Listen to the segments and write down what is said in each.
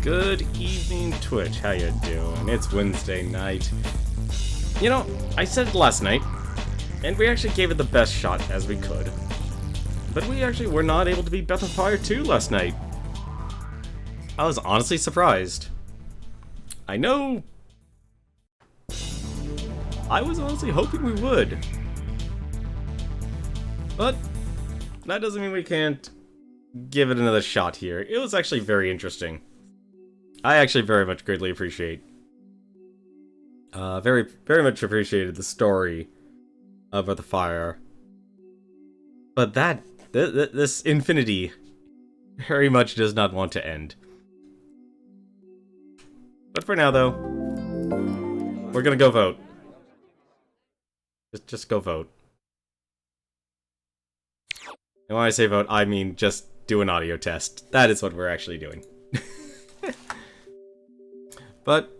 Good evening, Twitch. How you doing? It's Wednesday night. You know, I said it last night, and we actually gave it the best shot as we could. But we actually were not able to beat Breath of Fire 2 last night. I was honestly surprised. I know... I was honestly hoping we would. But that doesn't mean we can't give it another shot here. It was actually very interesting. I actually very much greatly appreciate. Very much appreciated the story of Breath of Fire. But this infinity very much does not want to end. But for now, though, we're gonna go vote. Just go vote. And when I say vote, I mean just do an audio test. That is what we're actually doing. But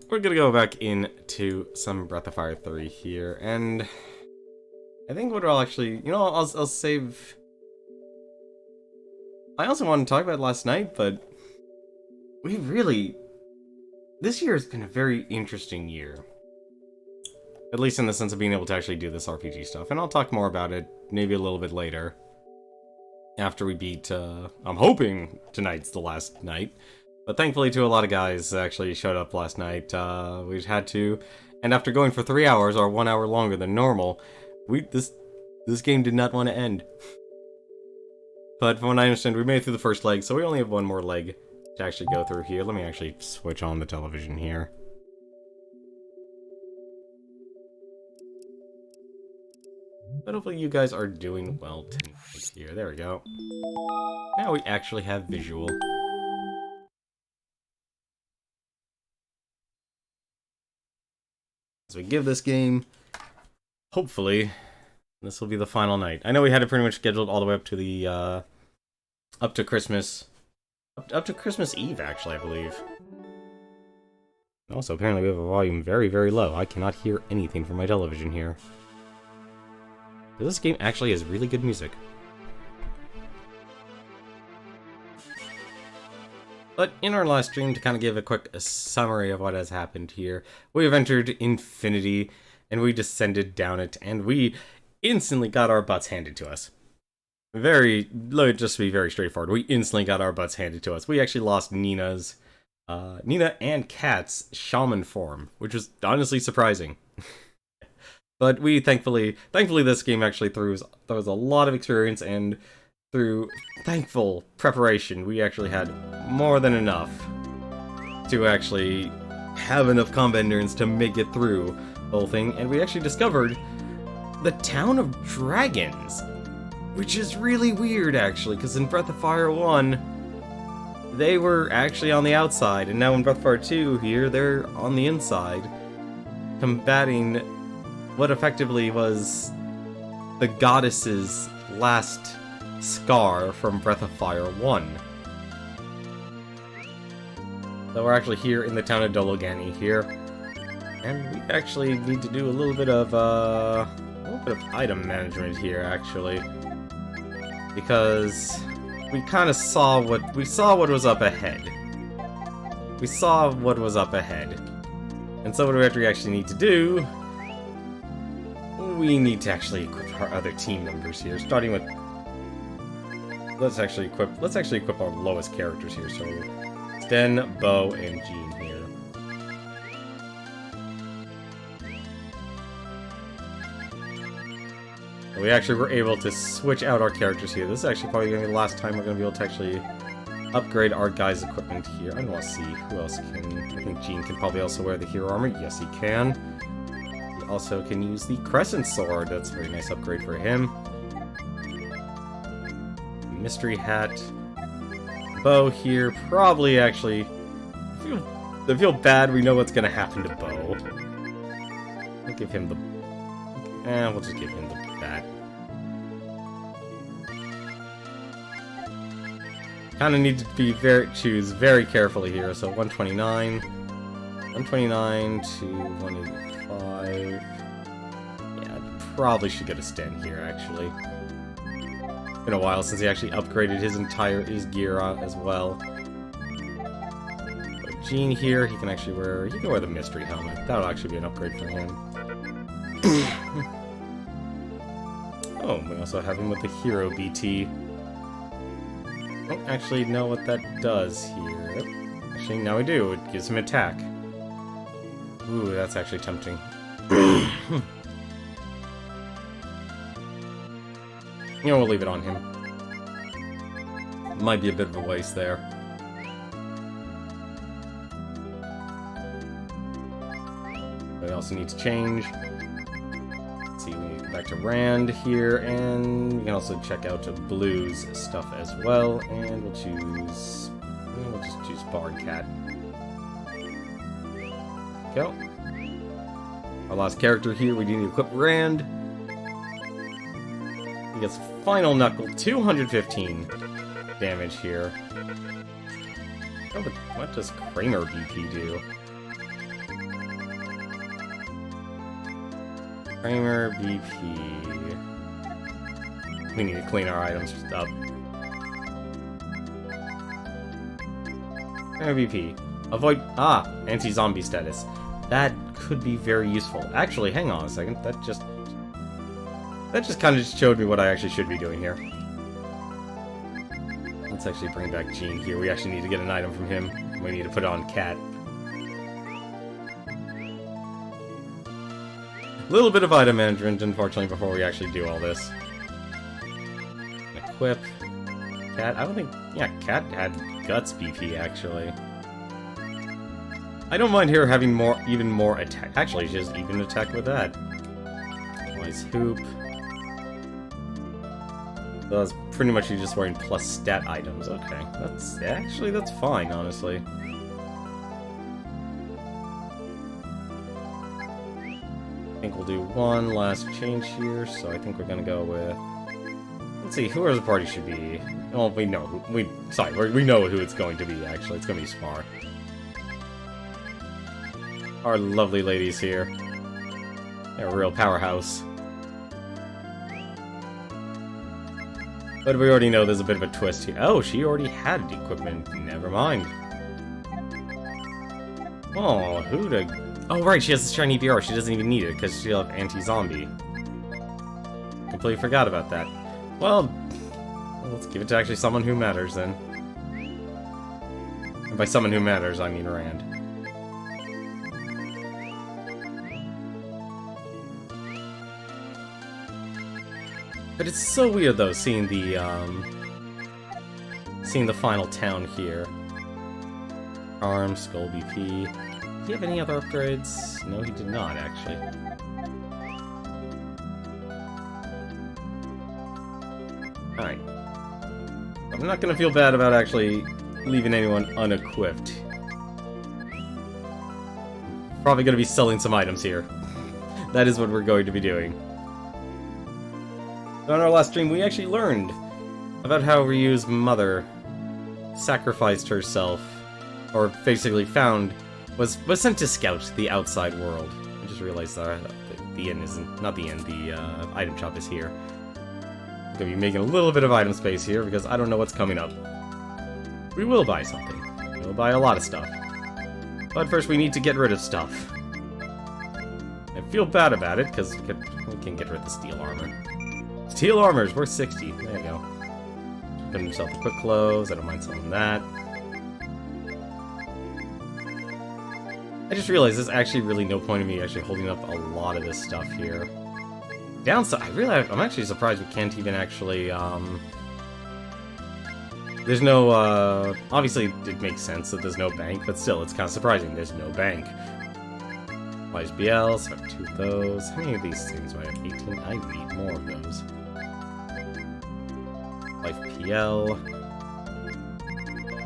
we're gonna go back into some Breath of Fire 3 here, and I think what I'll actually, you know, I'll save. I also wanted to talk about it last night, but this year has been a very interesting year. At least in the sense of being able to actually do this RPG stuff, and I'll talk more about it maybe a little bit later. After we beat, I'm hoping tonight's the last night. But thankfully, a lot of guys actually showed up last night. We had to, and after going for 3 hours, or 1 hour longer than normal, this game did not want to end. But from what I understand, we made it through the first leg, so we only have one more leg to actually go through here. Let me actually switch on the television here. But hopefully you guys are doing well tonight here. There we go. Now we actually have visual. As we give this game, hopefully, this will be the final night. I know we had it pretty much scheduled all the way up to the, up to Christmas. Up to Christmas Eve, actually, I believe. Also, apparently we have a volume very, very low. I cannot hear anything from my television here. This game actually has really good music. But in our last stream, to kind of give a quick summary of what has happened here, we have entered Infinity, and we descended down it, and we instantly got our butts handed to us. Let me just be very straightforward. We instantly got our butts handed to us. We actually lost Nina and Kat's shaman form, which was honestly surprising. But we thankfully this game actually throws a lot of experience, and through thankful preparation, we actually had more than enough to actually have enough combat endurance to make it through the whole thing. And we actually discovered the Town of Dragons, which is really weird actually, because in Breath of Fire 1, they were actually on the outside, and now in Breath of Fire 2 here, they're on the inside, combating what effectively was the goddess's last scar from Breath of Fire 1. So we're actually here in the town of Dologani here, and we actually need to do a little bit of item management here actually, because we kind of saw what was up ahead. We saw what was up ahead, and so what do we actually need to do? We need to actually equip our other team members here, starting with... Let's actually equip our lowest characters here, so... Sten, Bo, and Jean here. And we actually were able to switch out our characters here. This is actually probably going to be the last time we're going to be able to actually upgrade our guys' equipment here. I want to see who else can... I think Jean can probably also wear the hero armor. Yes, he can. Also can use the Crescent Sword. That's a very nice upgrade for him. Mystery Hat. Bo here. Probably actually... I feel bad. We know what's going to happen to Bo. We'll give him the... we'll just give him the bat. Kind of need to be choose very carefully here. So 129. 129 to 185. Yeah, probably should get a Sten here, actually. Been a while since he actually upgraded his gear as well. Gene here, he can actually wear... He can wear the mystery helmet. That'll actually be an upgrade for him. Oh, we also have him with the hero BT. I don't actually know what that does here. Actually, now we do. It gives him attack. Ooh, that's actually tempting. You know, we'll leave it on him. Might be a bit of a waste there. But I also need to change. Let's see, we need to go back to Rand here, and we can also check out Blue's stuff as well. And we'll choose... We'll just choose Bard Cat. Go. Our last character here, we do need to equip Rand. He gets Final Knuckle, 215 damage here. Oh, but what does Kramer BP do? Kramer BP. We need to clean our items up. Kramer BP. Avoid... Ah! Anti-zombie status. That could be very useful. Actually, hang on a second. That just kind of showed me what I actually should be doing here. Let's actually bring back Gene here. We actually need to get an item from him. We need to put on Cat. A little bit of item management, unfortunately, before we actually do all this. Equip. Cat. I don't think... Yeah, Cat had Guts BP, actually. I don't mind her having more, even more attack. Actually, she has even attack with that. Nice hoop. So that's pretty much you just wearing plus stat items. Okay, that's fine, honestly. I think we'll do one last change here. So I think we're gonna go with. Let's see, who the party should be. Well, we know who. We know who it's going to be. Actually, it's gonna be Spar. Our lovely ladies here. They're a real powerhouse. But we already know there's a bit of a twist here. Oh, she already had equipment. Never mind. Oh, who to... Oh, right, she has this shiny VR. She doesn't even need it because she'll have anti-zombie. Completely forgot about that. Well, let's give it to actually someone who matters then. And by someone who matters, I mean Rand. But it's so weird though, seeing the final town here. Arm, Skull BP. Did he have any other upgrades? No, he did not, actually. Alright. I'm not gonna feel bad about actually leaving anyone unequipped. Probably gonna be selling some items here. That is what we're going to be doing. So in our last stream, we actually learned about how Ryu's mother sacrificed herself, or basically was sent to scout the outside world. I just realized that the inn isn't, not the inn, the item shop is here. I'm gonna be making a little bit of item space here because I don't know what's coming up. We will buy something. We'll buy a lot of stuff. But first we need to get rid of stuff. I feel bad about it because we can get rid of the steel armor. Steel armor is worth 60. There you go. Put himself a quick clothes. I don't mind selling that. I just realized there's actually really no point in me actually holding up a lot of this stuff here. Downside, I'm actually surprised we can't even actually, there's no, obviously it makes sense that there's no bank, but still, it's kind of surprising there's no bank. Wise BL, so I have 2 of those. How many of these things do I have? 18? I need more of those. Life PL.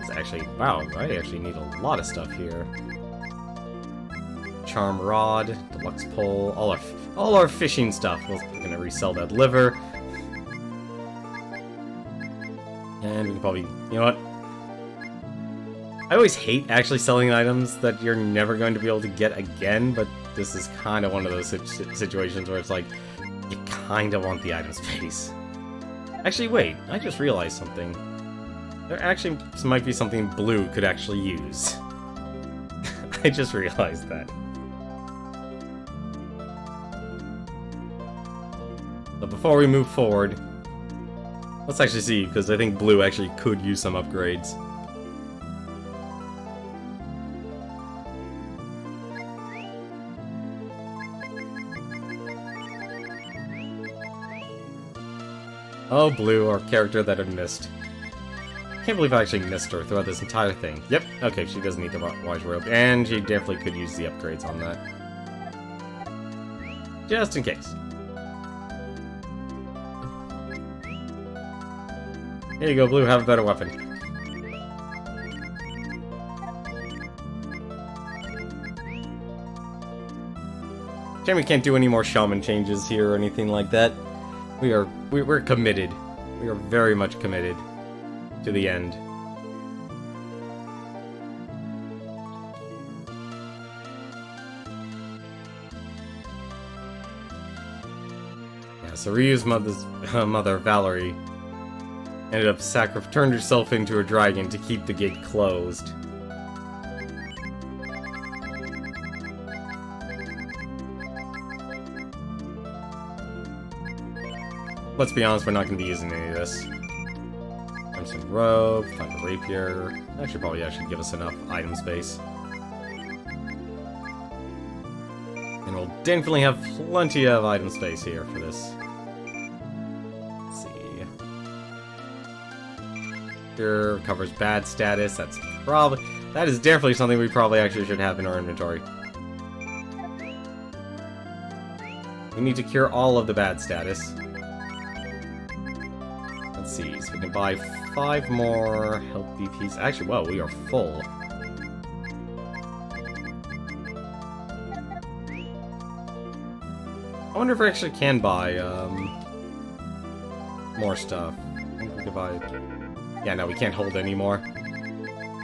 It's actually, wow, I actually need a lot of stuff here. Charm Rod, Deluxe Pole, all our fishing stuff. We're gonna resell that liver. And we can probably, you know what? I always hate actually selling items that you're never going to be able to get again, but this is kind of one of those situations where it's like, you kind of want the item space. Actually, wait, I just realized something. There actually might be something Blue could actually use. I just realized that. So before we move forward, let's actually see, because I think blue actually could use some upgrades. Oh, blue, our character that I missed. I can't believe I actually missed her throughout this entire thing. Yep, okay, she does need the wise robe, and she definitely could use the upgrades on that. Just in case. Here you go, blue, have a better weapon. Shame we can't do any more shaman changes here or anything like that. We're committed. We are very much committed to the end. Yeah, so Ryu's mother, Valerie, ended up turned herself into a dragon to keep the gate closed. Let's be honest, we're not going to be using any of this. Crimson Robe, Thunder Rapier. That should probably actually give us enough item space. And we'll definitely have plenty of item space here for this. Let's see. Here covers bad status. That is definitely something we probably actually should have in our inventory. We need to cure all of the bad status. Let's see, so we can buy 5 more health BPs. Actually, well, we are full. I wonder if we actually can buy, more stuff. I think we could buy... Yeah, no, we can't hold anymore.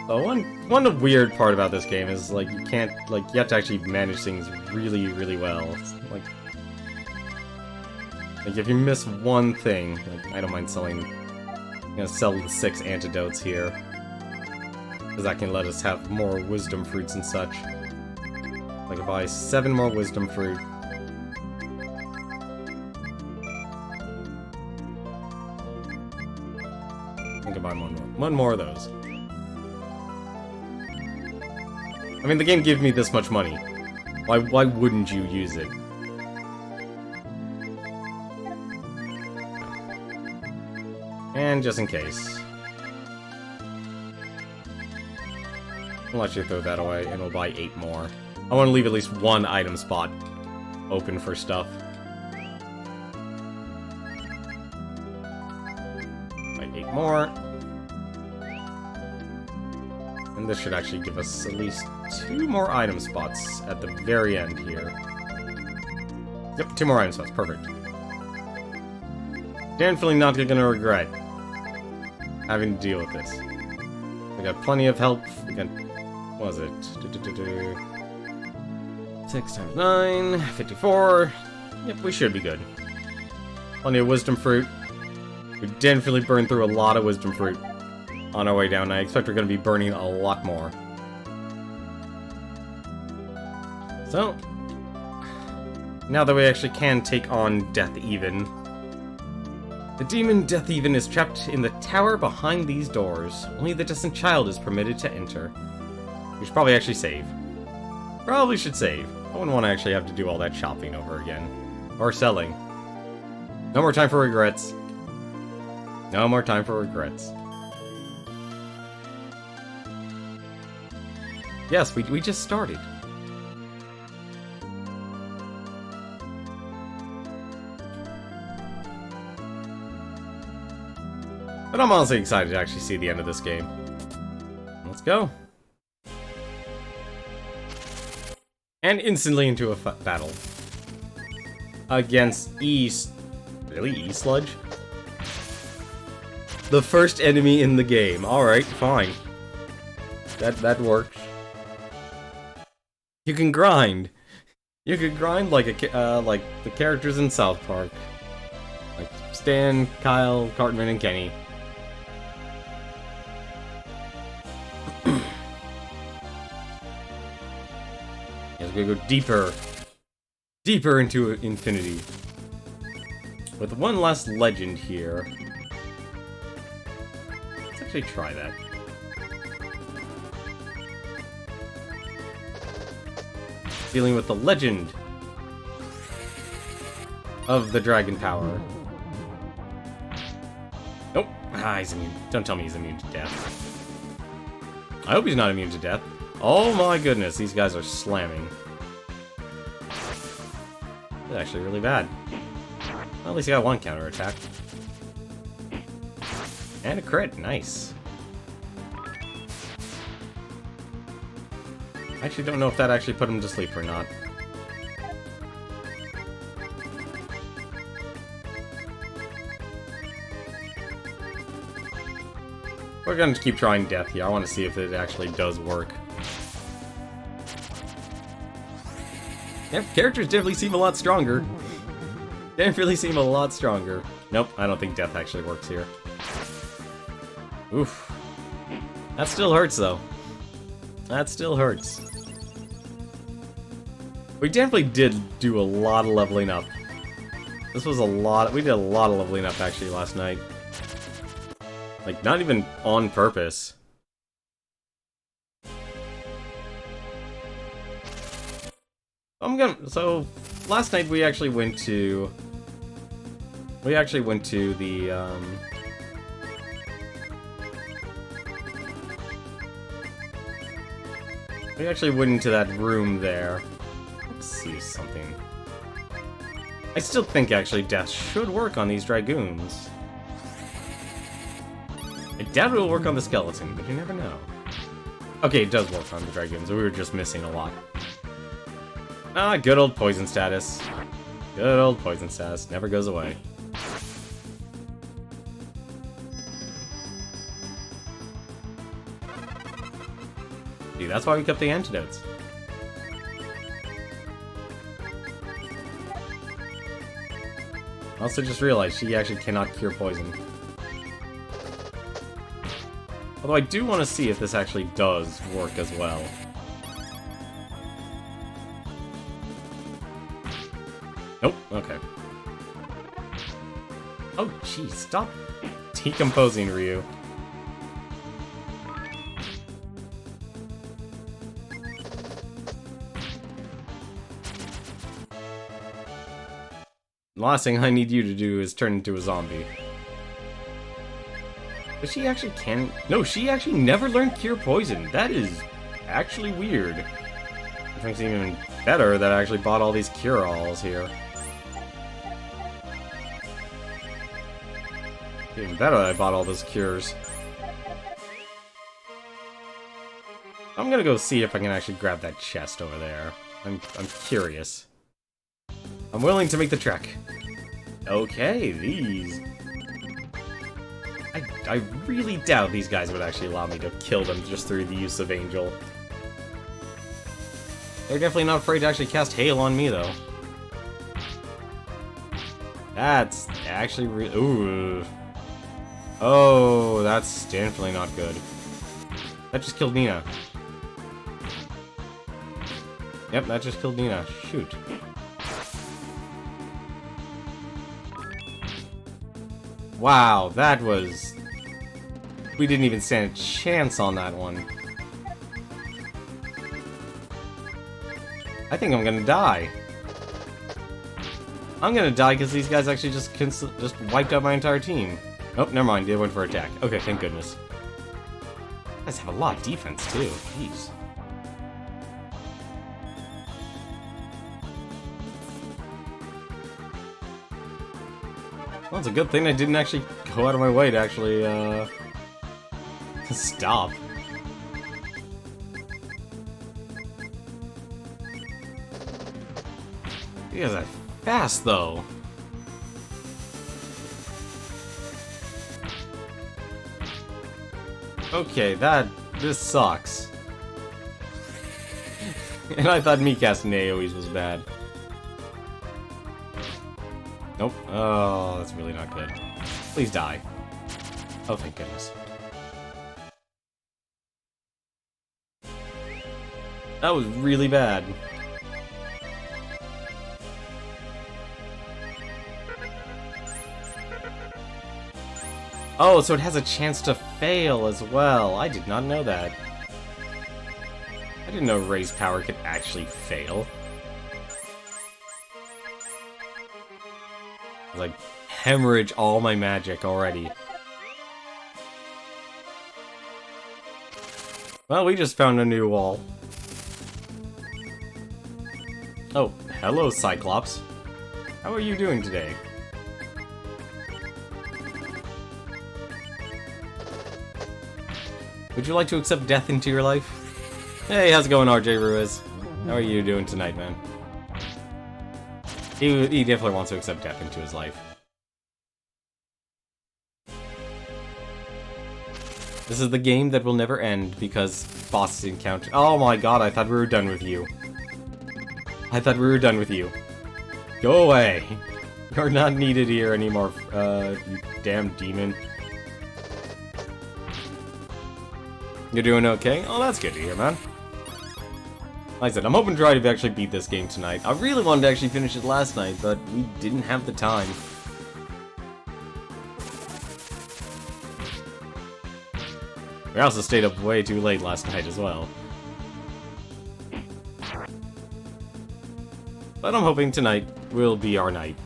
So one weird part about this game is, like, you can't, like, you have to actually manage things really, really well. It's, like, if you miss one thing, like, I don't mind selling... I'm gonna sell the 6 antidotes here. Because that can let us have more wisdom fruits and such. I can buy 7 more wisdom fruit. I can buy one more of those. I mean, the game gave me this much money. Why wouldn't you use it? And just in case. I'll let you throw that away, and we'll buy 8 more. I want to leave at least 1 item spot open for stuff. Buy 8 more. And this should actually give us at least 2 more item spots at the very end here. Yep, 2 more item spots, perfect. Definitely not gonna regret having to deal with this. We got plenty of help. We got, what was it? 6 times 9, 54. Yep, we should be good. Plenty of wisdom fruit. We definitely burned through a lot of wisdom fruit on our way down. I expect we're going to be burning a lot more. So, now that we actually can take on Deathevn, the demon Deathevn is trapped in the tower behind these doors. Only the distant child is permitted to enter. We should probably actually save. Probably should save. I wouldn't want to actually have to do all that shopping over again. Or selling. No more time for regrets. No more time for regrets. Yes, we just started. But I'm honestly excited to actually see the end of this game. Let's go. And instantly into a battle. Against Really? E-Sludge? The first enemy in the game. Alright, fine. That works. You can grind. You can grind like like the characters in South Park. Like Stan, Kyle, Cartman, and Kenny. gonna go deeper. Deeper into infinity. With one last legend here. Let's actually try that. Dealing with the legend of the dragon power. Nope. Ah, he's immune. Don't tell me he's immune to death. I hope he's not immune to death. Oh my goodness, these guys are slamming. It's actually really bad. Well, at least he got one counter attack. And a crit, nice. I actually don't know if that actually put him to sleep or not. We're gonna keep trying death here. I want to see if it actually does work. Yep, characters definitely seem a lot stronger. Definitely seem a lot stronger. Nope, I don't think death actually works here. Oof. That still hurts, though. That still hurts. We definitely did do a lot of leveling up. This was a lot. We did a lot of leveling up, actually, last night. Like, not even on purpose. So, last night we actually went to... We actually went to the, We actually went into that room there. Let's see something. I still think, actually, death should work on these dragoons. I doubt it will work on the skeleton, but you never know. Okay, it does work on the dragoons. We were just missing a lot. Ah, good old poison status. Good old poison status. Never goes away. See, that's why we kept the antidotes. I also just realized she actually cannot cure poison. Although I do want to see if this actually does work as well. Nope, okay. Oh, jeez, stop decomposing, Ryu. The last thing I need you to do is turn into a zombie. But she actually can... No, she actually never learned Cure Poison. That is actually weird. I think it's even better that I actually bought all these cure-alls here. Even better that I bought all those cures. I'm gonna go see if I can actually grab that chest over there. I'm curious. I'm willing to make the trek. Okay, these... I really doubt these guys would actually allow me to kill them just through the use of Angel. They're definitely not afraid to actually cast Hail on me, though. That's actually ooh. Oh, that's definitely not good. That just killed Nina. Yep, that just killed Nina. Shoot. Wow, that was... We didn't even stand a chance on that one. I think I'm gonna die. I'm gonna die because these guys actually just wiped out my entire team. Oh, never mind, they went for attack. Okay, thank goodness. You guys have a lot of defense, too. Jeez. Well, it's a good thing I didn't actually go out of my way to actually, stop. You guys are fast, though. Okay, this sucks. And I thought me casting AoEs was bad. Nope. Oh, that's really not good. Please die. Oh, thank goodness. That was really bad. Oh, so it has a chance to fail as well. I did not know that. I didn't know Ray's power could actually fail. Like, hemorrhage all my magic already. Well, we just found a new wall. Oh, hello, Cyclops. How are you doing today? Would you like to accept death into your life? Hey, how's it going, RJ Ruiz? How are you doing tonight, man? He definitely wants to accept death into his life. This is the game that will never end because bosses encounter. Oh my god, I thought we were done with you. I thought we were done with you. Go away. You're not needed here anymore, you damn demon. You're doing okay? Oh, that's good to hear, man. Like I said, I'm hoping to try to actually beat this game tonight. I really wanted to actually finish it last night, but we didn't have the time. We also stayed up way too late last night as well. But I'm hoping tonight will be our night.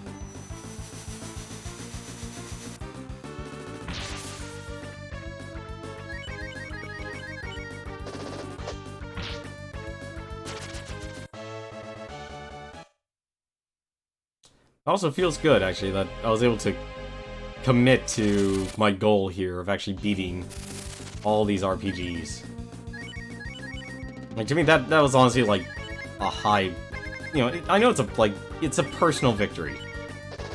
Also feels good, actually, that I was able to commit to my goal here of actually beating all these RPGs. Like, to me, that was honestly, like, a high... You know, I know it's a personal victory.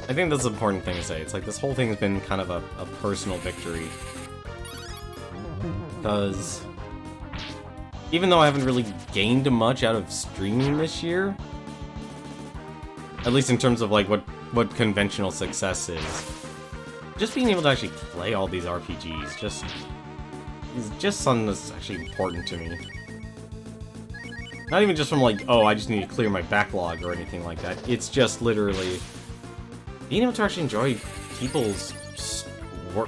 I think that's an important thing to say. It's like, this whole thing has been kind of a personal victory. Because... even though I haven't really gained much out of streaming this year... at least in terms of, like, what conventional success is. Just being able to actually play all these RPGs is just something that's actually important to me. Not even just from, like, oh, I just need to clear my backlog or anything like that. It's just literally being able to actually enjoy people's,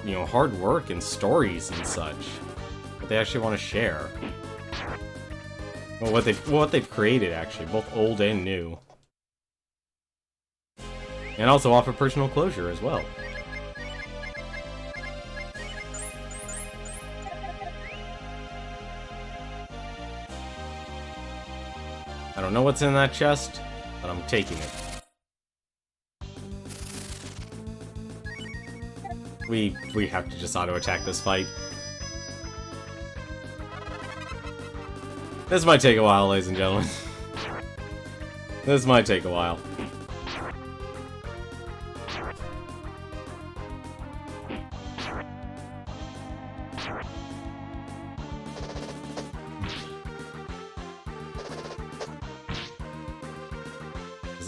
you know, hard work and stories and such. What they actually want to share. Or what they've created, actually, both old and new. And also offer personal closure as well. I don't know what's in that chest, but I'm taking it. We have to just auto-attack this fight. This might take a while, ladies and gentlemen. This might take a while.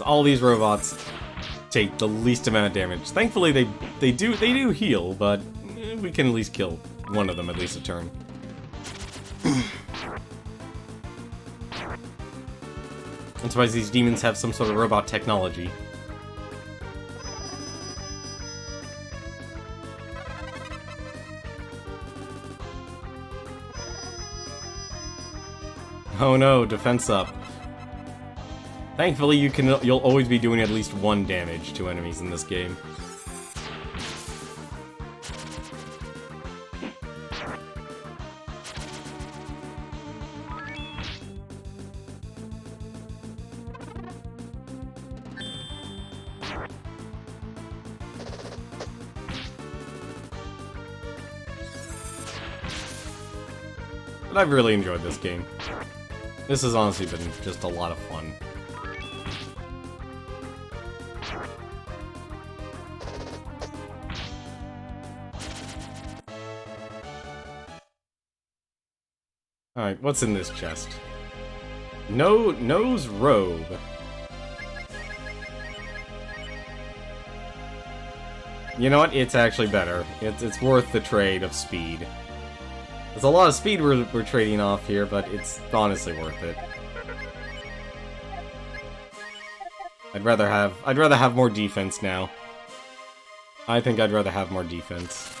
All these robots take the least amount of damage. Thankfully, they do heal, but we can at least kill one of them at least a turn. I'm surprised these demons have some sort of robot technology. Oh no, defense up. Thankfully, you'll always be doing at least 1 damage to enemies in this game. But I've really enjoyed this game. This has honestly been just a lot of fun. Alright, what's in this chest? Nose robe. You know what? It's actually better. It's worth the trade of speed. There's a lot of speed we're trading off here, but it's honestly worth it. I'd rather have more defense now. I think I'd rather have more defense.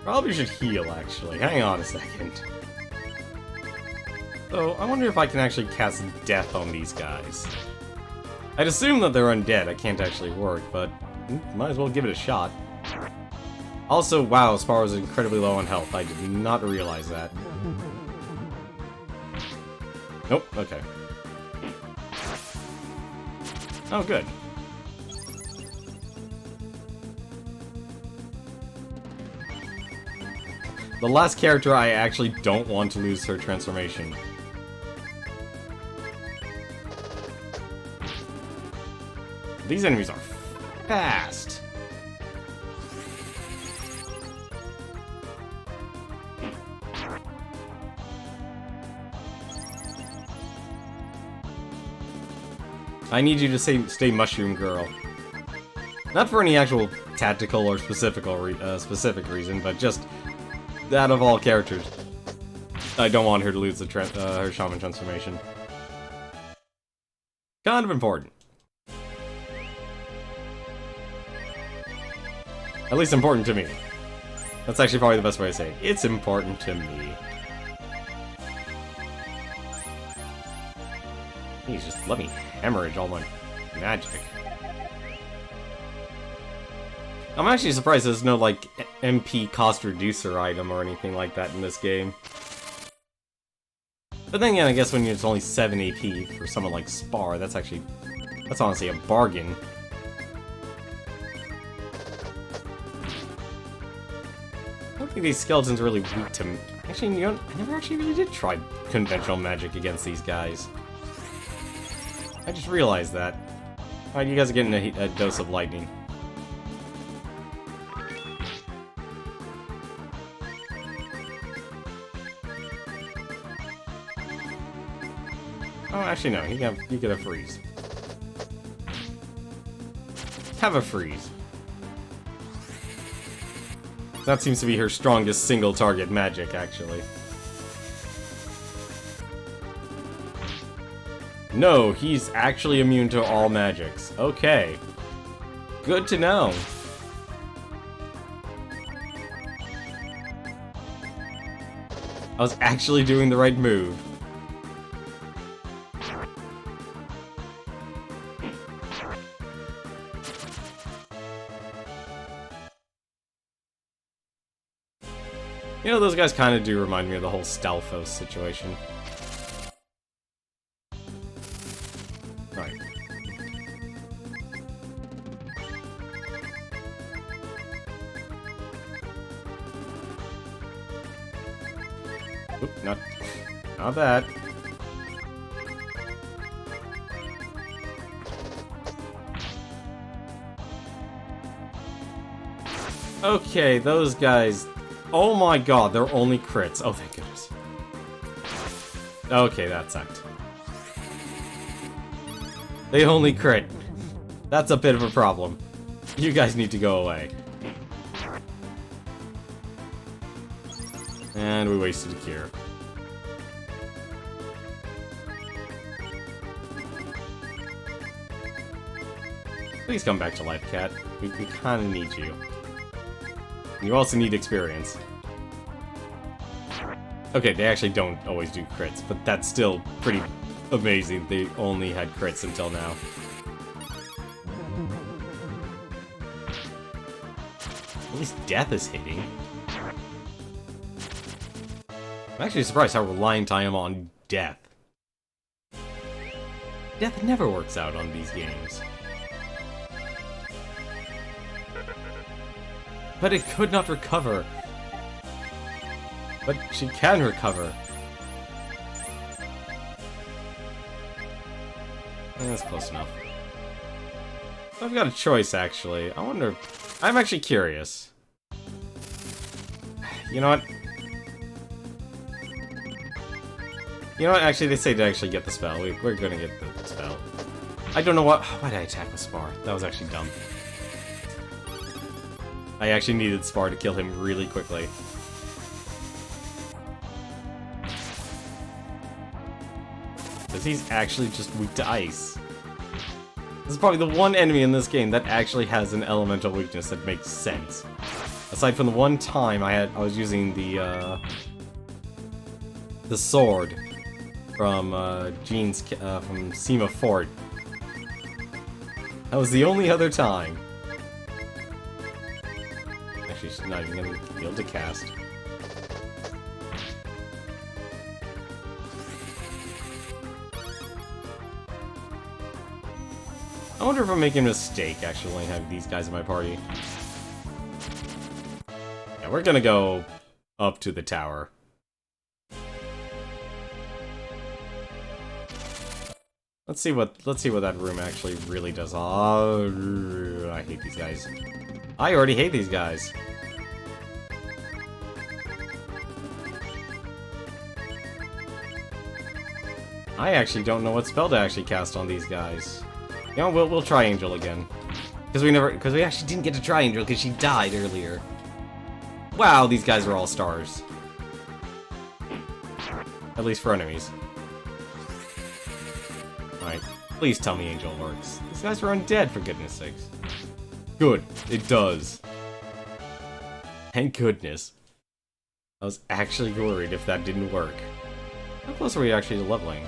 Probably should heal, actually. Hang on a second. So, I wonder if I can actually cast Death on these guys. I'd assume that they're undead. It can't actually work, but might as well give it a shot. Also, wow, Spar was incredibly low on health. I did not realize that. Nope, okay. Oh, good. The last character I actually don't want to lose her transformation. These enemies are fast. I need you to stay Mushroom Girl. Not for any actual tactical or specific reason, but just out of all characters, I don't want her to lose the her Shaman transformation. Kind of important. At least important to me. That's actually probably the best way to say it. It's important to me. Please just let me hemorrhage all my magic. I'm actually surprised there's no, like, MP cost reducer item or anything like that in this game. But then again, I guess when it's only 7 AP for someone like Spar, that's honestly a bargain. I don't think these skeletons are really weak to me. Actually, you know, I never actually really did try conventional magic against these guys. I just realized that. Alright, you guys are getting a dose of lightning. Oh, actually no, you get a freeze. Have a freeze. That seems to be her strongest single target magic, actually. No, he's actually immune to all magics. Okay. Good to know. I was actually doing the right move. You know, those guys kind of do remind me of the whole Stalfos situation. Alright. Oop, not bad. Okay, those guys... Oh my god, they're only crits. Oh, thank goodness. Okay, that sucked. They only crit. That's a bit of a problem. You guys need to go away. And we wasted a cure. Please come back to life, Cat. We kind of need you. You also need experience. Okay, they actually don't always do crits, but that's still pretty amazing. They only had crits until now. At least Death is hitting. I'm actually surprised how reliant I am on Death. Death never works out on these games. But it could not recover. But she can recover. That's close enough. I've got a choice, actually. I wonder... I'm actually curious. You know what? You know what? Actually, they say to actually get the spell. We're gonna get the spell. I don't know what... Why did I attack with Spar? That was actually dumb. I actually needed Spar to kill him really quickly. Because he's actually just weak to ice. This is probably the one enemy in this game that actually has an elemental weakness that makes sense. Aside from the one time I was using the sword from Jean's from Sema Fort. That was the only other time. Actually, she's not even gonna be able to cast. I wonder if I'm making a mistake actually having these guys in my party. Yeah, we're gonna go up to the tower. Let's see what that room actually really does. Oh, I hate these guys. I already hate these guys. I actually don't know what spell to actually cast on these guys. You know, we'll try Angel again. Because we actually didn't get to try Angel because she died earlier. Wow, these guys are all stars. At least for enemies. Alright, please tell me Angel works. These guys are undead, for goodness sakes. Good, it does. Thank goodness. I was actually worried if that didn't work. How close are we actually to leveling?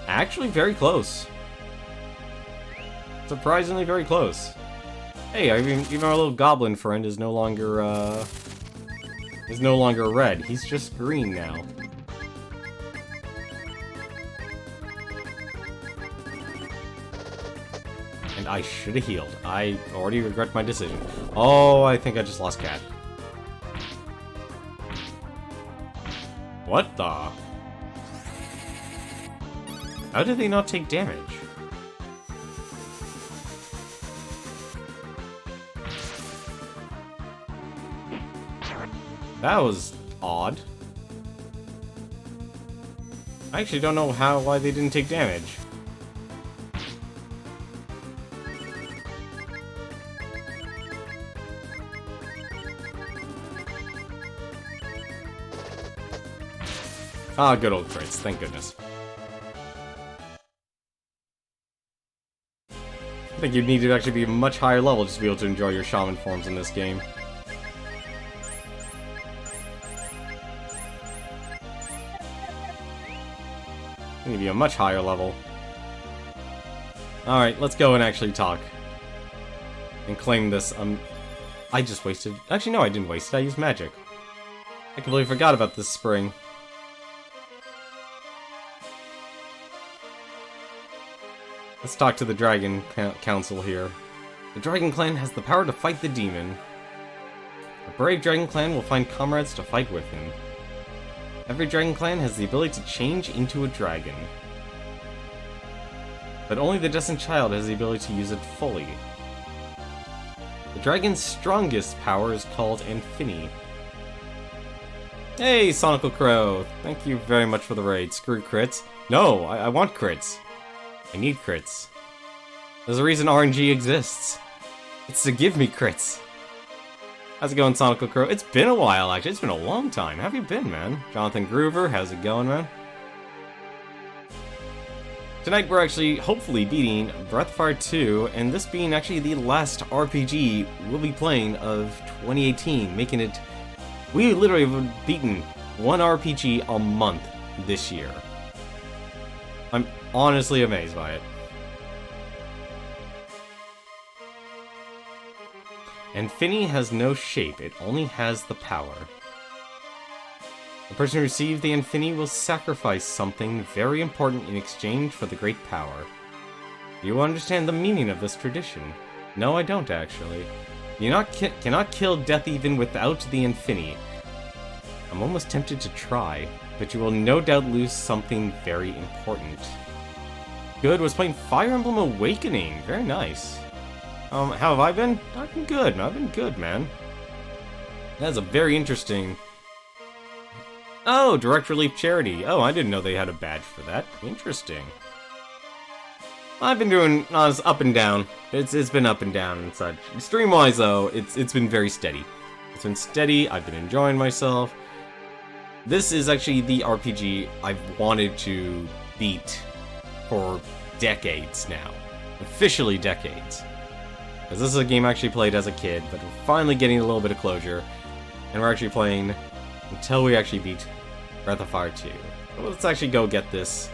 Actually, very close. Surprisingly very close. Hey, even our little goblin friend is no longer red. He's just green now. And I should have healed. I already regret my decision. Oh, I think I just lost Cat. What the? How did they not take damage? That was odd. I actually don't know why they didn't take damage. Ah, good old crits, thank goodness. I think you'd need to actually be a much higher level just to be able to enjoy your shaman forms in this game. You need to be a much higher level. Alright, let's go and actually talk. And claim this, I just wasted... Actually, no, I didn't waste it, I used magic. I completely forgot about this spring. Let's talk to the Dragon Council here. The Dragon Clan has the power to fight the demon. A brave Dragon Clan will find comrades to fight with him. Every Dragon Clan has the ability to change into a dragon. But only the Destined Child has the ability to use it fully. The dragon's strongest power is called Infini. Hey, Sonical Crow! Thank you very much for the raid. Screw crits. No, I want crits. I need crits. There's a reason RNG exists. It's to give me crits. How's it going, Sonical Crow? It's been a while, actually. It's been a long time. How have you been, man? Jonathan Groover, how's it going, man? Tonight we're actually, hopefully, beating Breath of Fire 2, and this being actually the last RPG we'll be playing of 2018, making it... We literally have beaten one RPG a month this year. I'm honestly amazed by it. Infini has no shape, it only has the power. The person who receives the Infini will sacrifice something very important in exchange for the great power. Do you understand the meaning of this tradition? No, I don't actually. You cannot kill Deathevn without the Infini. I'm almost tempted to try, but you will no doubt lose something very important. Good, was playing Fire Emblem Awakening. Very nice. How have I been? I've been good. I've been good, man. That's a very interesting... Oh, Direct Relief Charity. Oh, I didn't know they had a badge for that. Interesting. I've been doing up and down. It's been up and down and such. Stream-wise, though, it's been very steady. It's been steady. I've been enjoying myself. This is actually the RPG I've wanted to beat for decades now. Officially decades. Because this is a game I actually played as a kid, but we're finally getting a little bit of closure. And we're actually playing until we actually beat Breath of Fire 2. Well, let's actually go get this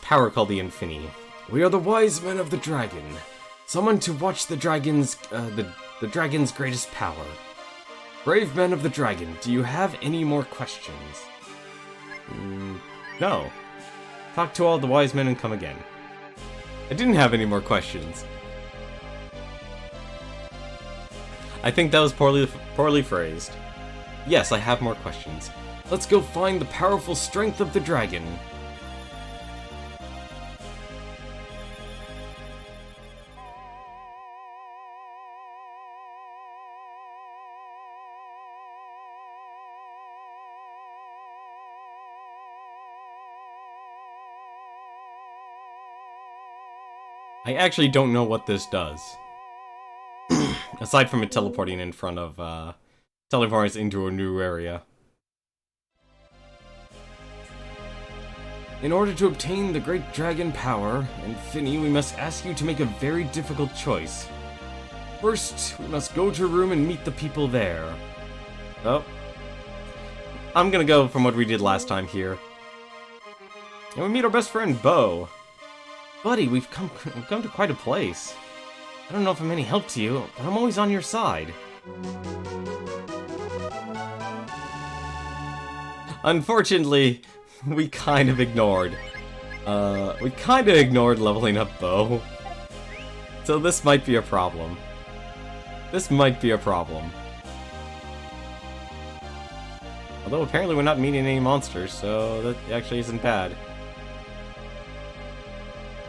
power called the Infinity. We are the wise men of the dragon. Summoned to watch the dragon's greatest power. Brave men of the dragon, do you have any more questions? No. Talk to all the wise men and come again. I didn't have any more questions. I think that was poorly phrased. Yes, I have more questions. Let's go find the powerful strength of the dragon. I actually don't know what this does. Aside from it teleporting in front of, teleporting us into a new area. In order to obtain the great dragon power, Infinity, we must ask you to make a very difficult choice. First, we must go to a room and meet the people there. Oh. I'm gonna go from what we did last time here. And we meet our best friend, Bo. Buddy, we've come to quite a place. I don't know if I'm any help to you, but I'm always on your side. Unfortunately, we kind of ignored leveling up Bo. So this might be a problem. This might be a problem. Although apparently we're not meeting any monsters, so that actually isn't bad.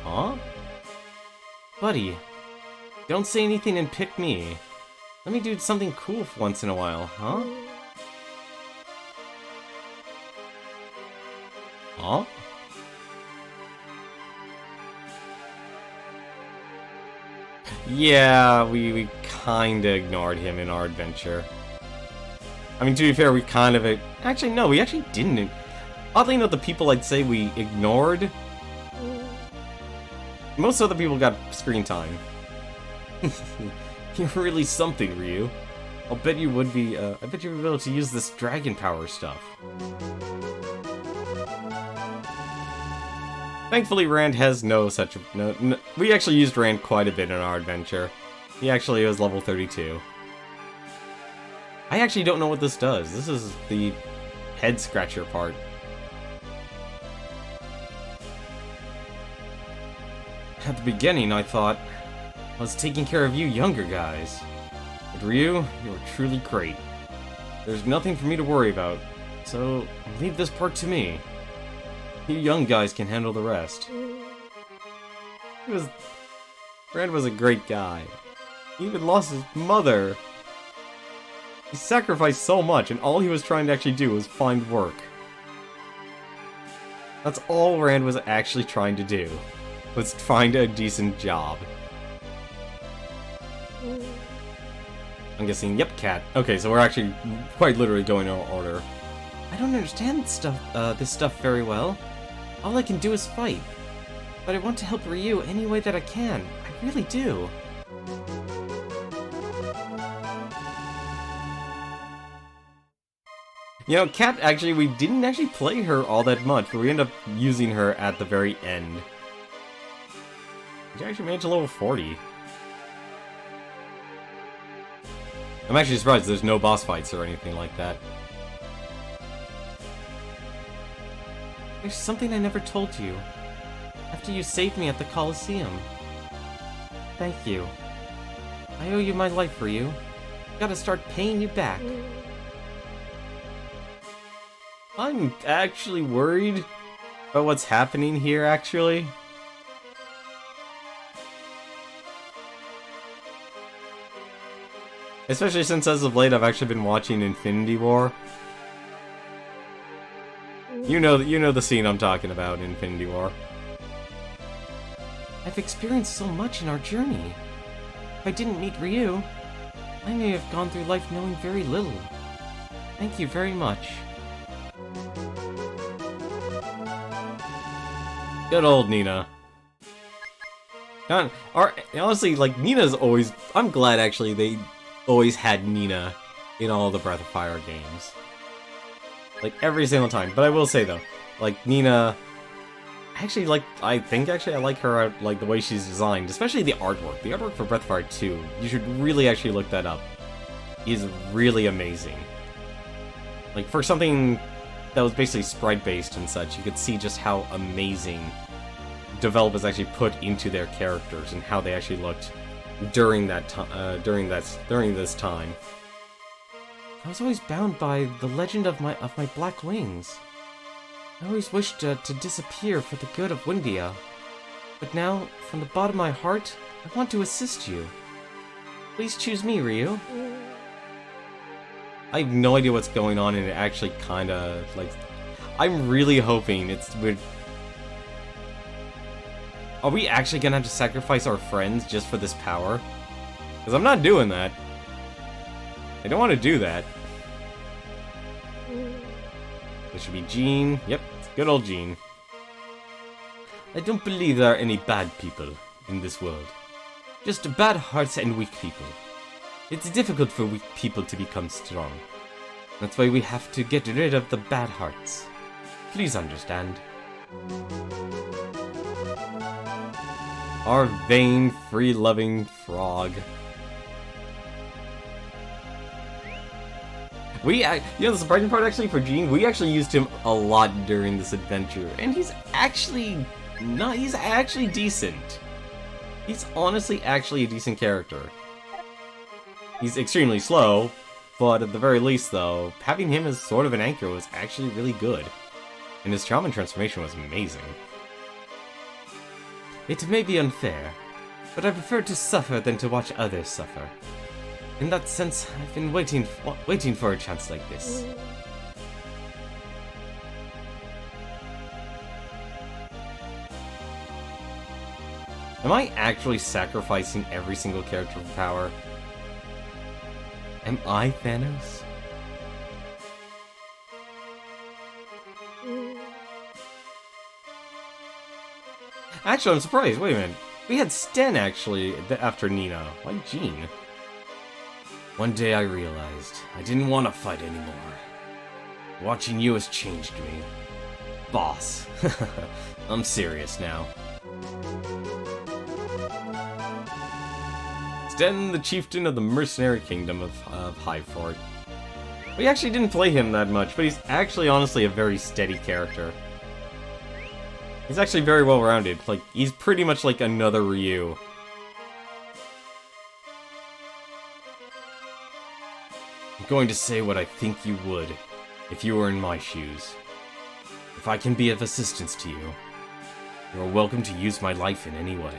Huh? Buddy, don't say anything and pick me. Let me do something cool for once in a while, huh? Huh? Yeah, we kinda ignored him in our adventure. I mean, to be fair, we kind of... Actually, no, we actually didn't. Oddly enough, the people I'd say we ignored... Most other people got screen time. You're really something, Ryu. I'll bet you would be, I bet you would be able to use this dragon power stuff. Thankfully, Rand has no such... No, we actually used Rand quite a bit in our adventure. He actually was level 32. I actually don't know what this does. This is the head-scratcher part. At the beginning, I thought I was taking care of you younger guys. But Ryu, you are truly great. There's nothing for me to worry about, so leave this part to me. You young guys can handle the rest. Rand was a great guy. He even lost his mother. He sacrificed so much, and all he was trying to actually do was find work. That's all Rand was actually trying to do. Was find a decent job. I'm guessing, yep, cat. Okay, so we're actually quite literally going in order. I don't understand this stuff very well. All I can do is fight. But I want to help Ryu any way that I can. I really do. You know, Cat, actually, we didn't actually play her all that much, but we ended up using her at the very end. She actually made it to level 40. I'm actually surprised there's no boss fights or anything like that. There's something I never told you. After you saved me at the Colosseum. Thank you. I owe you my life, Ryu. Gotta start paying you back. I'm actually worried about what's happening here, actually. Especially since as of late I've actually been watching Infinity War. You know the scene I'm talking about in Infinity War. I've experienced so much in our journey. If I didn't meet Ryu, I may have gone through life knowing very little. Thank you very much. Good old Nina. Honestly, like, Nina's always... I'm glad, actually, they always had Nina in all the Breath of Fire games. Like, every single time. But I will say, though, like, Nina... Actually, like, I like her, like, the way she's designed. Especially the artwork. The artwork for Breath of Fire 2, you should really actually look that up, is really amazing. Like, for something that was basically sprite-based and such, you could see just how amazing developers actually put into their characters and how they actually looked during that during this time. I was always bound by the legend of my black wings. I always wished to disappear for the good of Windia. But now, from the bottom of my heart, I want to assist you. Please choose me, Ryu. I have no idea what's going on, and it actually kinda, like... I'm really hoping it's... Are we actually gonna have to sacrifice our friends just for this power? Because I'm not doing that. I don't want to do that. This should be Jean. Yep, it's good old Jean. I don't believe there are any bad people in this world. Just bad hearts and weak people. It's difficult for weak people to become strong. That's why we have to get rid of the bad hearts. Please understand. Our vain, free-loving frog. The surprising part actually for Jean, we actually used him a lot during this adventure, and he's actually decent. He's honestly actually a decent character. He's extremely slow, but at the very least though, having him as sort of an anchor was actually really good. And his shaman transformation was amazing. It may be unfair, but I prefer to suffer than to watch others suffer. In that sense, I've been waiting for a chance like this. Am I actually sacrificing every single character for power? Am I Thanos? Actually, I'm surprised. Wait a minute. We had Sten, actually, after Nina. Why Jean? One day I realized I didn't want to fight anymore. Watching you has changed me. Boss. I'm serious now. Sten, the chieftain of the mercenary kingdom of Highfort. We actually didn't play him that much, but he's actually honestly a very steady character. He's actually very well-rounded. Like, he's pretty much like another Ryu. I'm going to say what I think you would, if you were in my shoes. If I can be of assistance to you, you are welcome to use my life in any way.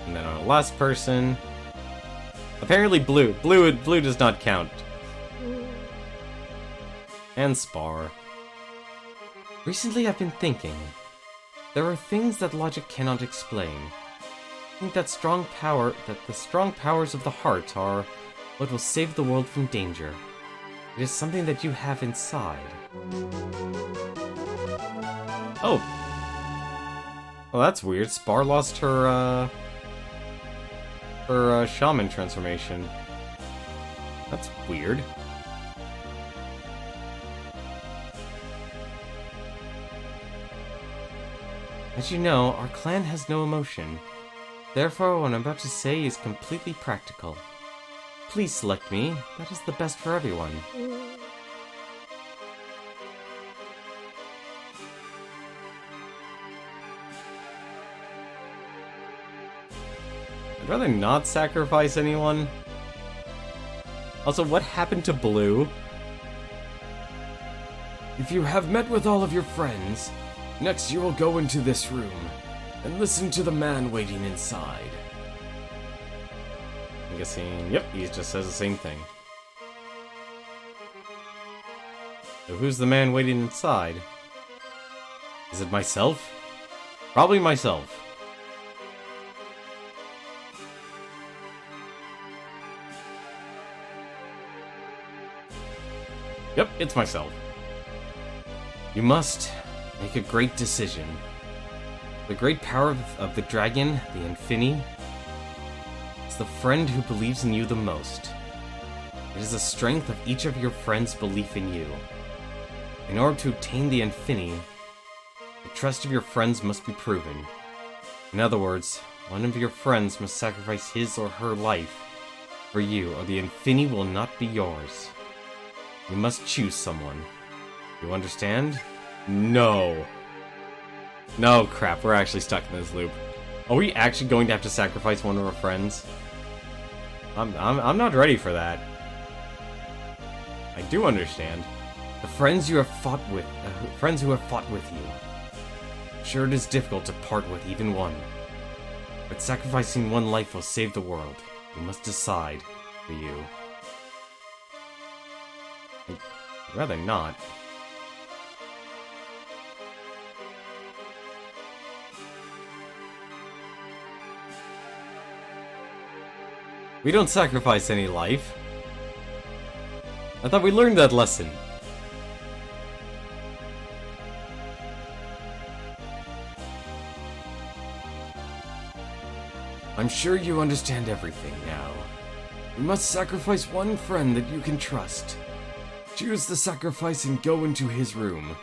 And then our last person... Apparently Blue. Blue does not count. And Spar. Recently I've been thinking. There are things that logic cannot explain. I think that the strong powers of the heart are what will save the world from danger. It is something that you have inside. Oh. Well, that's weird. Spar lost her shaman transformation. That's weird. As you know, our clan has no emotion. Therefore, what I'm about to say is completely practical. Please select me. That is the best for everyone. I'd rather not sacrifice anyone. Also, what happened to Blue? If you have met with all of your friends, next you will go into this room and listen to the man waiting inside. I'm guessing, yep, he just says the same thing. So who's the man waiting inside? Is it myself? Probably myself. Yep, it's myself. You must make a great decision. The great power of the dragon, the Infini, is the friend who believes in you the most. It is the strength of each of your friends' belief in you. In order to obtain the Infini, the trust of your friends must be proven. In other words, one of your friends must sacrifice his or her life for you, or the Infini will not be yours. You must choose someone. You understand? No. No, crap, we're actually stuck in this loop. Are we actually going to have to sacrifice one of our friends? I'm not ready for that. I do understand. The friends you have fought with, friends who have fought with you. Sure, it is difficult to part with even one. But sacrificing one life will save the world. You must decide for you. I'd rather not. We don't sacrifice any life. I thought we learned that lesson. I'm sure you understand everything now. You must sacrifice one friend that you can trust. Choose the sacrifice and go into his room.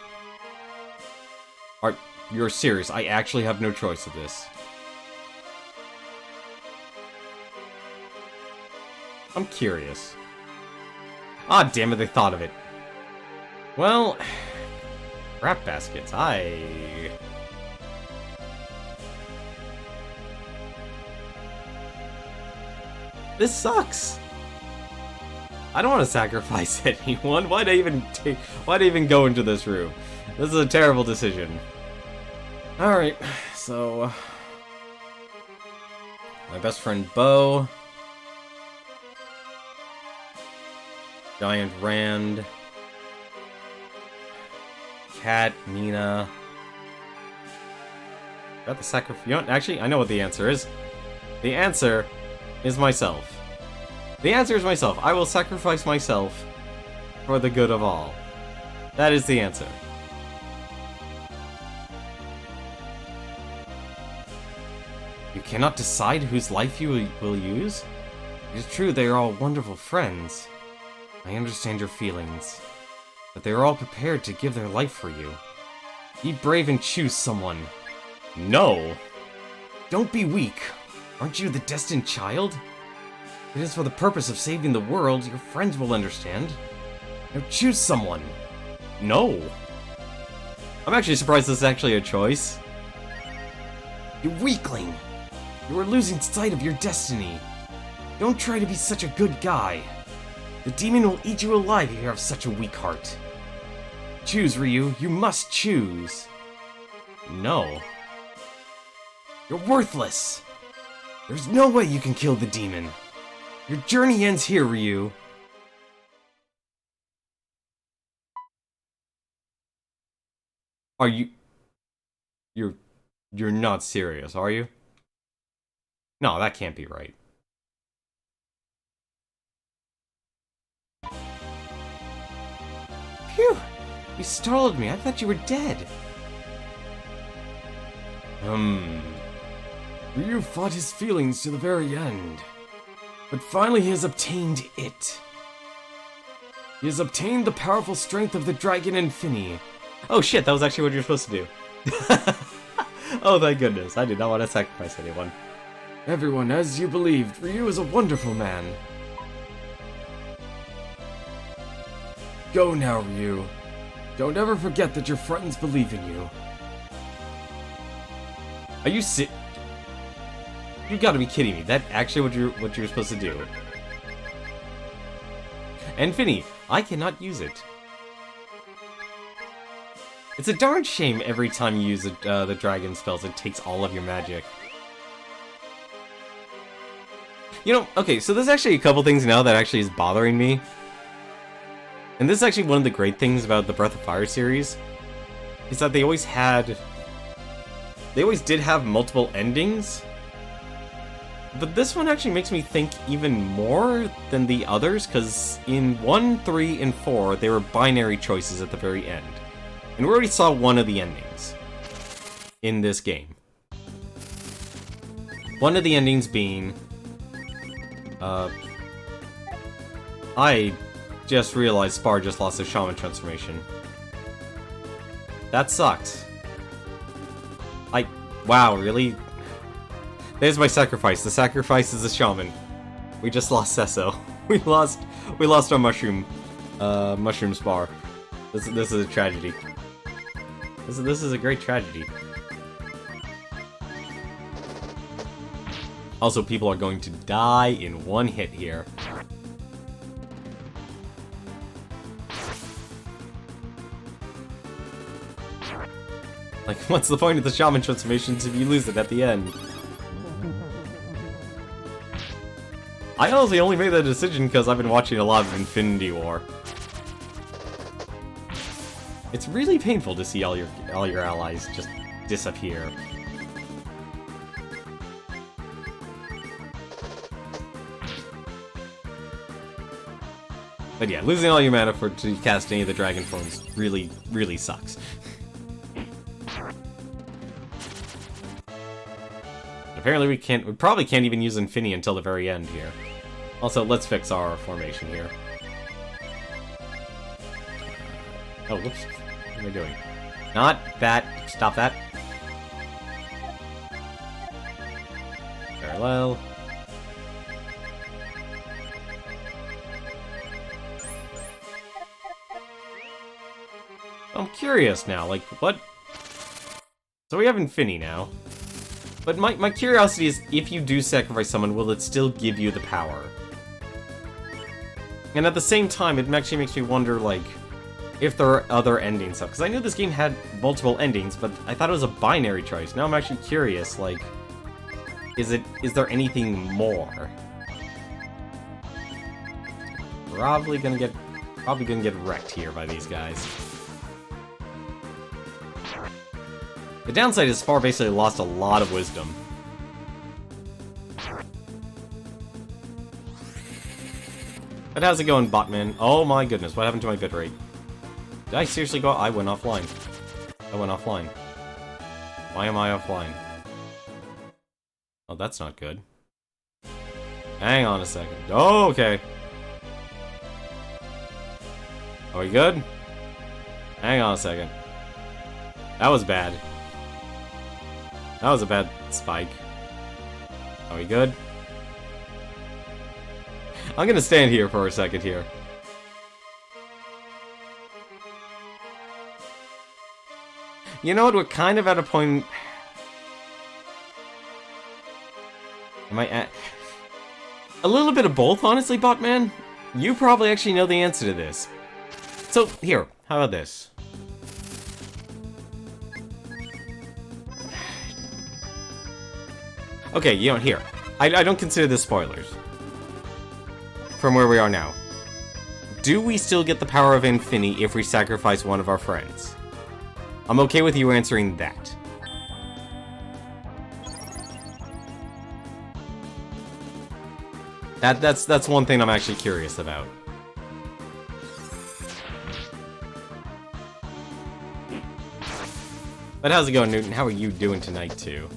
You're serious? I actually have no choice of this. I'm curious. Ah, damn it, they thought of it. Well, crap baskets, This sucks. I don't want to sacrifice anyone. Why'd I even go into this room? This is a terrible decision. Alright, so... my best friend, Bo. Giant Rand. Cat, Nina. Got the sacrifice. You know, actually, I know what the answer is. The answer is myself. The answer is myself. I will sacrifice myself for the good of all. That is the answer. You cannot decide whose life you will use? It is true they are all wonderful friends. I understand your feelings. But they are all prepared to give their life for you. Be brave and choose someone. No! Don't be weak. Aren't you the destined child? If it is for the purpose of saving the world, your friends will understand. Now choose someone. No. I'm actually surprised this is actually a choice. You weakling! You are losing sight of your destiny. Don't try to be such a good guy. The demon will eat you alive if you have such a weak heart. Choose, Ryu. You must choose. No. You're worthless. There's no way you can kill the demon. Your journey ends here, Ryu. Are you... You're not serious, are you? No, that can't be right. Phew! You startled me. I thought you were dead. Ryu fought his feelings to the very end. But finally he has obtained it. He has obtained the powerful strength of the Dragon Infini. Oh shit, that was actually what you're supposed to do. Oh thank goodness, I did not want to sacrifice anyone. Everyone, as you believed, Ryu is a wonderful man. Go now, Ryu. Don't ever forget that your friends believe in you. Are you You gotta be kidding me. That actually what you're supposed to do. Infini, I cannot use it. It's a darn shame every time you use the dragon spells, it takes all of your magic. You know, okay, so there's actually a couple things now that actually is bothering me. And this is actually one of the great things about the Breath of Fire series, is that they always did have multiple endings. But this one actually makes me think even more than the others, because in 1, 3, and 4, they were binary choices at the very end. And we already saw one of the endings in this game. One of the endings being... I just realized Spar just lost his Shaman transformation. That sucks. Wow, really? There's my sacrifice. The sacrifice is a Shaman. We just lost Sesso. We lost our mushroom Spar. This is a tragedy. This is a great tragedy. Also, people are going to die in one hit here. Like, what's the point of the Shaman transformations if you lose it at the end? I honestly only made that decision because I've been watching a lot of Infinity War. It's really painful to see all your allies just disappear. But yeah, losing all your mana to cast any of the dragon forms really, really sucks. Apparently we probably can't even use Infinity until the very end here. Also, let's fix our formation here. Oh, whoops. What am I doing? Not that. Stop that. Parallel. I'm curious now, like, what? So we have Infinity now. But my curiosity is, if you do sacrifice someone, will it still give you the power? And at the same time, it actually makes me wonder, like, if there are other endings stuff. Because I knew this game had multiple endings, but I thought it was a binary choice. Now I'm actually curious, like, is there anything more? Probably gonna get wrecked here by these guys. The downside is Spar basically lost a lot of wisdom. But how's it going, Botman? Oh my goodness, what happened to my bitrate? Did I seriously go? I went offline. I went offline. Why am I offline? Oh, that's not good. Hang on a second. Oh, okay. Are we good? Hang on a second. That was bad. That was a bad spike. Are we good? I'm gonna stand here for a second here. You know what? We're kind of at a point... Am I at... A little bit of both, honestly, Botman. You probably actually know the answer to this. So, here. How about this? Okay, you know, here. I don't consider this spoilers. From where we are now. Do we still get the power of Infinity if we sacrifice one of our friends? I'm okay with you answering that. That's one thing I'm actually curious about. But how's it going, Newton? How are you doing tonight, too?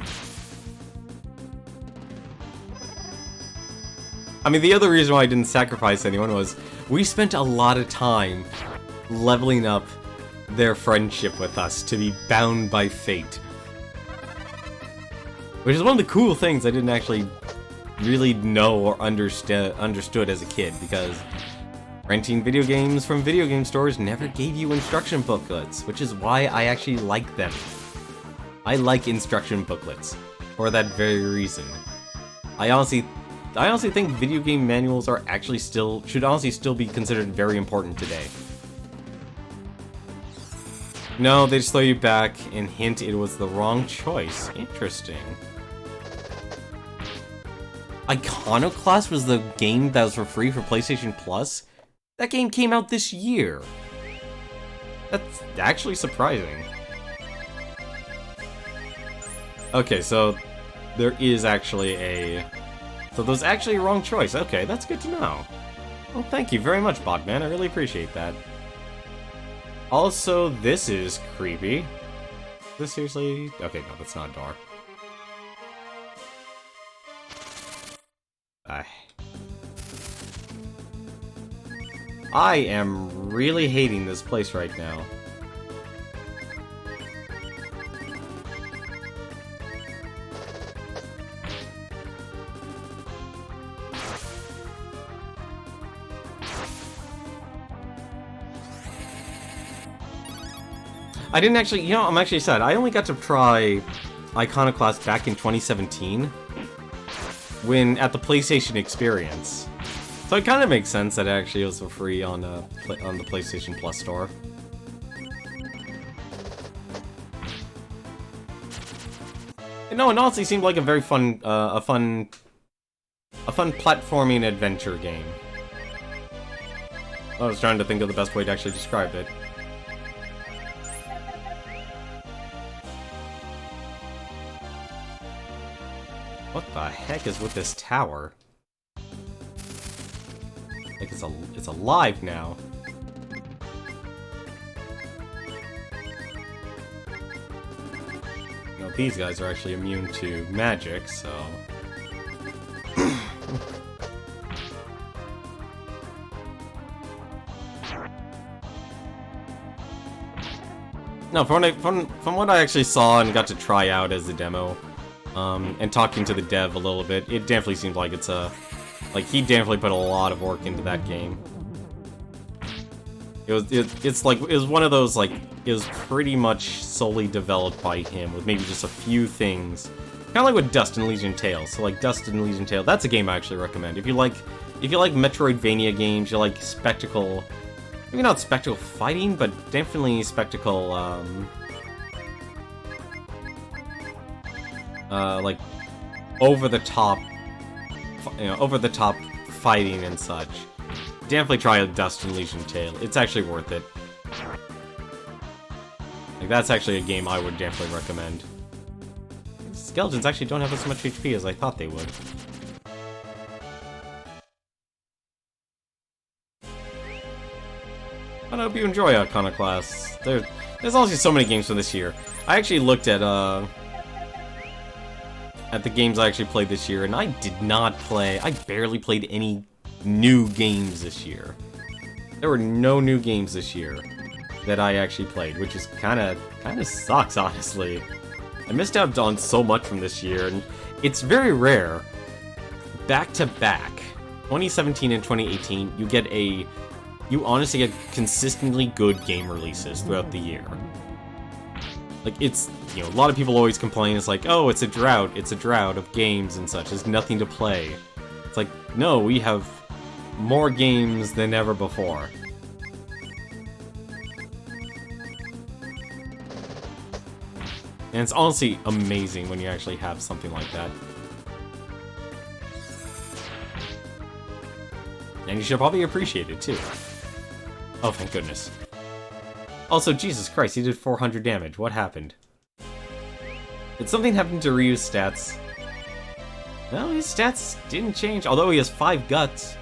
I mean, the other reason why I didn't sacrifice anyone was we spent a lot of time leveling up their friendship with us to be bound by fate. Which is one of the cool things I didn't actually really know or understood as a kid, because renting video games from video game stores never gave you instruction booklets, which is why I actually like them. I like instruction booklets for that very reason. I honestly think video game manuals are actually should honestly still be considered very important today. No, they just throw you back and hint it was the wrong choice. Interesting. Iconoclast was the game that was for free for PlayStation Plus? That game came out this year. That's actually surprising. Okay, so there is actually a So that was actually a wrong choice. Okay, that's good to know. Well, thank you very much, Bogman. I really appreciate that. Also, this is creepy. Is this seriously? Okay, no, that's not a door. I am really hating this place right now. I didn't actually, you know, I'm actually sad. I only got to try Iconoclast back in 2017 when at the PlayStation Experience. So it kind of makes sense that it actually was for free on the PlayStation Plus store. And no, it honestly seemed like a very fun, a fun platforming adventure game. I was trying to think of the best way to actually describe it. What the heck is with this tower? Like it's alive now. You know, these guys are actually immune to magic, so... No, from what I actually saw and got to try out as a demo, and talking to the dev a little bit, it definitely seems like it's a... Like, he definitely put a lot of work into that game. It's like, it was one of those, like, it was pretty much solely developed by him, with maybe just a few things. Kind of like with Dust and Legion Tales. So, like, Dust and Legion Tales, that's a game I actually recommend. If you like Metroidvania games, you like spectacle... Maybe not spectacle fighting, but definitely spectacle, like, over-the-top, you know, over-the-top fighting and such. Definitely try a Dust and Legion Tale. It's actually worth it. Like, that's actually a game I would definitely recommend. Skeletons actually don't have as much HP as I thought they would. I hope you enjoy Iconoclast. There's honestly so many games from this year. I actually looked at the games I actually played this year, and I barely played any new games this year. There were no new games this year that I actually played, which is kinda sucks, honestly. I missed out on so much from this year, and it's very rare. Back to back, 2017 and 2018, you honestly get consistently good game releases throughout the year. Like, it's, you know, a lot of people always complain, it's like, oh, it's a drought of games and such, there's nothing to play. It's like, no, we have more games than ever before. And it's honestly amazing when you actually have something like that. And you should probably appreciate it, too. Oh, thank goodness. Also, Jesus Christ, he did 400 damage. What happened? Did something happen to Ryu's stats? No, his stats didn't change, although he has 5 guts.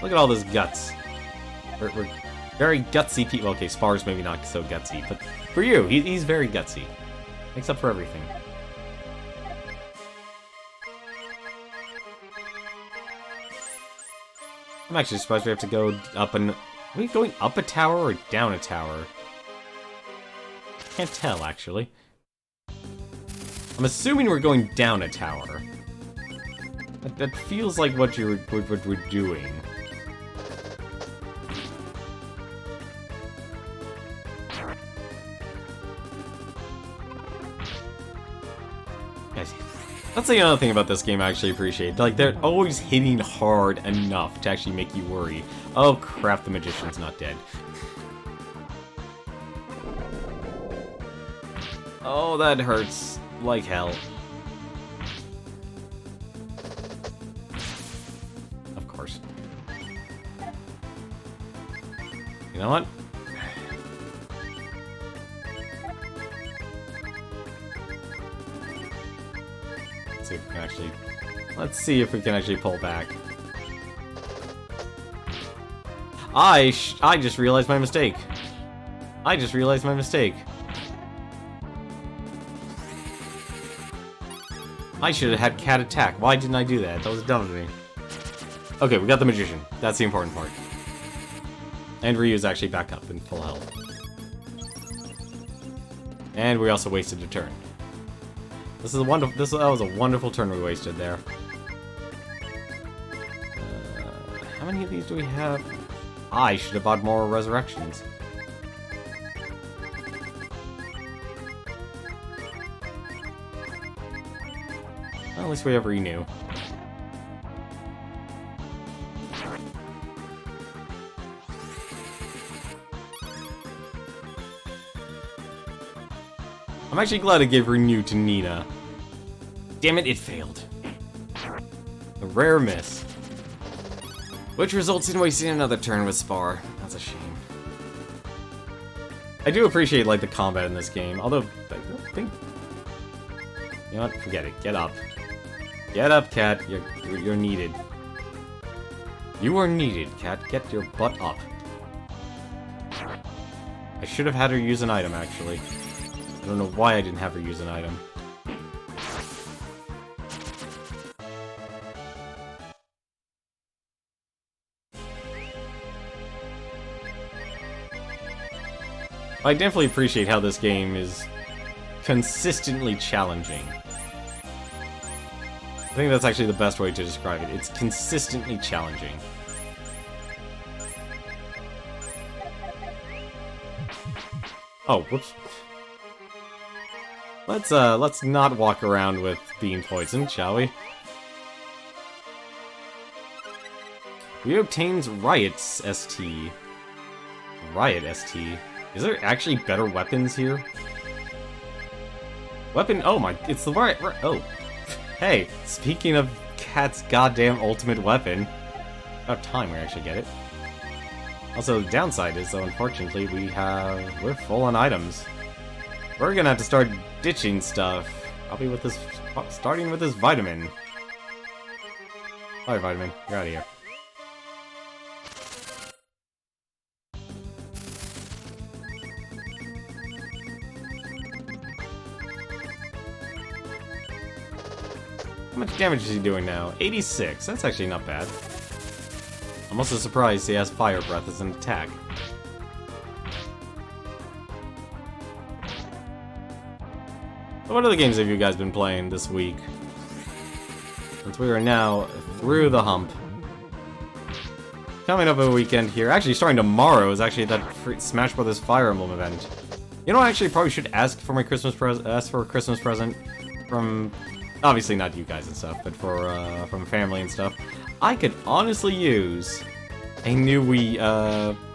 Look at all those guts. We're very gutsy people. Okay, Spar's maybe not so gutsy, but for you, he's very gutsy. Makes up for everything. I'm actually surprised we have to go up and... Are we going up a tower or down a tower? Can't tell, actually. I'm assuming we're going down a tower. That feels like what we're doing. That's the other thing about this game I actually appreciate. Like, they're always hitting hard enough to actually make you worry. Oh crap, the magician's not dead. Oh, that hurts like hell. Of course. You know what? See if we can actually Let's see if we can actually pull back. I just realized my mistake. I should have had Cat attack. Why didn't I do that? That was dumb of me. Okay, we got the Magician. That's the important part. And Ryu's actually back up in full health. And we also wasted a turn. That was a wonderful turn we wasted there. How many of these do we have? I should have bought more resurrections. Well, at least we have Renew. I'm actually glad I gave Renew to Nina. Damn it, it failed. A rare miss. Which results in wasting another turn with Spar. That's a shame. I do appreciate, like, the combat in this game, although I don't think... You know what? Forget it. Get up. Get up, Cat. You're needed. You are needed, Cat. Get your butt up. I should have had her use an item, actually. I don't know why I didn't have her use an item. I definitely appreciate how this game is consistently challenging. I think that's actually the best way to describe it. It's consistently challenging. Oh, whoops. Let's not walk around with being poisoned, shall we? Ryu obtains Riot's ST. Riot ST. Is there actually better weapons here? Weapon? Oh my, it's the Riot. Oh. Hey, speaking of Cat's goddamn ultimate weapon. About time we actually get it. Also, the downside is, though, unfortunately, we're full on items. We're gonna have to start ditching stuff. Probably with this, starting with this vitamin. Alright, vitamin, you're out of here. How much damage is he doing now? 86. That's actually not bad. I'm also surprised he has Fire Breath as an attack. What other games have you guys been playing this week? Since we are now through the hump. Coming up a weekend here. Actually, starting tomorrow is actually that Smash Brothers Fire Emblem event. You know, I actually probably should ask for my Christmas present. Ask for a Christmas present from, obviously not you guys and stuff, but for from family and stuff. I could honestly use a new Wii,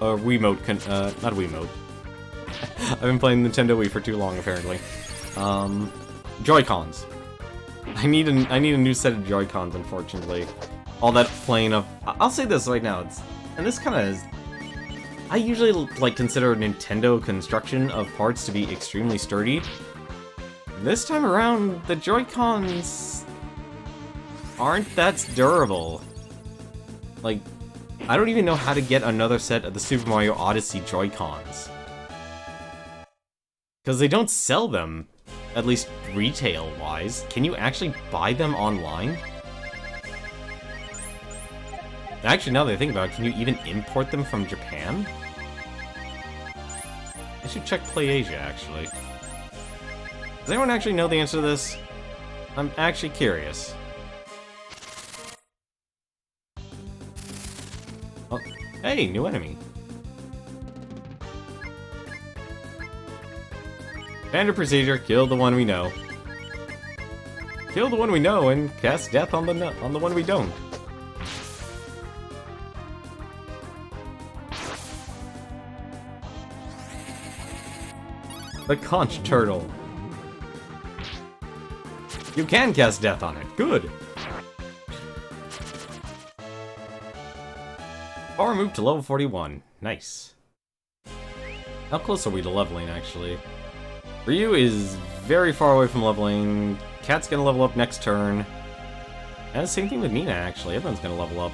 Wiimote, not Wiimote. I've been playing Nintendo Wii for too long, apparently. Joy-Cons. I need a new set of Joy-Cons, unfortunately. All that playing of... I'll say this right now, and this kind of is... I usually, like, consider Nintendo construction of parts to be extremely sturdy. This time around, the Joy-Cons aren't that durable. Like, I don't even know how to get another set of the Super Mario Odyssey Joy-Cons. Because they don't sell them, at least retail-wise. Can you actually buy them online? Actually, now that I think about it, can you even import them from Japan? I should check PlayAsia, actually. Does anyone actually know the answer to this? I'm actually curious. Oh, hey, new enemy. Standard procedure, kill the one we know. Kill the one we know and cast death on the one we don't. The conch turtle. You can cast death on it. Good. Power move to level 41. Nice. How close are we to leveling, actually? Ryu is very far away from leveling. Cat's gonna level up next turn. And same thing with Nina, actually. Everyone's gonna level up.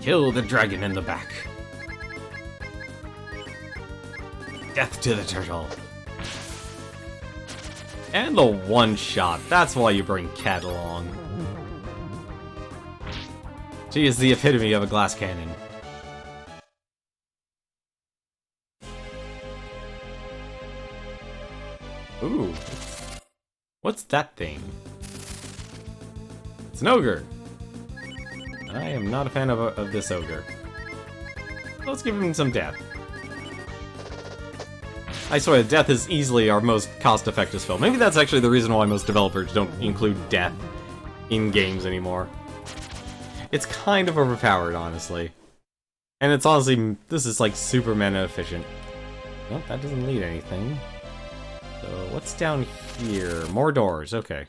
Kill the dragon in the back. Death to the turtle. And the one shot. That's why you bring Cat along. She is the epitome of a glass cannon. Ooh. What's that thing? It's an ogre. I am not a fan of this ogre. Let's give him some death. I swear, death is easily our most cost-effective spell. Maybe that's actually the reason why most developers don't include death in games anymore. It's kind of overpowered, honestly. And it's honestly, this is like super mana efficient. Nope, that doesn't lead anything. So, what's down here? More doors, okay.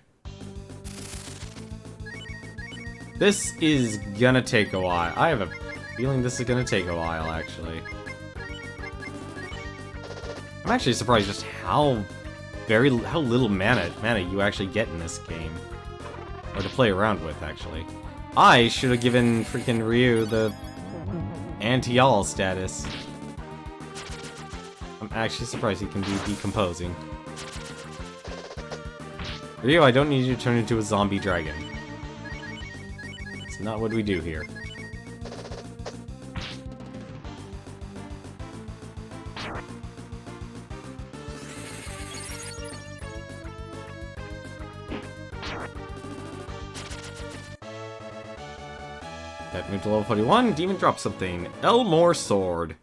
This is gonna take a while. I have a feeling this is gonna take a while, actually. I'm actually surprised just how little mana you actually get in this game. Or to play around with, actually. I should have given freaking Ryu the anti-all status. I'm actually surprised he can be decomposing. Ryu, I don't need you to turn into a zombie dragon. It's not what we do here. That moved to level 41. Demon drops something. Elmore Sword.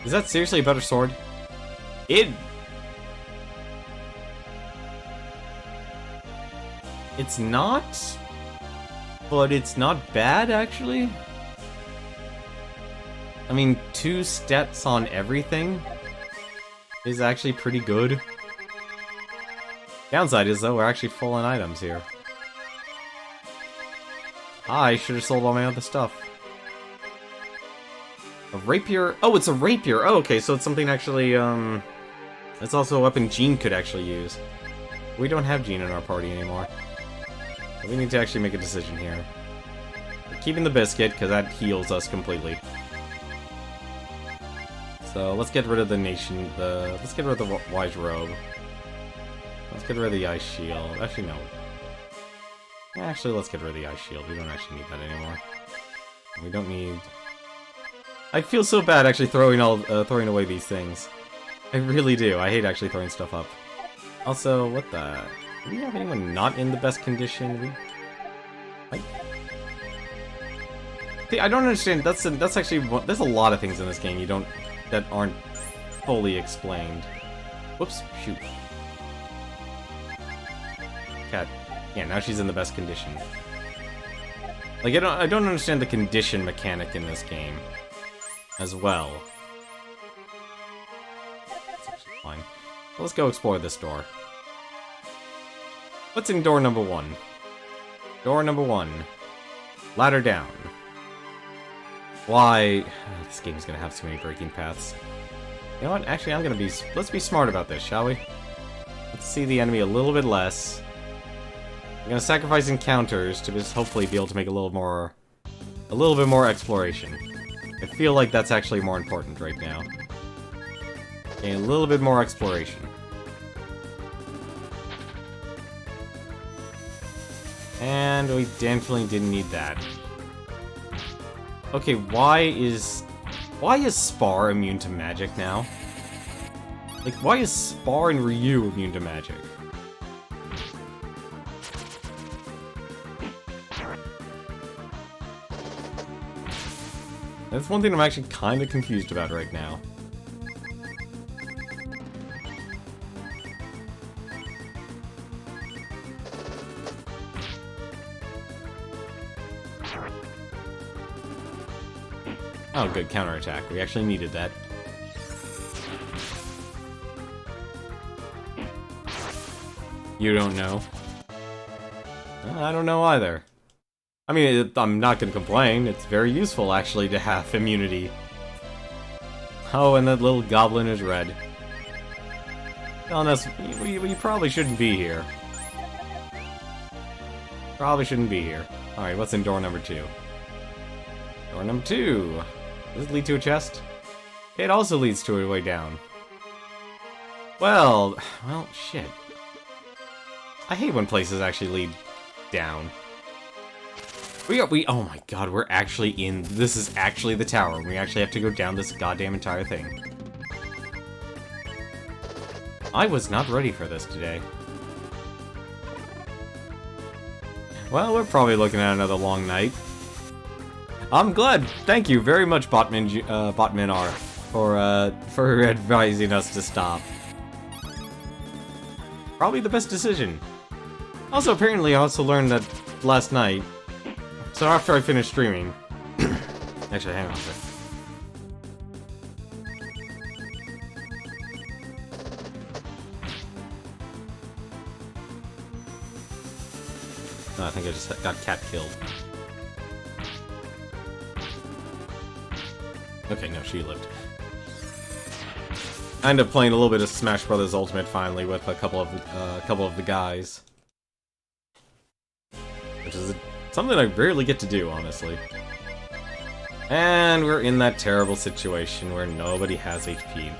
Is that seriously a better sword? It's not, but it's not bad, actually. I mean, 2 stats on everything is actually pretty good. Downside is, though, we're actually full on items here. I should have sold all my other stuff. A rapier? Oh, it's a rapier! Oh, okay, so it's something actually, it's also a weapon Jean could actually use. We don't have Jean in our party anymore. We need to actually make a decision here. We're keeping the biscuit, because that heals us completely. So, let's get rid of the let's get rid of the Wise Robe. Let's get rid of the Ice Shield. Actually, no. Actually, let's get rid of the Ice Shield. We don't actually need that anymore. We don't need... I feel so bad actually throwing away these things. I really do. I hate actually throwing stuff up. Also, what the... Do we have anyone not in the best condition? See, I don't understand. That's actually... There's a lot of things in this game that aren't fully explained. Whoops. Shoot. Cat. Yeah, now she's in the best condition. Like, I don't understand the condition mechanic in this game as well. That's actually fine. Well, let's go explore this door. What's in door number 1? Door number 1. Ladder down. Why? This game's gonna have too many breaking paths. You know what? Actually, let's be smart about this, shall we? Let's see the enemy a little bit less. I'm gonna sacrifice encounters to just hopefully be able to make a little bit more exploration. I feel like that's actually more important right now. Okay, a little bit more exploration. And we definitely didn't need that. Okay, why is Spar immune to magic now? Like, why is Spar and Ryu immune to magic? That's one thing I'm actually kind of confused about right now. Oh, good, counterattack. We actually needed that. You don't know? I don't know either. I mean, I'm not gonna complain. It's very useful, actually, to have immunity. Oh, and that little goblin is red. Telling us we probably shouldn't be here. Probably shouldn't be here. Alright, what's in door number 2? Door number 2. Does it lead to a chest? It also leads to a way down. Well, shit. I hate when places actually lead down. Oh my god, we're actually in, this is actually the tower. We actually have to go down this goddamn entire thing. I was not ready for this today. Well, we're probably looking at another long night. I'm glad. Thank you very much, Botman R, for advising us to stop. Probably the best decision. Also, apparently, I also learned that last night. So after I finished streaming, actually, hang on a sec. No, I think I just got cat killed. Okay, no, she lived. I ended up playing a little bit of Smash Brothers Ultimate finally with a couple of the guys, which is something I rarely get to do, honestly. And we're in that terrible situation where nobody has HP.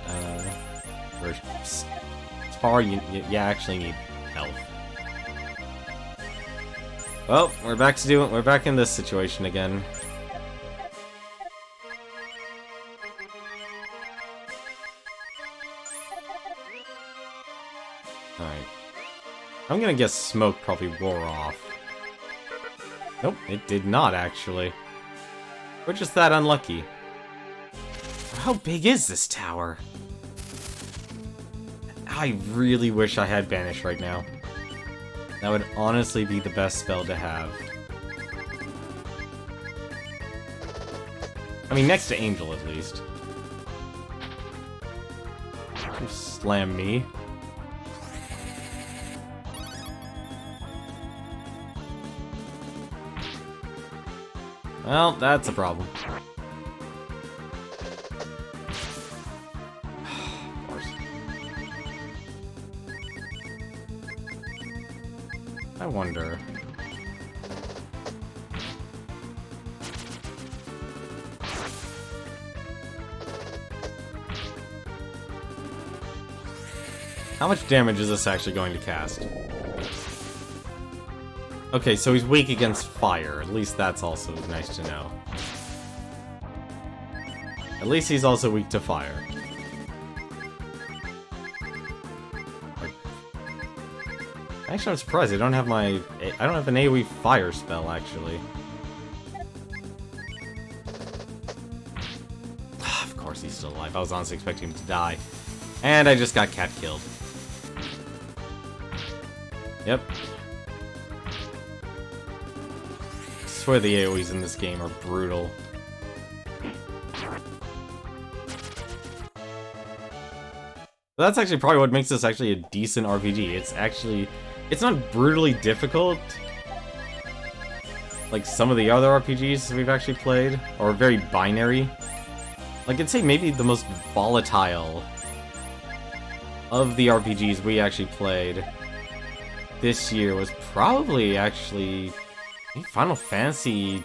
Spar, you actually need health. Well, we're back in this situation again. Alright. I'm gonna guess smoke probably wore off. Nope, it did not, actually. We're just that unlucky. How big is this tower? I really wish I had Banish right now. That would honestly be the best spell to have. I mean, next to Angel, at least. Slam me. Well, that's a problem. Of course. I wonder. How much damage is this actually going to cast? Okay, so he's weak against fire. At least that's also nice to know. At least he's also weak to fire. Actually, I'm surprised I don't have an AoE fire spell, actually. Of course he's still alive. I was honestly expecting him to die. And I just got cat killed. Yep. I swear the AoEs in this game are brutal. But that's actually probably what makes this actually a decent RPG. It's not brutally difficult like some of the other RPGs we've actually played, or very binary. Like, I'd say maybe the most volatile of the RPGs we actually played this year was probably actually Final Fantasy,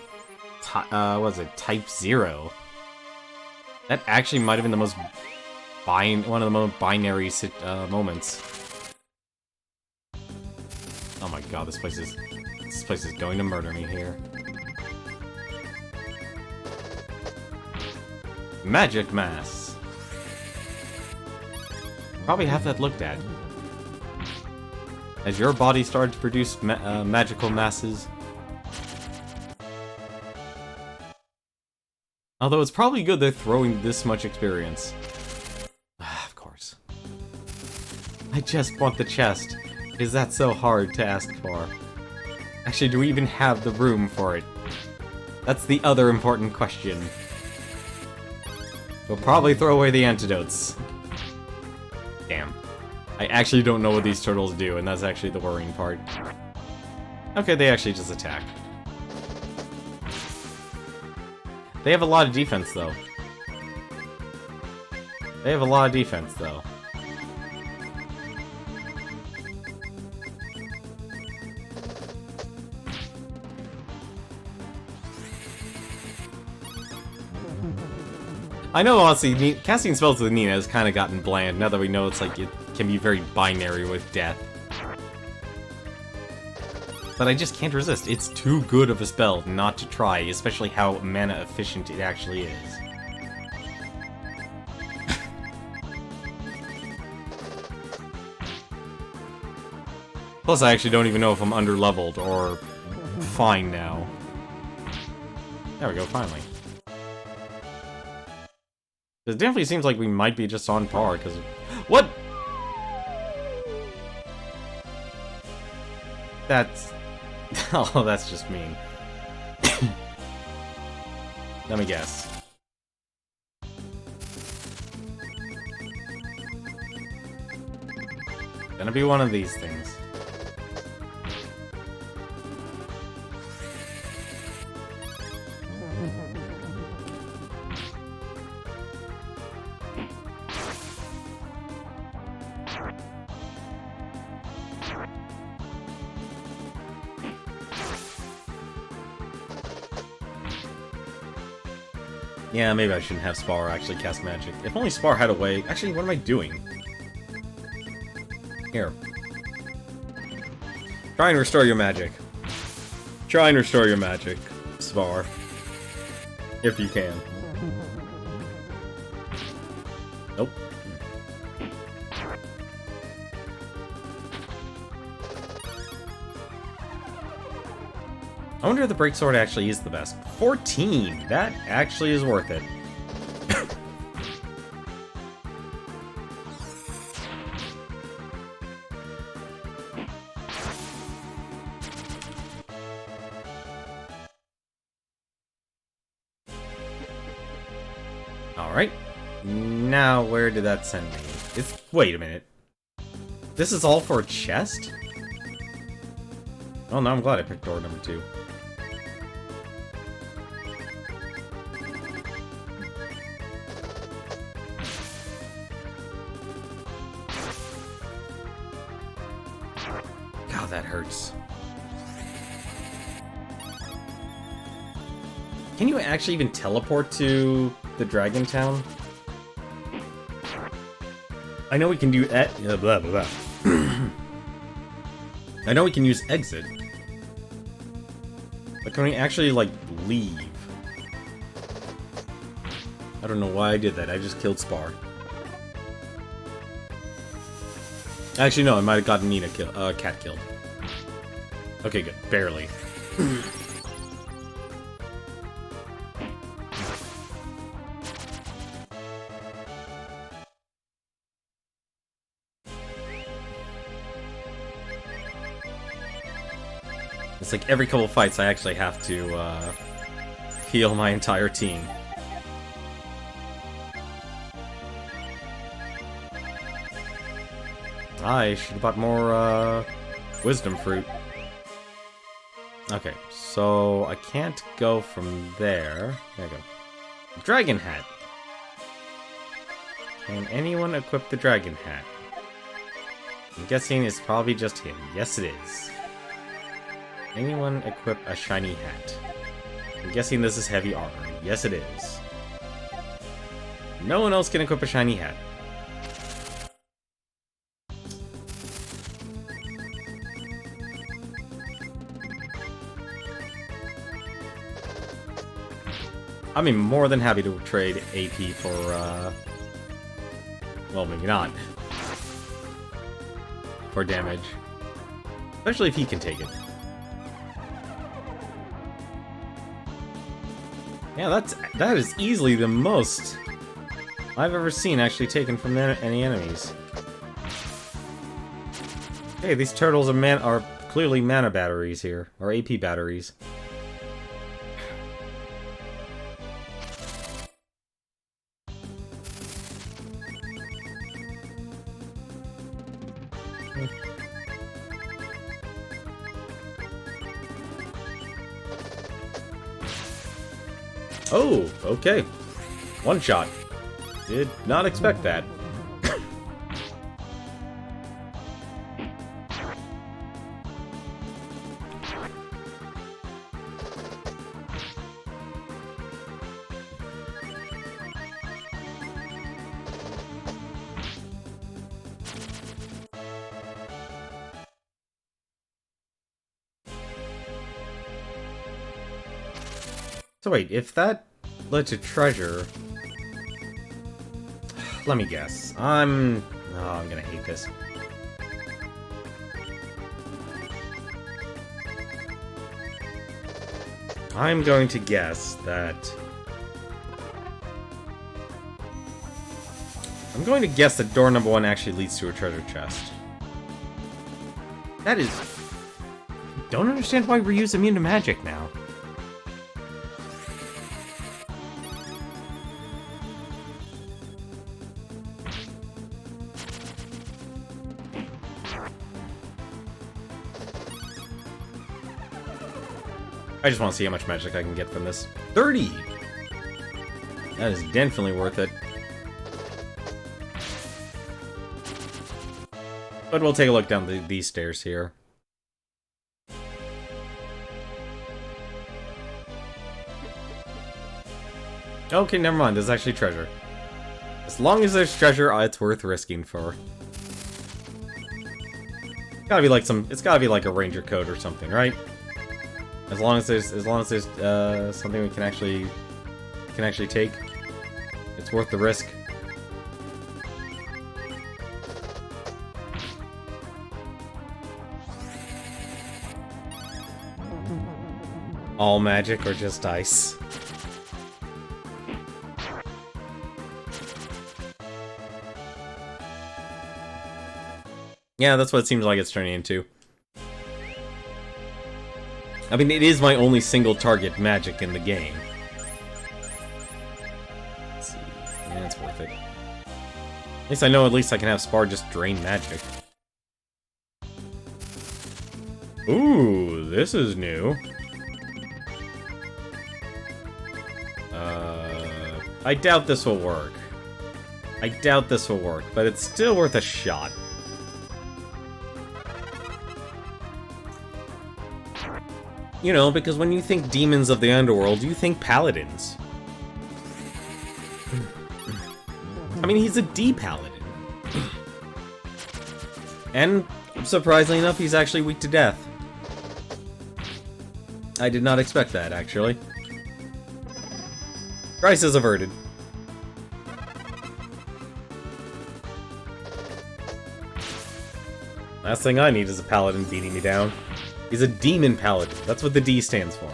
what was it, Type 0. That actually might have been the most one of the most binary moments. Oh my god, this place is going to murder me here. Magic Mass. Probably have that looked at. As your body started to produce magical masses. Although it's probably good they're throwing this much experience. Of course. I just want the chest. Is that so hard to ask for? Actually, do we even have the room for it? That's the other important question. We'll probably throw away the antidotes. Damn. I actually don't know what these turtles do, and that's actually the worrying part. Okay, they actually just attack. They have a lot of defense, though. They have a lot of defense, though. I know, honestly, casting spells with Nina has kind of gotten bland, now that we know it's like, it can be very binary with death. But I just can't resist. It's too good of a spell not to try, especially how mana efficient it actually is. Plus, I actually don't even know if I'm underleveled or fine now. There we go, finally. It definitely seems like we might be just on par, because... What?! That's... Oh, that's just mean. Let me guess. Gonna be one of these things. Yeah, maybe I shouldn't have Spar actually cast magic. If only Spar had a way... Actually, what am I doing? Here. Try and restore your magic. Try and restore your magic, Spar. If you can. Nope. I wonder if the Break Sword actually is the best. 14! That actually is worth it. Alright. Now, where did that send me? Wait a minute. This is all for a chest? Oh, now I'm glad I picked door number 2. God, that hurts. Can you actually even teleport to the Dragon Town? I know we can do blah blah blah. I know we can use exit. But can we actually, like, leave? I don't know why I did that. I just killed Spar. Actually, no, I might have gotten Nina Cat killed. Okay, good. Barely. It's like every couple fights I actually have to heal my entire team. I should have bought more wisdom fruit. Okay, so I can't go from there. There I go. Dragon hat. Can anyone equip the dragon hat? I'm guessing it's probably just him. Yes, it is. Anyone equip a shiny hat? I'm guessing this is heavy armor. Yes, it is. No one else can equip a shiny hat. I'd be more than happy to trade AP for, well, maybe not. For damage. Especially if he can take it. Yeah, that is easily the most I've ever seen actually taken from any enemies. Hey, these turtles are clearly mana batteries here, or AP batteries. Oh, okay. One shot. Did not expect that. So wait, if that led to treasure... Let me guess. Oh, I'm gonna hate this. I'm going to guess that... I'm going to guess that door number 1 actually leads to a treasure chest. That is... Don't understand why Ryu's immune to magic now. I just want to see how much magic I can get from this. 30! That is definitely worth it. But we'll take a look down these stairs here. Okay, never mind. There's actually treasure. As long as there's treasure, it's worth risking for. It's gotta be like a ranger code or something, right? As long as there's something we can actually take, it's worth the risk. All magic or just ice? Yeah, that's what it seems like it's turning into. I mean, it is my only single target magic in the game. Let's see. Yeah, it's worth it. At least I know I can have Spar just drain magic. Ooh, this is new. I doubt this will work. I doubt this will work, but it's still worth a shot. You know, because when you think demons of the underworld, you think paladins. I mean, he's a D-paladin. And, surprisingly enough, he's actually weak to death. I did not expect that, actually. Crisis averted. Last thing I need is a paladin beating me down. He's a demon paladin. That's what the D stands for.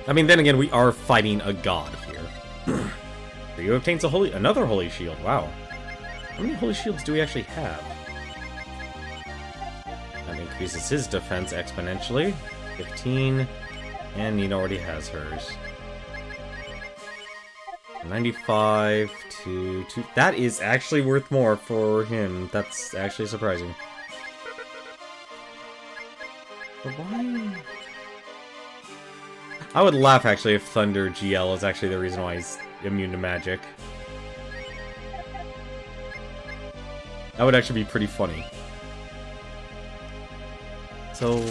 I mean, then again, we are fighting a god here. Ryu obtains another holy shield. Wow. How many holy shields do we actually have? That increases his defense exponentially. 15. And Nina already has hers. 95 to 2. That is actually worth more for him. That's actually surprising. But why? I would laugh, actually, if Thunder GL is actually the reason why he's immune to magic. That would actually be pretty funny. So...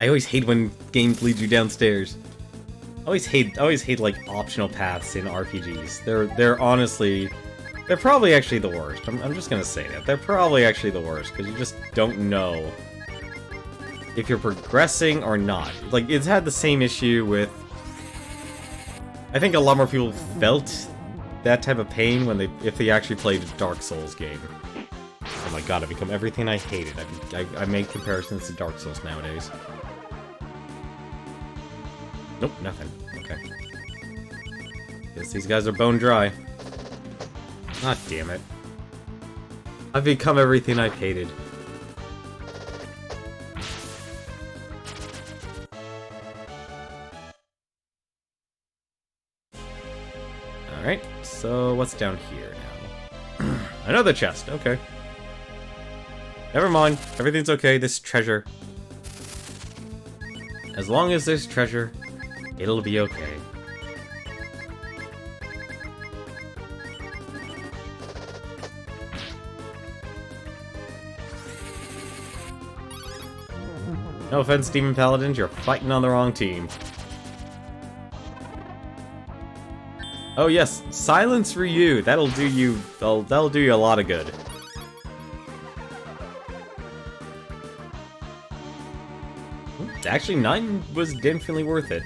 I always hate when games lead you downstairs. I always hate like optional paths in RPGs. They're honestly, they're probably actually the worst. I'm just gonna say that. They're probably actually the worst, because you just don't know if you're progressing or not. Like, it's had the same issue with... I think a lot more people felt that type of pain when if they actually played a Dark Souls game. Oh my god, I've become everything I hated. I make comparisons to Dark Souls nowadays. Nope, nothing. Okay. Guess these guys are bone dry. Ah, damn it. I've become everything I've hated. Alright, so what's down here now? Another chest, okay. Never mind, everything's okay, this treasure. As long as there's treasure, it'll be okay. No offense, Demon Paladins, you're fighting on the wrong team. Oh yes, silence Ryu. That'll do you. That'll do you a lot of good. Actually, 9 was definitely worth it.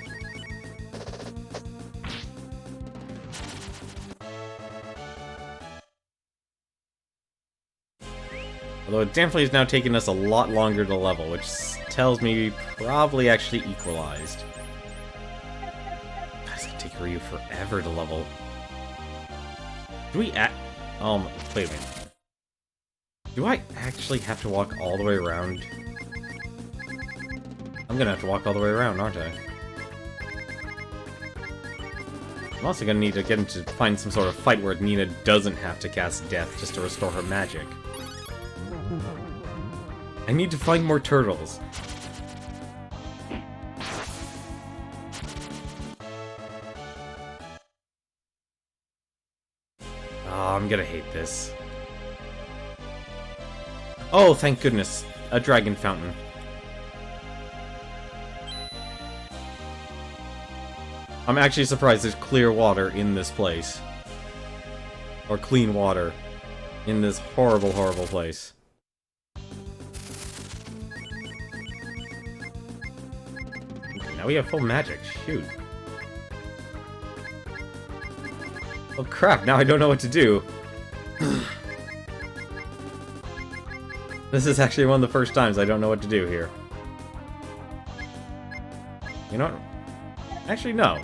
Although it definitely is now taking us a lot longer to level, which tells me we probably actually equalized. It's gonna take Ryu forever to level. Do we wait a minute. Do I actually have to walk all the way around? I'm gonna have to walk all the way around, aren't I? I'm also gonna need to get into find some sort of fight where Nina doesn't have to cast Death just to restore her magic. I need to find more turtles. Oh, I'm gonna hate this. Oh, thank goodness. A dragon fountain. I'm actually surprised there's clear water in this place. Or clean water in this horrible, horrible place. Okay, now we have full magic. Shoot. Oh crap, now I don't know what to do. This is actually one of the first times I don't know what to do here. You know what? Actually, no.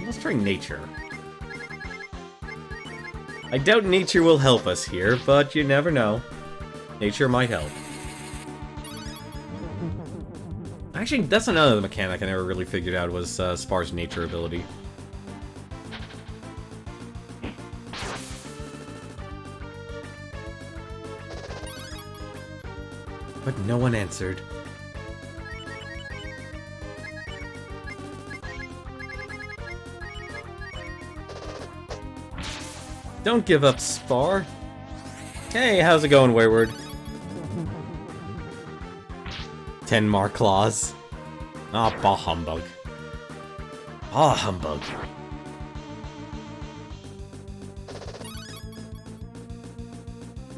Let's try nature. I doubt nature will help us here, but you never know. Nature might help. Actually, that's another mechanic I never really figured out was Spar's nature ability. But no one answered. Don't give up, Spar. Hey, how's it going, Wayward? 10 more claws. Ah, oh, bah humbug. Ah, humbug.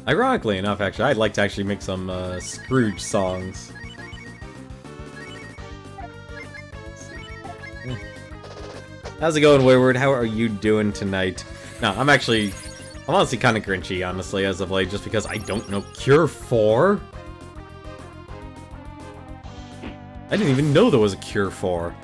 Ironically enough, actually, I'd like to actually make some Scrooge songs. How's it going, Wayward? How are you doing tonight? No, I'm honestly kind of grinchy, honestly, as of late, just because I don't know Cure 4. I didn't even know there was a Cure 4.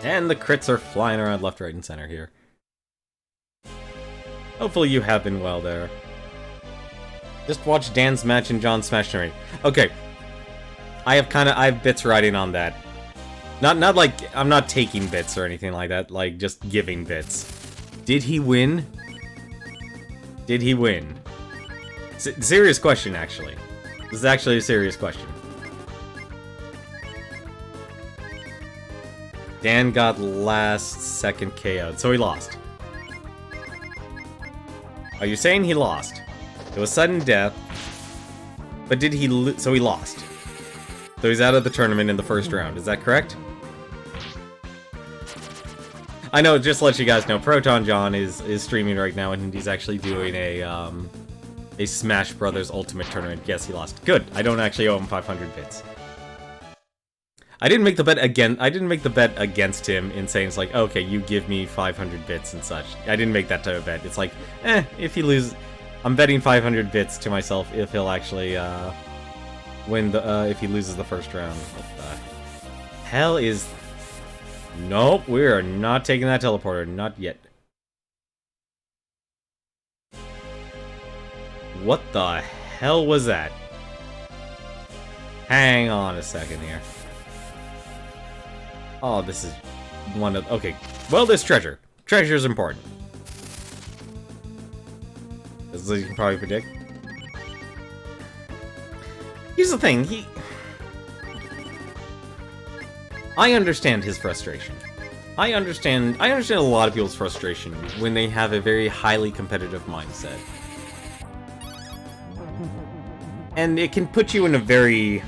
And the crits are flying around left, right, and center here. Hopefully you have been well there. Just watch Dan's match and John's Smash Tournament. Okay. I have bits riding on that. Not like, I'm not taking bits or anything like that, like, just giving bits. Did he win? Did he win? Serious question, actually. This is actually a serious question. Dan got last second KO'd, so he lost. Are you saying he lost? It was sudden death, but did he so he lost. So he's out of the tournament in the first round, is that correct? I know, just to let you guys know, Proton John is streaming right now, and he's actually doing a Smash Brothers Ultimate Tournament. Yes, he lost. Good, I don't actually owe him 500 bits. I didn't make the bet against him in saying it's like, okay, you give me 500 bits and such. I didn't make that type of bet. It's like, if he loses, I'm betting 500 bits to myself if he'll actually win the if he loses the first round. What the hell is? Nope, we are not taking that teleporter, not yet. What the hell was that? Hang on a second here. Oh, this is one of... Okay, well, there's treasure. Treasure's important. As you can probably predict. Here's the thing, I understand his frustration. I understand a lot of people's frustration when they have a very highly competitive mindset. And it can put you in a very...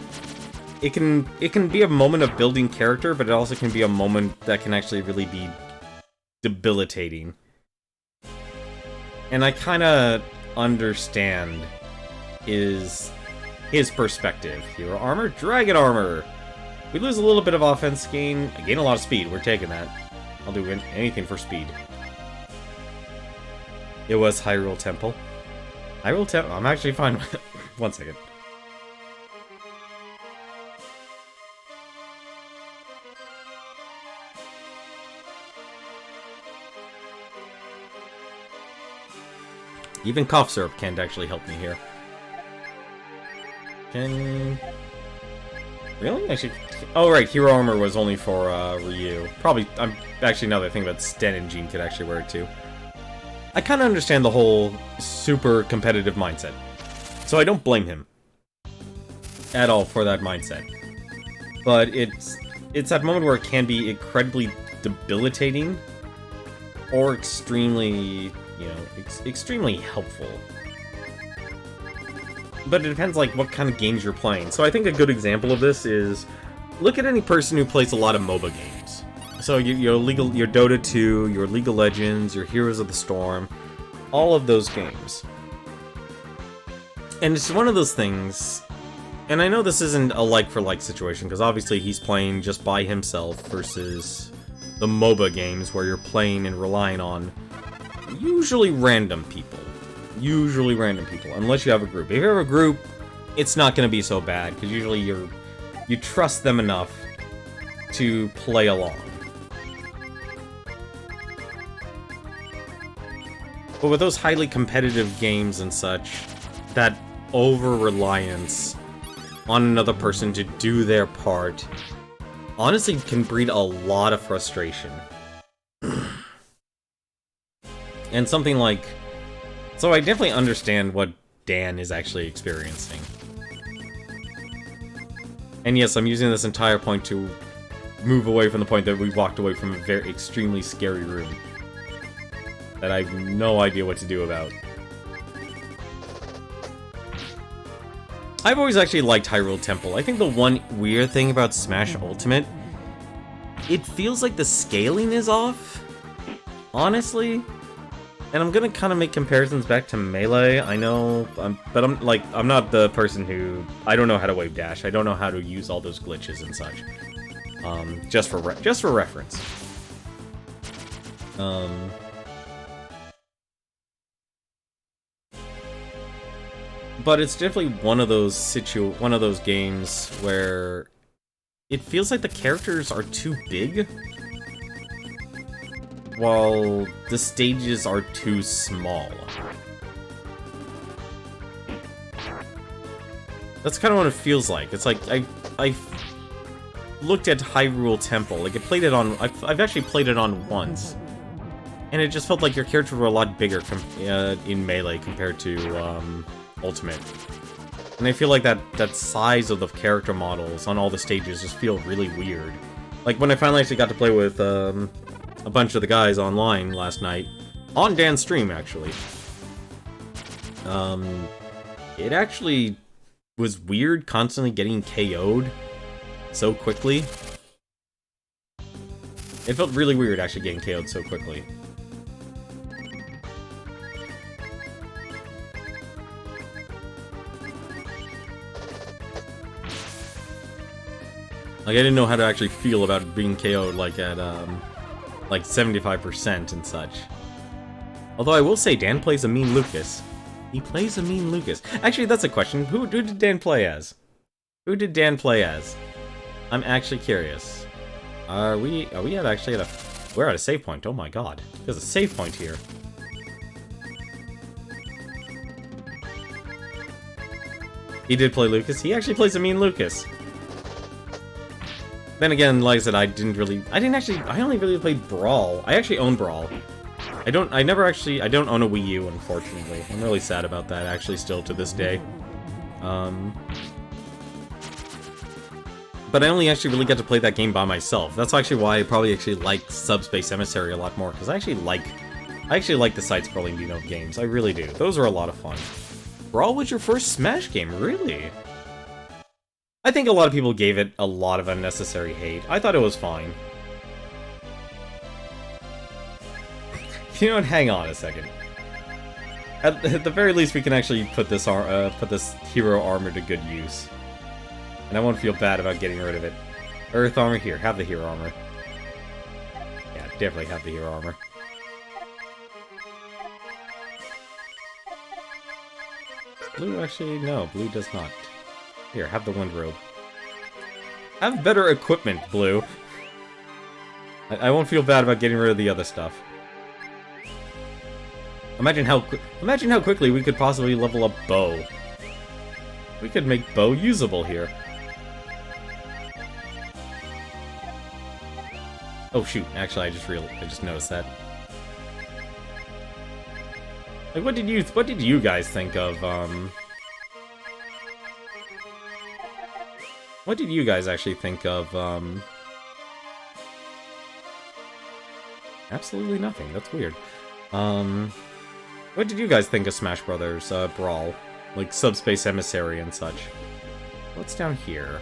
It can be a moment of building character, but it also can be a moment that can actually really be debilitating. And I kinda understand his perspective. Hero armor, dragon armor! We lose a little bit of offense, gain a lot of speed. We're taking that. I'll do anything for speed. It was Hyrule Temple. Hyrule Temple? I'm actually fine with it. One second. Even cough syrup can't actually help me here. Really? Actually... Oh, right. Hero armor was only for, Ryu. Probably... I'm actually, now that I think about it, Sten and Jean could actually wear it, too. I kind of understand the whole super competitive mindset. So I don't blame him. At all for that mindset. But it's that moment where it can be incredibly debilitating. Or extremely... You know, extremely helpful. But it depends, like, what kind of games you're playing. So I think a good example of this is, look at any person who plays a lot of MOBA games. So your Dota 2, your League of Legends, your Heroes of the Storm, all of those games. And it's one of those things, and I know this isn't a like-for-like situation, because obviously he's playing just by himself versus the MOBA games where you're playing and relying on usually random people. Usually random people, unless you have a group. If you have a group, it's not going to be so bad, because usually you trust them enough to play along. But with those highly competitive games and such, that over-reliance on another person to do their part honestly can breed a lot of frustration. And something like... So I definitely understand what Dan is actually experiencing. And yes, I'm using this entire point to move away from the point that we walked away from a very extremely scary room that I have no idea what to do about. I've always actually liked Hyrule Temple. I think the one weird thing about Smash Ultimate, it feels like the scaling is off, honestly. And I'm gonna kind of make comparisons back to Melee. I know, but I'm not the person who... I don't know how to wave dash. I don't know how to use all those glitches and such. Just for reference. But it's definitely one of those games where it feels like the characters are too big, while the stages are too small. That's kind of what it feels like. It's like I looked at Hyrule Temple. Like I've actually played it on once, and it just felt like your characters were a lot bigger in Melee compared to Ultimate. And I feel like that size of the character models on all the stages just feel really weird. Like when I finally actually got to play with a bunch of the guys online last night, on Dan's stream actually. It actually was weird constantly getting KO'd so quickly. It felt really weird actually getting KO'd so quickly. Like, I didn't know how to actually feel about being KO'd, like, at, like, 75% and such. Although I will say, Dan plays a mean Lucas. He plays a mean Lucas. Actually, that's a question. Who did Dan play as? Who did Dan play as? I'm actually curious. Are we actually at a... We're at a save point. Oh my god. There's a save point here. He did play Lucas. He actually plays a mean Lucas. Then again, like I said, I only really played Brawl. I actually own Brawl. I don't own a Wii U, unfortunately. I'm really sad about that, actually, still to this day. But I only actually really get to play that game by myself. That's actually why I probably actually like Subspace Emissary a lot more, because I actually like the side-scrolling beat-em-up games. I really do. Those are a lot of fun. Brawl was your first Smash game, really? I think a lot of people gave it a lot of unnecessary hate. I thought it was fine. You know what? Hang on a second. At the very least, we can actually put this hero armor to good use. And I won't feel bad about getting rid of it. Earth armor, here, have the hero armor. Yeah, definitely have the hero armor. Blue actually, no, blue does not. Here, have the wind robe. Have better equipment, Blue. I won't feel bad about getting rid of the other stuff. Imagine how quickly we could possibly level up Bow. We could make Bow usable here. Oh shoot! Actually, I just noticed that. Like, what did you guys think of What did you guys actually think of Absolutely nothing. That's weird. What did you guys think of Smash Brothers Brawl? Like Subspace Emissary and such. What's down here?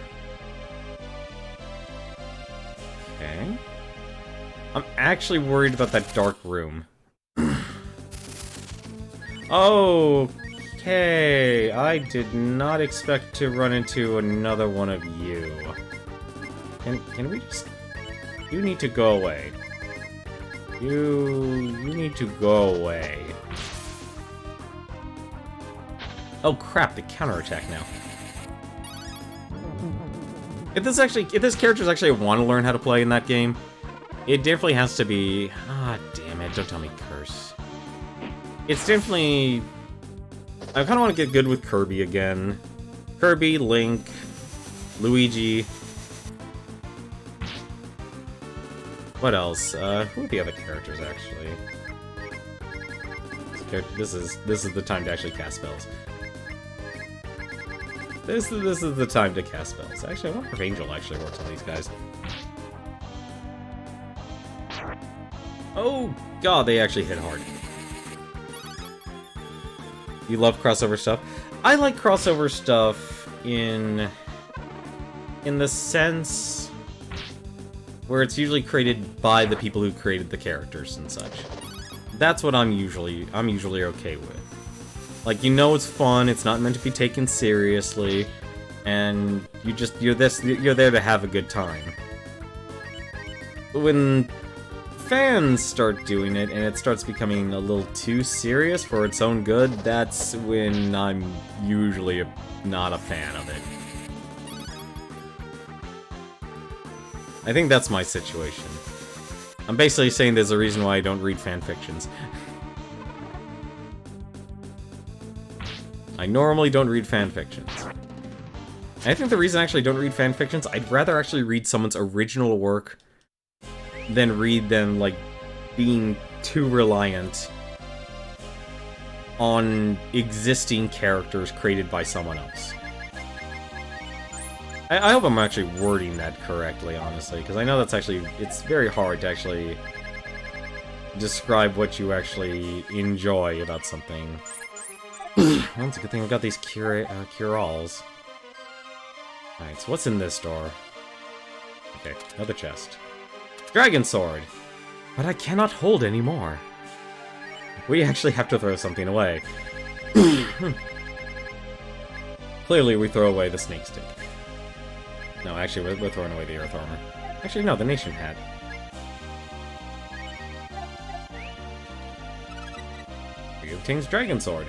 Okay. I'm actually worried about that dark room. Okay, I did not expect to run into another one of you. Can we just... You need to go away. You need to go away. Oh crap, the counterattack now. If this character's actually want to learn how to play in that game, it definitely has to be... Ah, damn it, don't tell me curse. It's definitely... I kind of want to get good with Kirby again. Kirby, Link, Luigi. What else? Who are the other characters, actually? This is the time to actually cast spells. This is the time to cast spells. Actually, I wonder if Angel actually works on these guys. Oh god, they actually hit hard. You love crossover stuff? I like crossover stuff in the sense where it's usually created by the people who created the characters and such. That's what I'm usually okay with. Like, you know it's fun, it's not meant to be taken seriously, and you're there to have a good time. But when fans start doing it, and it starts becoming a little too serious for its own good, that's when I'm usually not a fan of it. I think that's my situation. I'm basically saying there's a reason why I don't read fanfictions. I normally don't read fanfictions. I think the reason I actually don't read fanfictions, I'd rather actually read someone's original work than read them, like, being too reliant on existing characters created by someone else. I hope I'm actually wording that correctly, honestly, because I know that's actually, it's very hard to actually describe what you actually enjoy about something. Well, it's a good thing I've got these cure-alls. Alright, so what's in this door? Okay, another chest. Dragon Sword! But I cannot hold any more. We actually have to throw something away. Clearly, we throw away the snake stick. No, actually, we're throwing away the earth armor. Actually, no, the nation hat. We have King's Dragon Sword.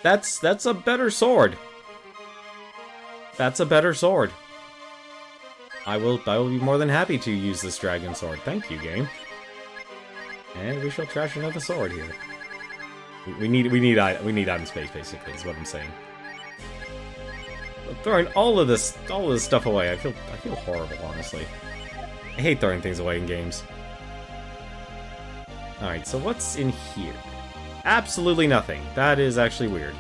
That's a better sword. That's a better sword. I will be more than happy to use this dragon sword. Thank you, game. And we shall trash another sword here. We need item space, basically, is what I'm saying. But throwing all of this stuff away, I feel horrible, honestly. I hate throwing things away in games. Alright, so what's in here? Absolutely nothing. That is actually weird.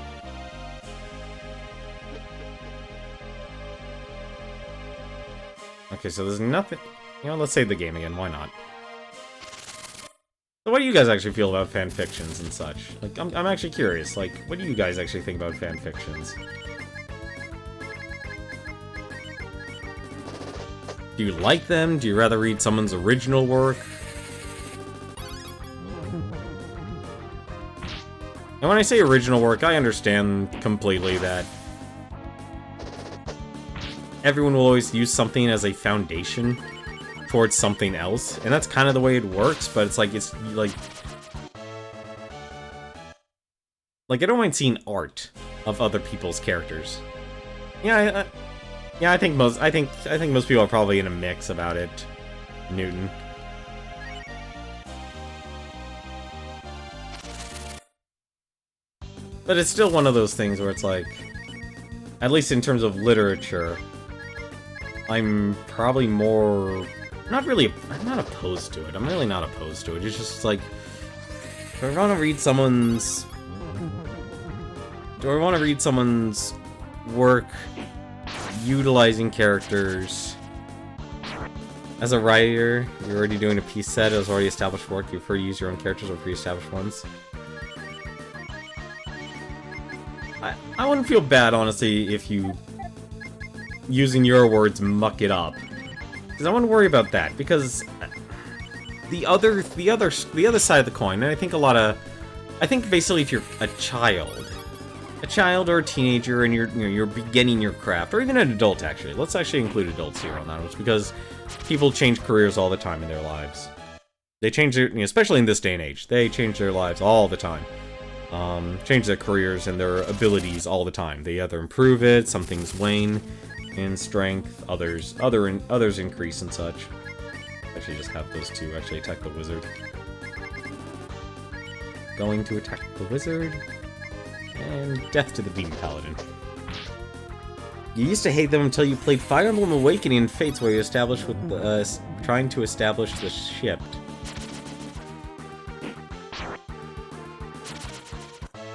Okay, so there's nothing... You know, let's save the game again, why not? So what do you guys actually feel about fanfictions and such? Like, I'm actually curious, like, what do you guys actually think about fanfictions? Do you like them? Do you rather read someone's original work? And when I say original work, I understand completely that everyone will always use something as a foundation towards something else, and that's kind of the way it works, but it's like I don't mind seeing art of other people's characters. Yeah, I think most people are probably in a mix about it, Newton. But it's still one of those things where it's like, at least in terms of literature, I'm probably more... I'm not opposed to it. I'm really not opposed to it. It's just like, do I want to read someone's work utilizing characters? As a writer, you're already doing a piece set. It was already established work. You prefer to use your own characters or pre-established ones? I wouldn't feel bad, honestly, if you, using your words, muck it up. Because I wouldn't worry about that, because the other side of the coin, and I think basically if you're a child or a teenager and you're beginning your craft, or even an adult actually. Let's actually include adults here on that, because people change careers all the time in their lives. They change their, especially in this day and age, they change their lives all the time. Change their careers and their abilities all the time. They either improve it, some things wane in strength, others increase and such. Actually just have those two actually attack the wizard. Going to attack the wizard. And death to the demon paladin. You used to hate them until you played Fire Emblem Awakening and Fates, where you established with trying to establish the ship.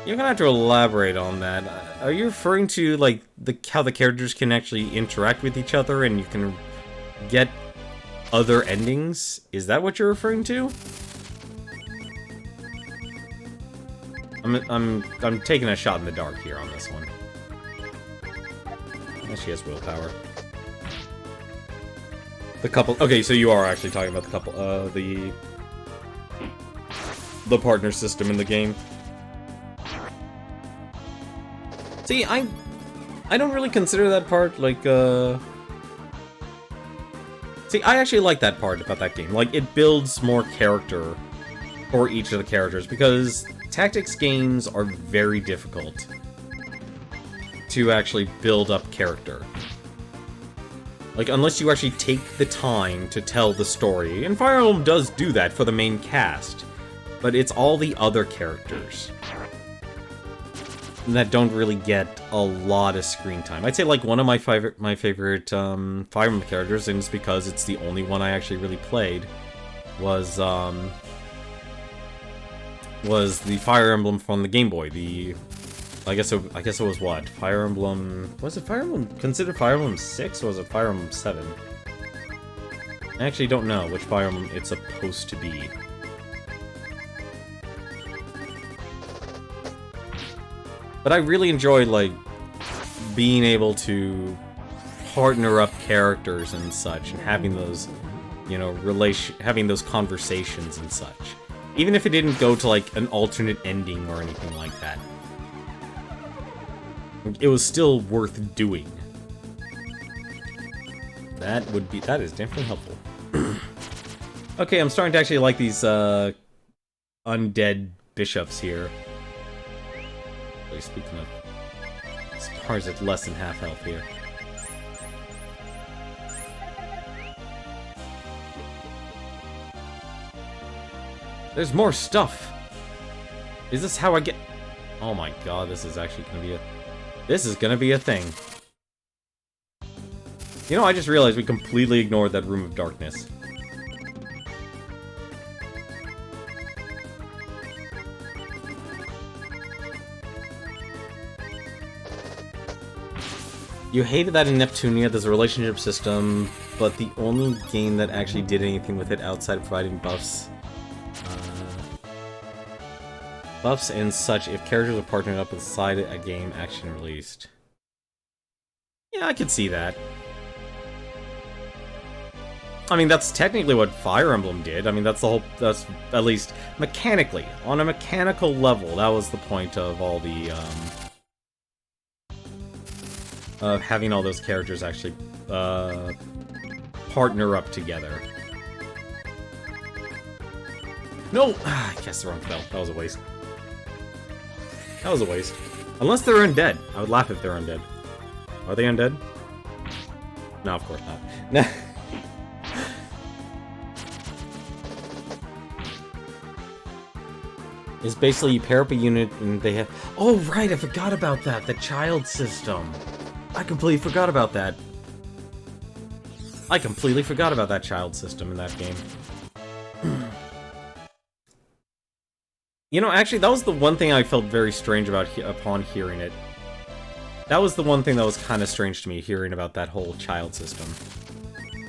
You're gonna have to elaborate on that. Are you referring to, like, how the characters can actually interact with each other and you can get other endings? Is that what you're referring to? I'm taking a shot in the dark here on this one. Yeah, she has willpower. The couple. Okay, so you are actually talking about the couple. The partner system in the game. See, I don't really consider that part, like, See, I actually like that part about that game. Like, it builds more character for each of the characters, because tactics games are very difficult to actually build up character. Like, unless you actually take the time to tell the story. And Fire Emblem does do that for the main cast, but it's all the other characters that don't really get a lot of screen time. I'd say, like, one of my favorite Fire Emblem characters, and it's because it's the only one I actually really played, was the Fire Emblem from the Game Boy. I guess it was what? Fire Emblem... Was it Fire Emblem... Considered Fire Emblem 6, or was it Fire Emblem 7? I actually don't know which Fire Emblem it's supposed to be. But I really enjoyed, like, being able to partner up characters and such, and having those, you know, having those conversations and such. Even if it didn't go to, like, an alternate ending or anything like that. It was still worth doing. That is definitely helpful. Okay, I'm starting to actually like these, undead bishops here. Speaking of, Spars at less than half health here. There's more stuff! Is this how I get... Oh my god, this is actually gonna be a... This is gonna be a thing. You know, I just realized we completely ignored that Room of Darkness. You hated that in Neptunia, there's a relationship system, but the only game that actually did anything with it outside of providing buffs... buffs and such if characters are partnered up inside a game action released. Yeah, I could see that. I mean, that's technically what Fire Emblem did. I mean, that's the whole... that's, at least, mechanically. On a mechanical level, that was the point of all the, of having all those characters actually, partner up together. No! I guessed the wrong spell. That was a waste. That was a waste. Unless they're undead. I would laugh if they're undead. Are they undead? No, of course not. Is basically you pair up a unit and they have... Oh, right, I forgot about that. The child system. I completely forgot about that. I completely forgot about that child system in that game. You know, actually, that was the one thing I felt very strange about upon hearing it. That was the one thing that was kind of strange to me, hearing about that whole child system.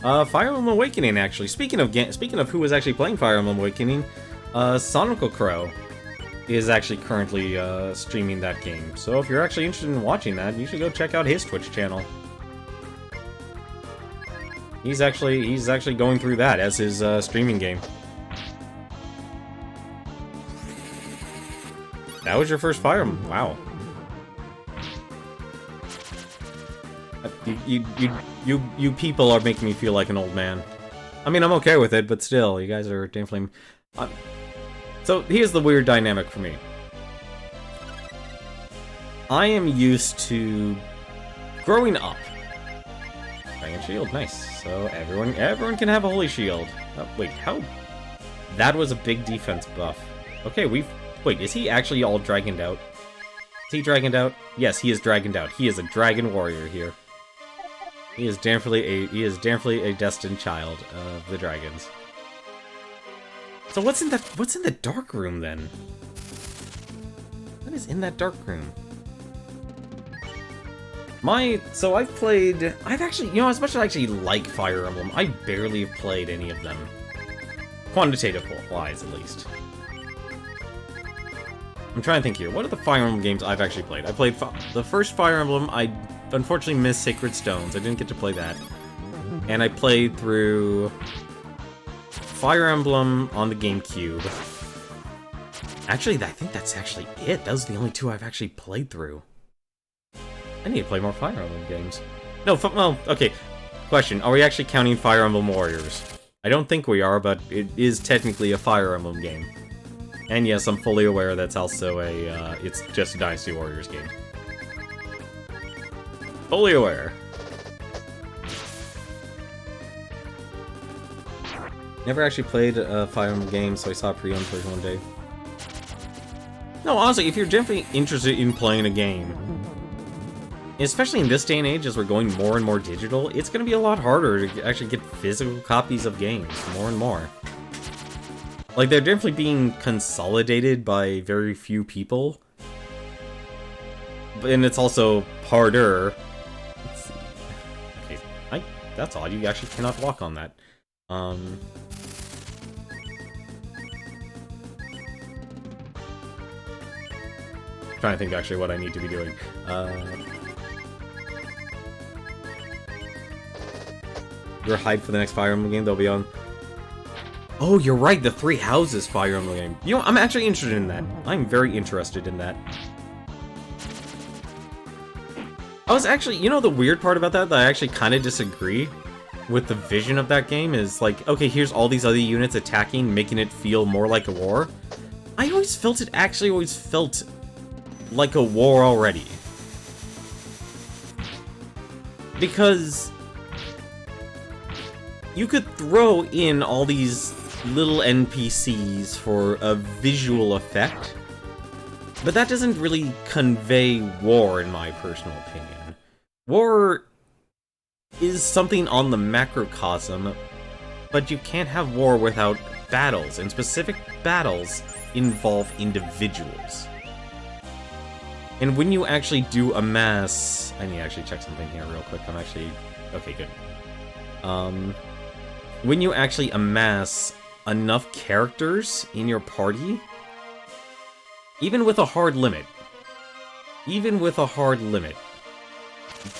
Fire Emblem Awakening, actually. Speaking of who was actually playing Fire Emblem Awakening, Sonical Crow is actually currently streaming that game. So if you're actually interested in watching that, you should go check out his Twitch channel. He's actually going through that as his streaming game. That was your first Fire Emblem? Wow. You people are making me feel like an old man. I mean, I'm okay with it, but still, you guys are definitely... So, here's the weird dynamic for me. I am used to growing up. Dragon Shield, nice. So, everyone can have a Holy Shield. Wait, how? That was a big defense buff. Okay, wait, is he actually all dragoned out? Is he dragoned out? Yes, he is dragoned out. He is a dragon warrior here. He is definitely a destined child of the dragons. So what's in the dark room then? What is in that dark room? I've actually, you know, as much as I actually like Fire Emblem, I barely have played any of them. Quantitative-wise, at least. I'm trying to think here. What are the Fire Emblem games I've actually played? I played the first Fire Emblem. I unfortunately missed Sacred Stones. I didn't get to play that. And I played through Fire Emblem on the GameCube. Actually, I think that's actually it. Those are the only two I've actually played through. I need to play more Fire Emblem games. No, well, okay. Question, are we actually counting Fire Emblem Warriors? I don't think we are, but it is technically a Fire Emblem game. And yes, I'm fully aware that's also it's just a Dynasty Warriors game. Fully aware. Never actually played a Fire Emblem game, so I saw a pre-owned version one day. No, honestly, if you're definitely interested in playing a game, especially in this day and age as we're going more and more digital, it's going to be a lot harder to actually get physical copies of games, more and more. Like, they're definitely being consolidated by very few people. And it's also harder. Let's see. Okay, that's odd, you actually cannot walk on that. Trying to think actually what I need to be doing. You're hyped for the next Fire Emblem game they'll be on. Oh, you're right, the Three Houses Fire Emblem game. You know, I'm actually interested in that. I'm very interested in that. I was actually, you know, the weird part about that I actually kind of disagree with the vision of that game is like, okay, here's all these other units attacking, making it feel more like a war. I always felt it actually always felt like a war already. Because you could throw in all these little NPCs for a visual effect, but that doesn't really convey war in my personal opinion. War is something on the macrocosm, but you can't have war without battles, and specific battles involve individuals. And when you actually do amass... I need to actually check something here real quick. I'm actually... Okay, good. When you actually amass enough characters in your party, even with a hard limit,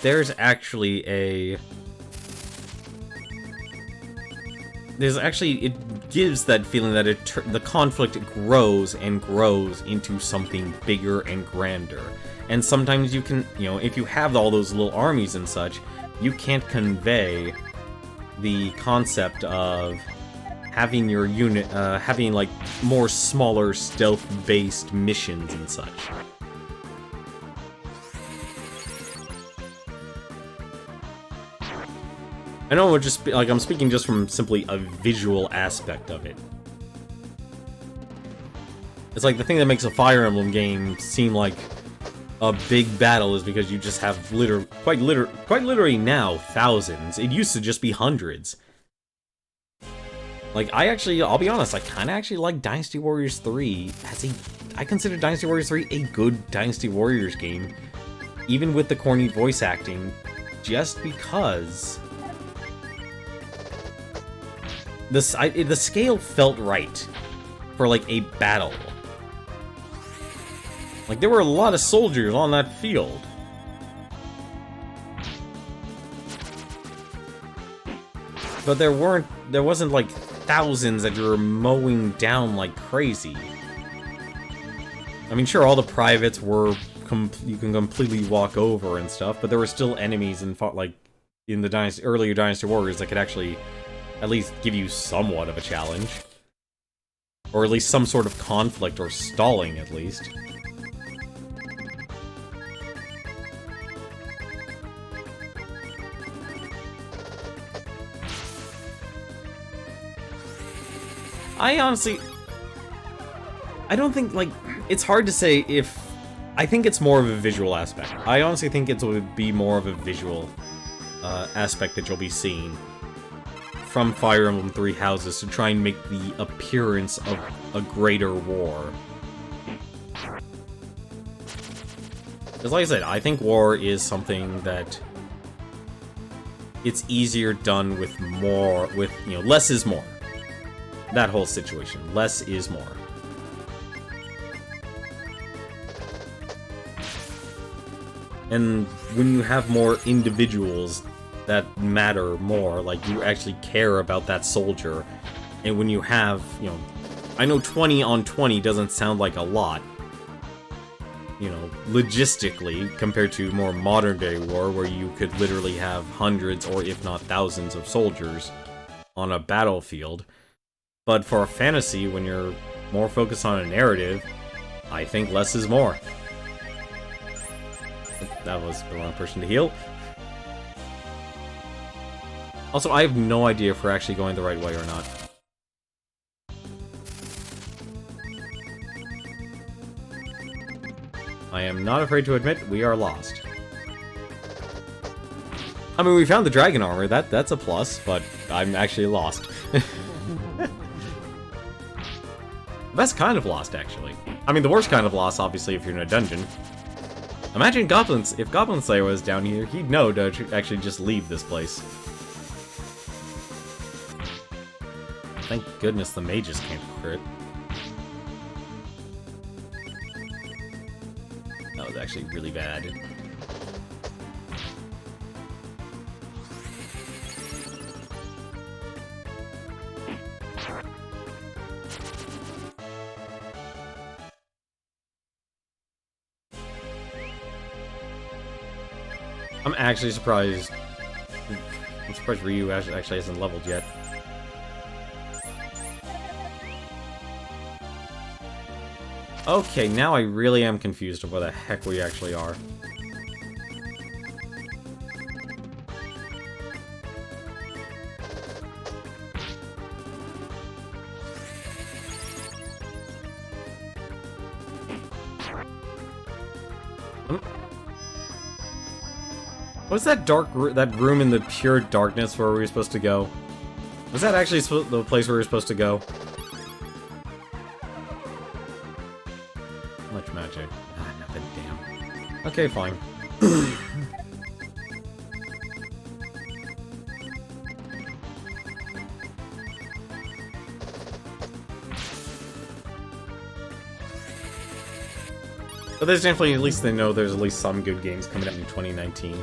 there's actually a... it gives that feeling that the conflict grows and grows into something bigger and grander. And sometimes you can, if you have all those little armies and such, you can't convey the concept of having your unit, having, like, more smaller stealth-based missions and such. I know I'm speaking just from simply a visual aspect of it. It's like the thing that makes a Fire Emblem game seem like a big battle is because you just have quite literally now thousands. It used to just be hundreds. Like, I'll be honest, I kinda actually like Dynasty Warriors 3 I consider Dynasty Warriors 3 a good Dynasty Warriors game, even with the corny voice acting, just because the scale felt right for, like, a battle. Like, there were a lot of soldiers on that field. But there wasn't, like, thousands that you were mowing down like crazy. I mean, sure, all the privates were you can completely walk over and stuff, but there were still enemies in the earlier Dynasty Warriors that could actually at least give you somewhat of a challenge. Or at least some sort of conflict or stalling, at least. I don't think, like, it's hard to say if... I think it's more of a visual aspect. I honestly think it would be more of a visual aspect that you'll be seeing from Fire Emblem Three Houses to try and make the appearance of a greater war. Because like I said, I think war is something that it's easier done with more, less is more. That whole situation. Less is more. And when you have more individuals that matter more, like, you actually care about that soldier, and when you have, I know 20 on 20 doesn't sound like a lot, logistically, compared to more modern-day war, where you could literally have hundreds, or if not thousands, of soldiers on a battlefield. But for a fantasy, when you're more focused on a narrative, I think less is more. That was the wrong person to heal. Also, I have no idea if we're actually going the right way or not. I am not afraid to admit we are lost. I mean, we found the dragon armor, that's a plus, but I'm actually lost. Best kind of lost, actually. I mean, the worst kind of lost, obviously, if you're in a dungeon. Imagine if Goblin Slayer was down here, he'd know to actually just leave this place. Thank goodness the mages can't crit. That was actually really bad. I'm actually surprised. I'm surprised Ryu actually hasn't leveled yet. Okay, now I really am confused of where the heck we actually are. What's that that room in the pure darkness where we were supposed to go? Was that actually the place where we were supposed to go? Much magic. Ah, nothing, damn. Okay, fine. But there's definitely, at least they know there's at least some good games coming out in 2019.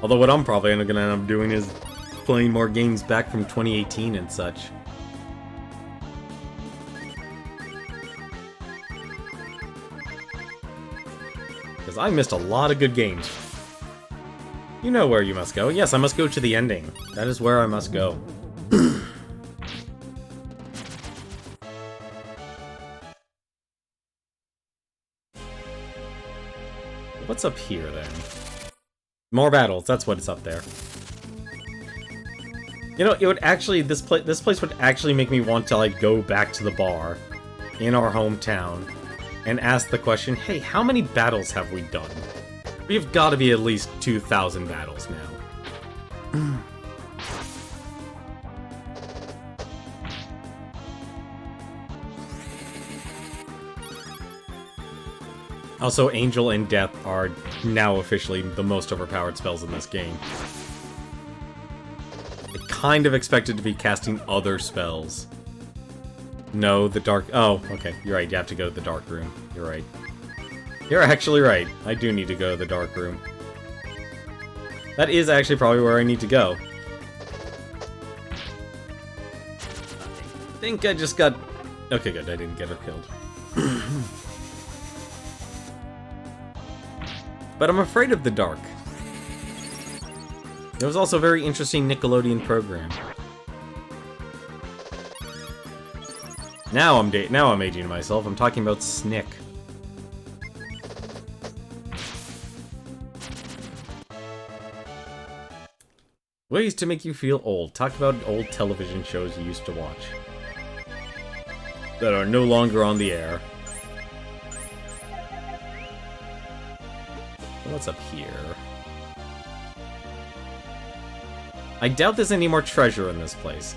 Although what I'm probably gonna end up doing is playing more games back from 2018 and such. Because I missed a lot of good games. You know where you must go. Yes, I must go to the ending. That is where I must go. What's up here, then? More battles, that's what's up there. You know, it would actually, this place would actually make me want to, like, go back to the bar in our hometown and ask the question, hey, how many battles have we done? We've got to be at least 2,000 battles now. Also, Angel and Death are now officially the most overpowered spells in this game. I kind of expected to be casting other spells. No, the dark... Oh, okay, you're right, you have to go to the dark room. You're right. You're actually right. I do need to go to the dark room. That is actually probably where I need to go. I think I just got... Okay, good, I didn't get her killed. But I'm afraid of the dark. There was also a very interesting Nickelodeon program. Now I'm aging myself. I'm talking about Snick. Ways to make you feel old. Talk about old television shows you used to watch that are no longer on the air. What's up here? I doubt there's any more treasure in this place.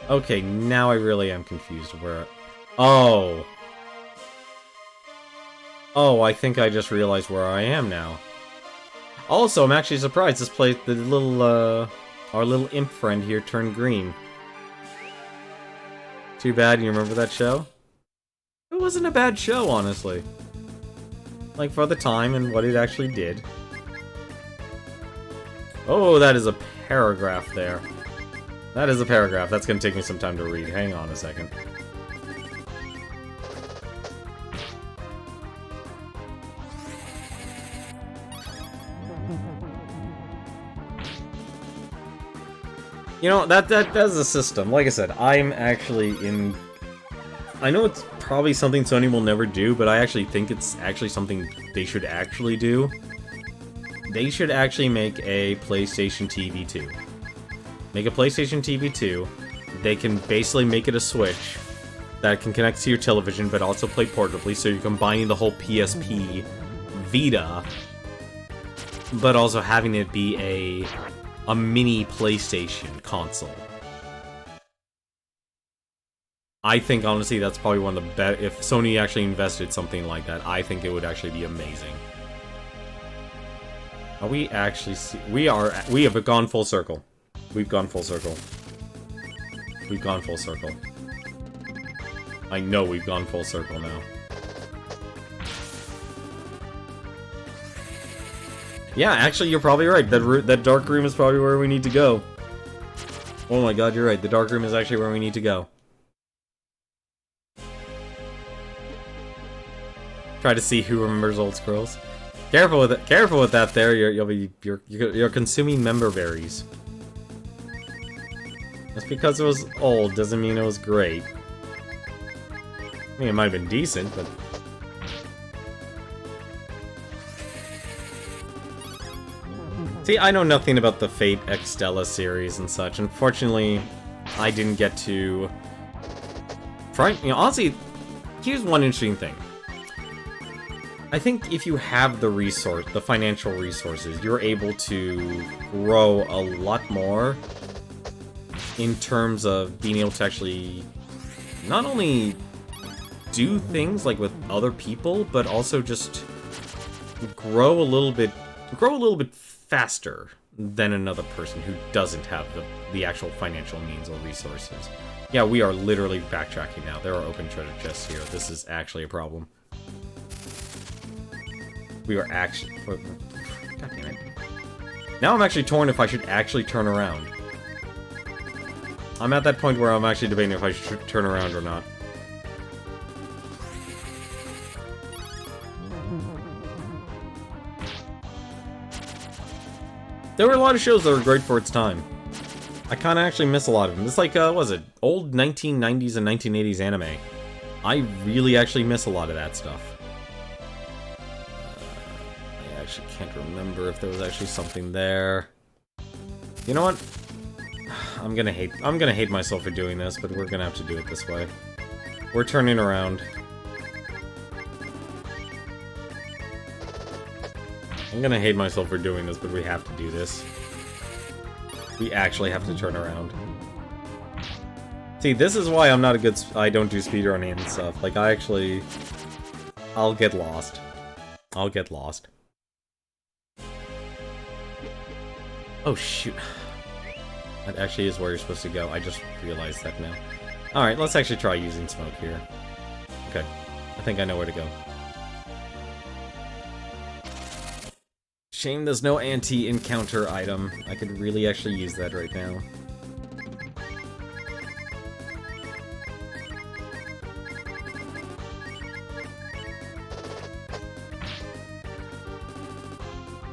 Okay, now I really am confused where... Oh! Oh, I think I just realized where I am now. Also, I'm actually surprised this place, the little, our little imp friend here turned green. Too bad, you remember that show? It wasn't a bad show, honestly. Like, for the time and what it actually did. Oh, that is a paragraph there. That is a paragraph. That's gonna take me some time to read. Hang on a second. You know, that's a system. Like I said, I'm actually in... I know it's probably something Sony will never do, but I actually think it's actually something they should actually do. They should actually make a PlayStation TV 2. Make a PlayStation TV 2. They can basically make it a Switch that can connect to your television, but also play portably, so you're combining the whole PSP Vita, but also having it be a mini PlayStation console. I think, honestly, that's probably one of the best. If Sony actually invested something like that, I think it would actually be amazing. Are we actually... We have gone full circle. We've gone full circle. We've gone full circle. I know we've gone full circle now. Yeah, actually, you're probably right. That dark room is probably where we need to go. Oh my god, you're right. The dark room is actually where we need to go. Try to see who remembers old scrolls. Careful with it. Careful with that. There, you're consuming member berries. Just because it was old doesn't mean it was great. I mean, it might have been decent, but... See, I know nothing about the Fate Extella series and such. Unfortunately, I didn't get to... You know, honestly, here's one interesting thing. I think if you have the financial resources, you're able to grow a lot more in terms of being able to actually not only do things like with other people, but also just grow a little bit faster than another person who doesn't have the actual financial means or resources. Yeah, we are literally backtracking now. There are open treasure chests here. This is actually a problem. We are actually... God damn it. Now I'm actually torn if I should actually turn around. I'm at that point where I'm actually debating if I should turn around or not. There were a lot of shows that were great for its time. I kind of actually miss a lot of them. It's like, what was it? Old 1990s and 1980s anime. I really actually miss a lot of that stuff. I actually can't remember if there was actually something there. You know what? I'm gonna hate myself for doing this, but we're gonna have to do it this way. We're turning around. I'm gonna hate myself for doing this, but we have to do this. We actually have to turn around. See, this is why I'm not a good... I don't do speedrunning and stuff. Like, I'll get lost. I'll get lost. Oh, shoot. That actually is where you're supposed to go. I just realized that now. Alright, let's actually try using smoke here. Okay. I think I know where to go. Shame there's no anti-encounter item. I could really actually use that right now.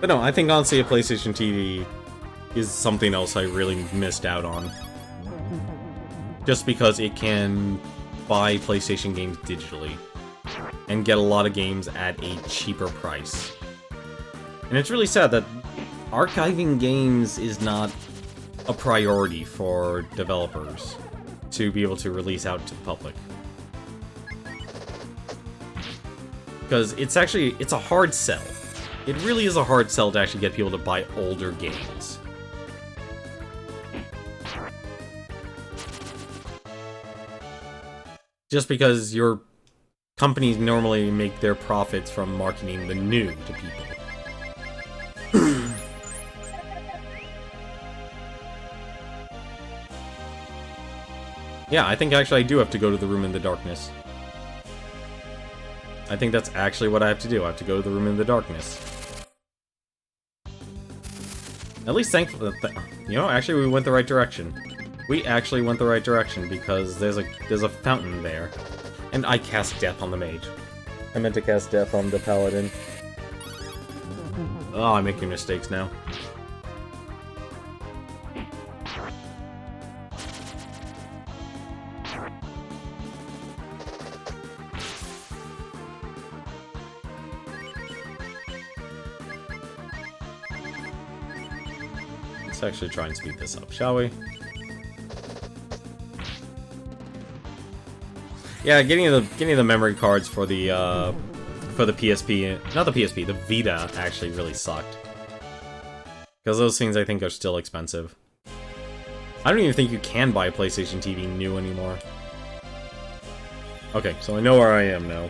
But no, I think honestly a PlayStation TV is something else I really missed out on. Just because it can buy PlayStation games digitally and get a lot of games at a cheaper price. And it's really sad that archiving games is not a priority for developers to be able to release out to the public. Because it's a hard sell. It really is a hard sell to actually get people to buy older games. Just because your companies normally make their profits from marketing the new to people. Yeah, I think actually I do have to go to the room in the darkness. I think that's actually what I have to do. I have to go to the room in the darkness. At least thankfully, you know, actually we went the right direction. We actually went the right direction because there's a fountain there. And I cast Death on the mage. I meant to cast Death on the paladin. Oh, I'm making mistakes now. Let's actually try and speed this up, shall we? Yeah, getting the memory cards for the PSP, not the PSP, the Vita actually really sucked. Because those things I think are still expensive. I don't even think you can buy a PlayStation TV new anymore. Okay, so I know where I am now.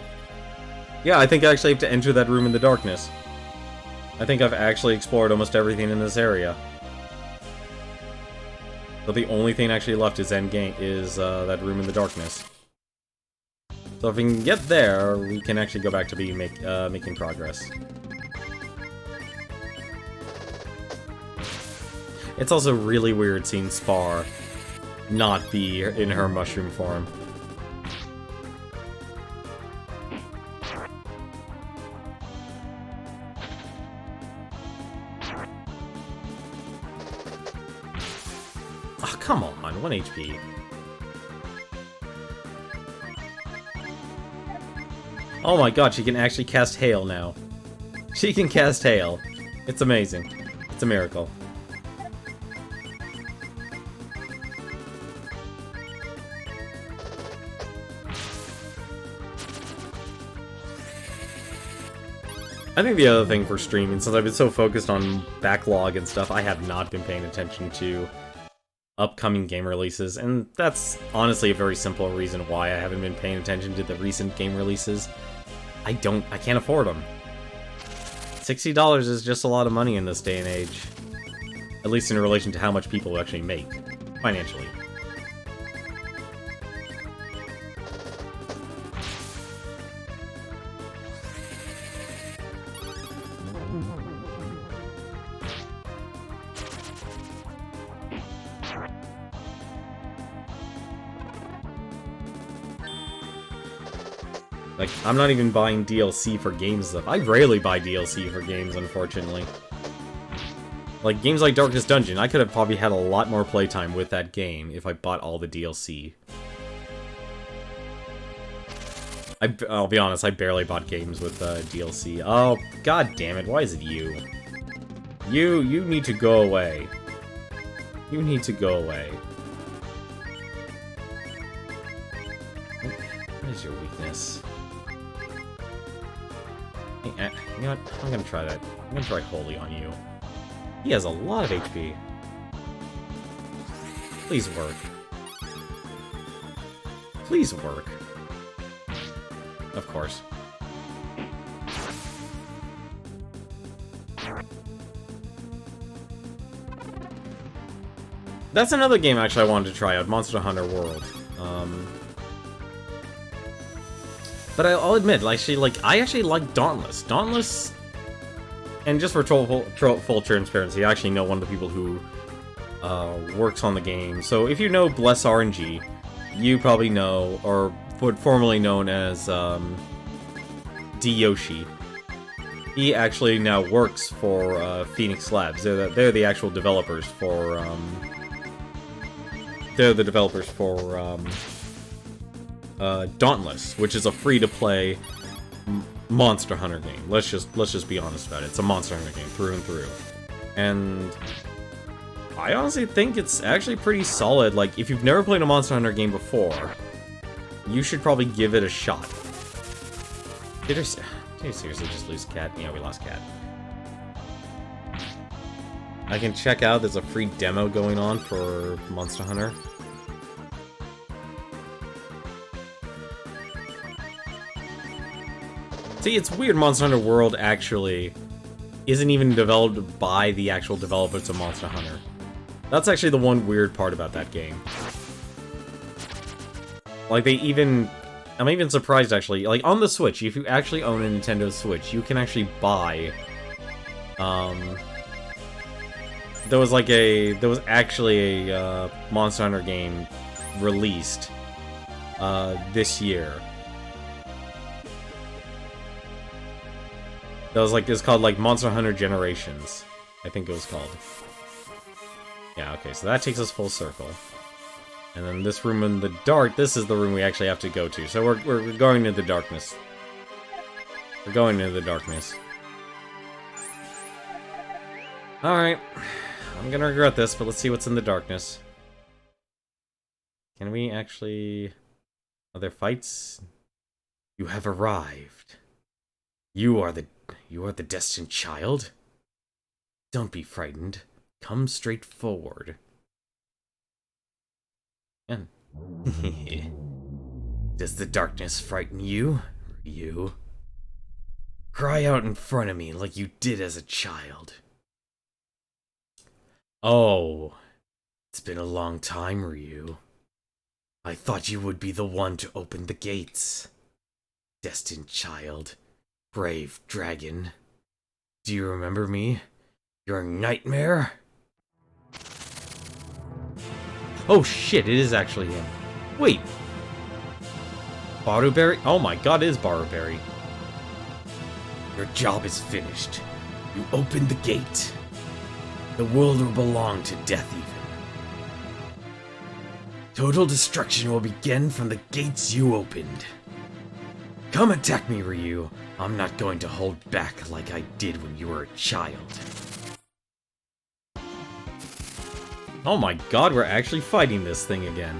Yeah, I think I actually have to enter that room in the darkness. I think I've actually explored almost everything in this area. So the only thing actually left is endgame, is that room in the darkness. So if we can get there, we can actually go back to making progress. It's also really weird seeing Spar not be in her mushroom form. Oh, come on, 1 HP. Oh my god, she can actually cast Hail now. She can cast Hail. It's amazing. It's a miracle. I think the other thing for streaming, since I've been so focused on backlog and stuff, I have not been paying attention to upcoming game releases, and that's honestly a very simple reason why I haven't been paying attention to the recent game releases. I can't afford them. $60 is just a lot of money in this day and age. At least in relation to how much people actually make, financially. Like, I'm not even buying DLC for games stuff. I rarely buy DLC for games, unfortunately. Like, games like Darkest Dungeon, I could have probably had a lot more playtime with that game if I bought all the DLC. I'll be honest, I barely bought games with DLC. Oh, god damn it, why is it you? You need to go away. You need to go away. What is your weakness? Hey, you know what? I'm gonna try that. I'm gonna try Holy on you. He has a lot of HP. Please work. Please work. Of course. That's another game actually I wanted to try out, Monster Hunter World. But I'll admit, I actually like Dauntless. Dauntless, and just for full transparency, I actually know one of the people who works on the game. So if you know Bless RNG, you probably know, or what formerly known as D Yoshi. He actually now works for Phoenix Labs. They're the actual developers for Dauntless, which is a free-to-play Monster Hunter game. Let's just be honest about it. It's a Monster Hunter game through and through. And I honestly think it's actually pretty solid. Like, if you've never played a Monster Hunter game before, you should probably give it a shot. Did you seriously just lose Cat? Yeah, we lost Cat. I can check out, there's a free demo going on for Monster Hunter. See, it's weird Monster Hunter World actually isn't even developed by the actual developers of Monster Hunter. That's actually the one weird part about that game. Like, I'm even surprised actually, like on the Switch, if you actually own a Nintendo Switch, you can actually buy, there was actually a Monster Hunter game released, this year. That was it's called Monster Hunter Generations, I think it was called. Yeah, okay, so that takes us full circle. And then this room in the dark, this is the room we actually have to go to. So we're going into the darkness. We're going into the darkness. Alright. I'm gonna regret this, but let's see what's in the darkness. Can we actually... Are there fights? You have arrived. You are the destined child? Don't be frightened. Come straight forward. And does the darkness frighten you? You? Cry out in front of me like you did as a child. Oh, it's been a long time, Ryu. I thought you would be the one to open the gates. Destined child. Brave dragon. Do you remember me? Your nightmare? Oh shit, it is actually him. Wait. Baruberry? Oh my god, it is Baruberry. Your job is finished. You opened the gate. The world will belong to Deathevn. Total destruction will begin from the gates you opened. Come attack me, Ryu. I'm not going to hold back like I did when you were a child. Oh my god, we're actually fighting this thing again.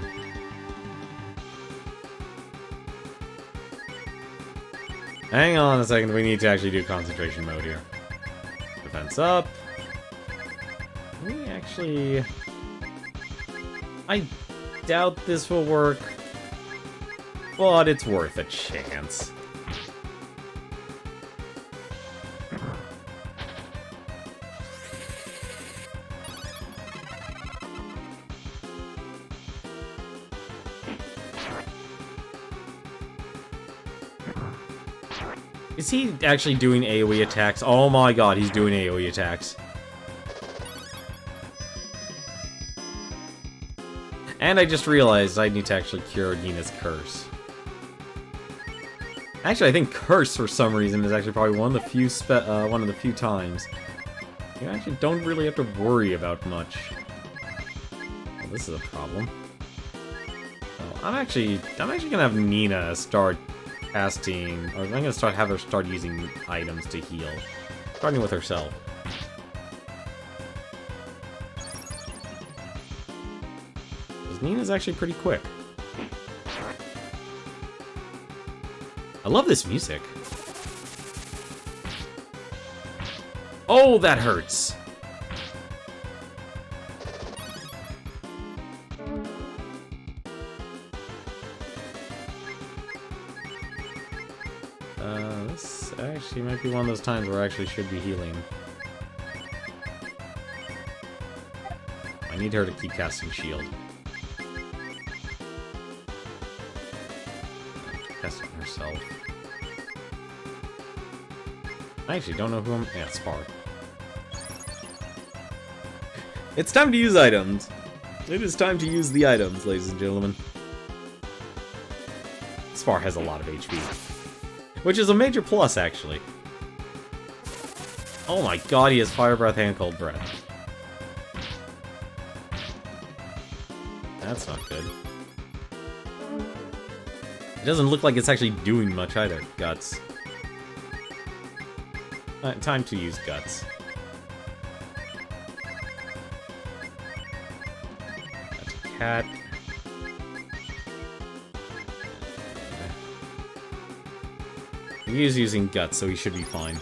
Hang on a second, we need to actually do concentration mode here. Defense up. We actually... I doubt this will work, but it's worth a chance. Is he actually doing AoE attacks? Oh my god, he's doing AoE attacks. And I just realized I need to actually cure Nina's curse. Actually, I think curse for some reason is actually probably one of the few times you actually don't really have to worry about much. Well, this is a problem. So I'm actually gonna have Nina start casting, or I'm gonna have her start using items to heal, starting with herself. Nina's actually pretty quick. I love this music. Oh, that hurts. This actually might be one of those times where I actually should be healing. I need her to keep casting shield. Casting herself. I actually don't know who I'm... Yeah, Spar. It's time to use items. It is time to use the items, ladies and gentlemen. Spar has a lot of HP. Which is a major plus, actually. Oh my god, he has Fire Breath and Cold Breath. That's not good. It doesn't look like it's actually doing much either. Guts. Time to use Guts. That's a cat. He is using Guts, so he should be fine.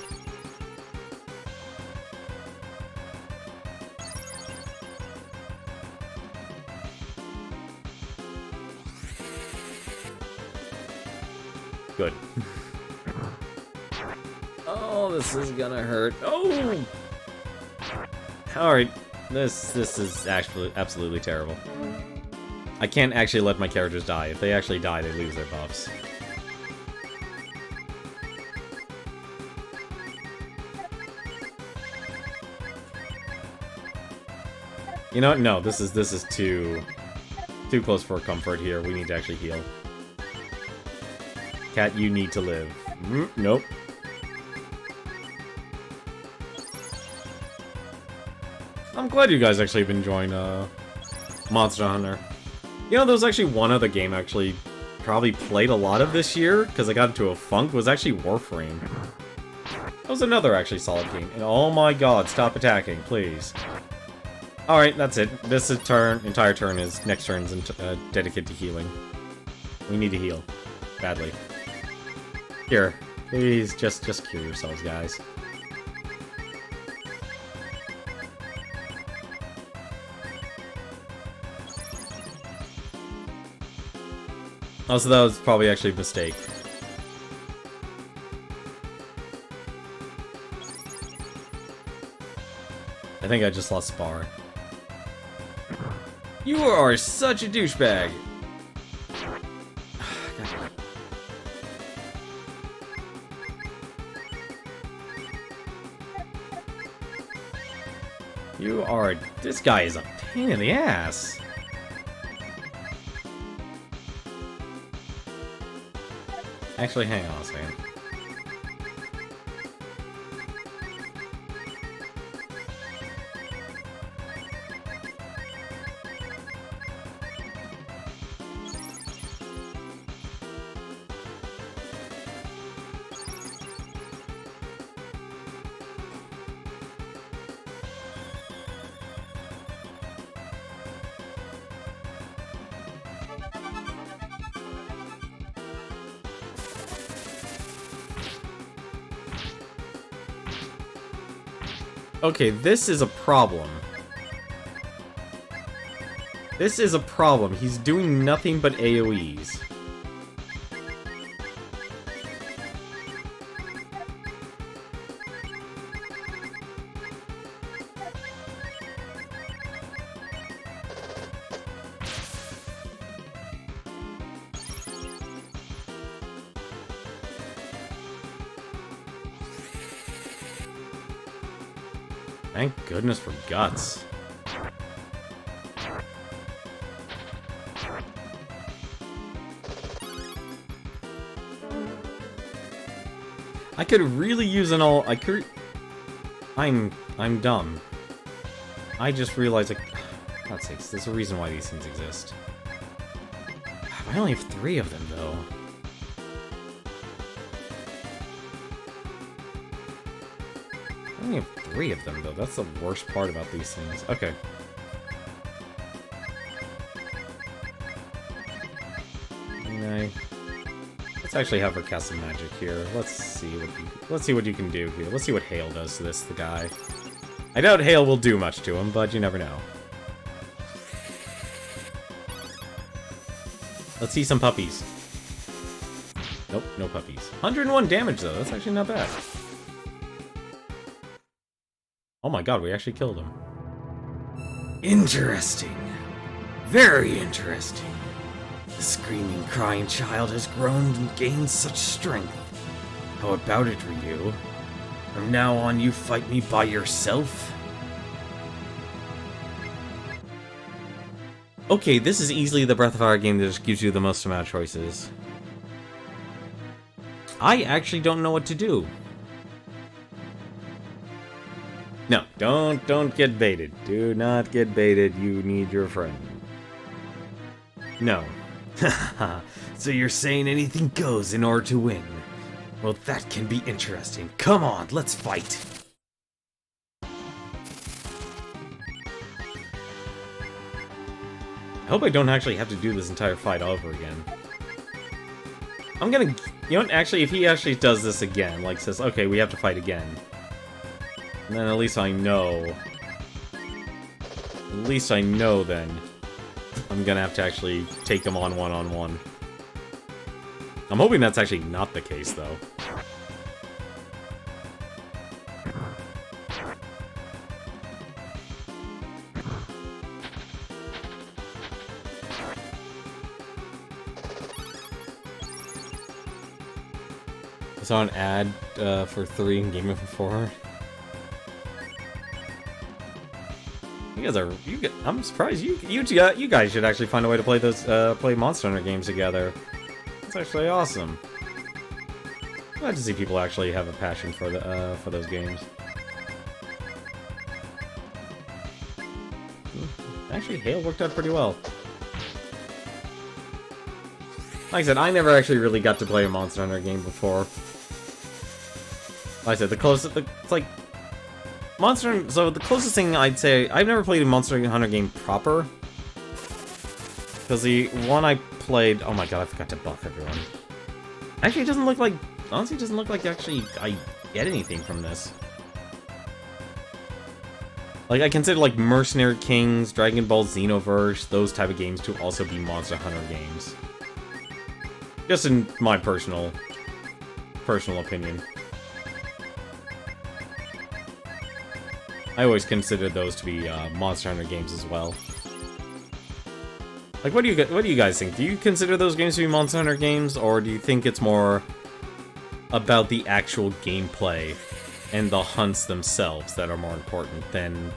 Good. Oh, this is gonna hurt. Oh! Alright, this is actually absolutely terrible. I can't actually let my characters die. If they actually die, they lose their buffs. You know what? No, this is too close for comfort here. We need to actually heal. Cat, you need to live. Nope. I'm glad you guys actually have been enjoying Monster Hunter. You know, there was actually one other game I actually probably played a lot of this year, because I got into a funk, was actually Warframe. That was another actually solid game. And oh my god, stop attacking, please. Alright, that's it. This entire turn is, next turn's dedicated to healing. We need to heal. Badly. Here, please, just cure yourselves, guys. Also, that was probably actually a mistake. I think I just lost Spar. You are such a douchebag! You are... This guy is a pain in the ass. Actually, hang on a second. Okay, this is a problem. This is a problem. He's doing nothing but AoEs. Thank goodness for guts. I could really use an all. I'm dumb. I just realized, like, God's sakes, there's a reason why these things exist. I only have 3 of them, though. I only have 3 of them, though. That's the worst part about these things. Okay. Okay. Let's actually have her cast some magic here. Let's see what you can do here. Let's see what Hail does to the guy. I doubt Hail will do much to him, but you never know. Let's see some puppies. Nope, no puppies. 101 damage, though. That's actually not bad. Oh my god, we actually killed him. Interesting. Very interesting. The screaming, crying child has grown and gained such strength. How about it, Ryu? From now on, you fight me by yourself? Okay, this is easily the Breath of Fire game that just gives you the most amount of choices. I actually don't know what to do. No, don't get baited. Do not get baited. You need your friend. No. So you're saying anything goes in order to win? Well, that can be interesting. Come on, let's fight. I hope I don't actually have to do this entire fight over again. I'm gonna... You know what? Actually, if he actually does this again, like says, okay, we have to fight again. And then at least I know. At least I know then. I'm gonna have to actually take him on one-on-one. I'm hoping that's actually not the case, though. I saw an ad for 3 in Game of 4. I'm surprised you guys should actually find a way to play those play Monster Hunter games together. That's actually awesome. I'm glad to see people actually have a passion for those games. Actually, Hail worked out pretty well. Like I said, I never actually really got to play a Monster Hunter game before. Like I said, the closest, it's like so the closest thing I'd say, I've never played a Monster Hunter game proper. Because the one I played, oh my god, I forgot to buff everyone. Actually, it doesn't look like, honestly, it doesn't look like actually I get anything from this. Like, I consider like Mercenary Kings, Dragon Ball Xenoverse, those type of games to also be Monster Hunter games. Just in my personal opinion. I always considered those to be Monster Hunter games as well. Like, what do you guys think? Do you consider those games to be Monster Hunter games, or do you think it's more about the actual gameplay and the hunts themselves that are more important than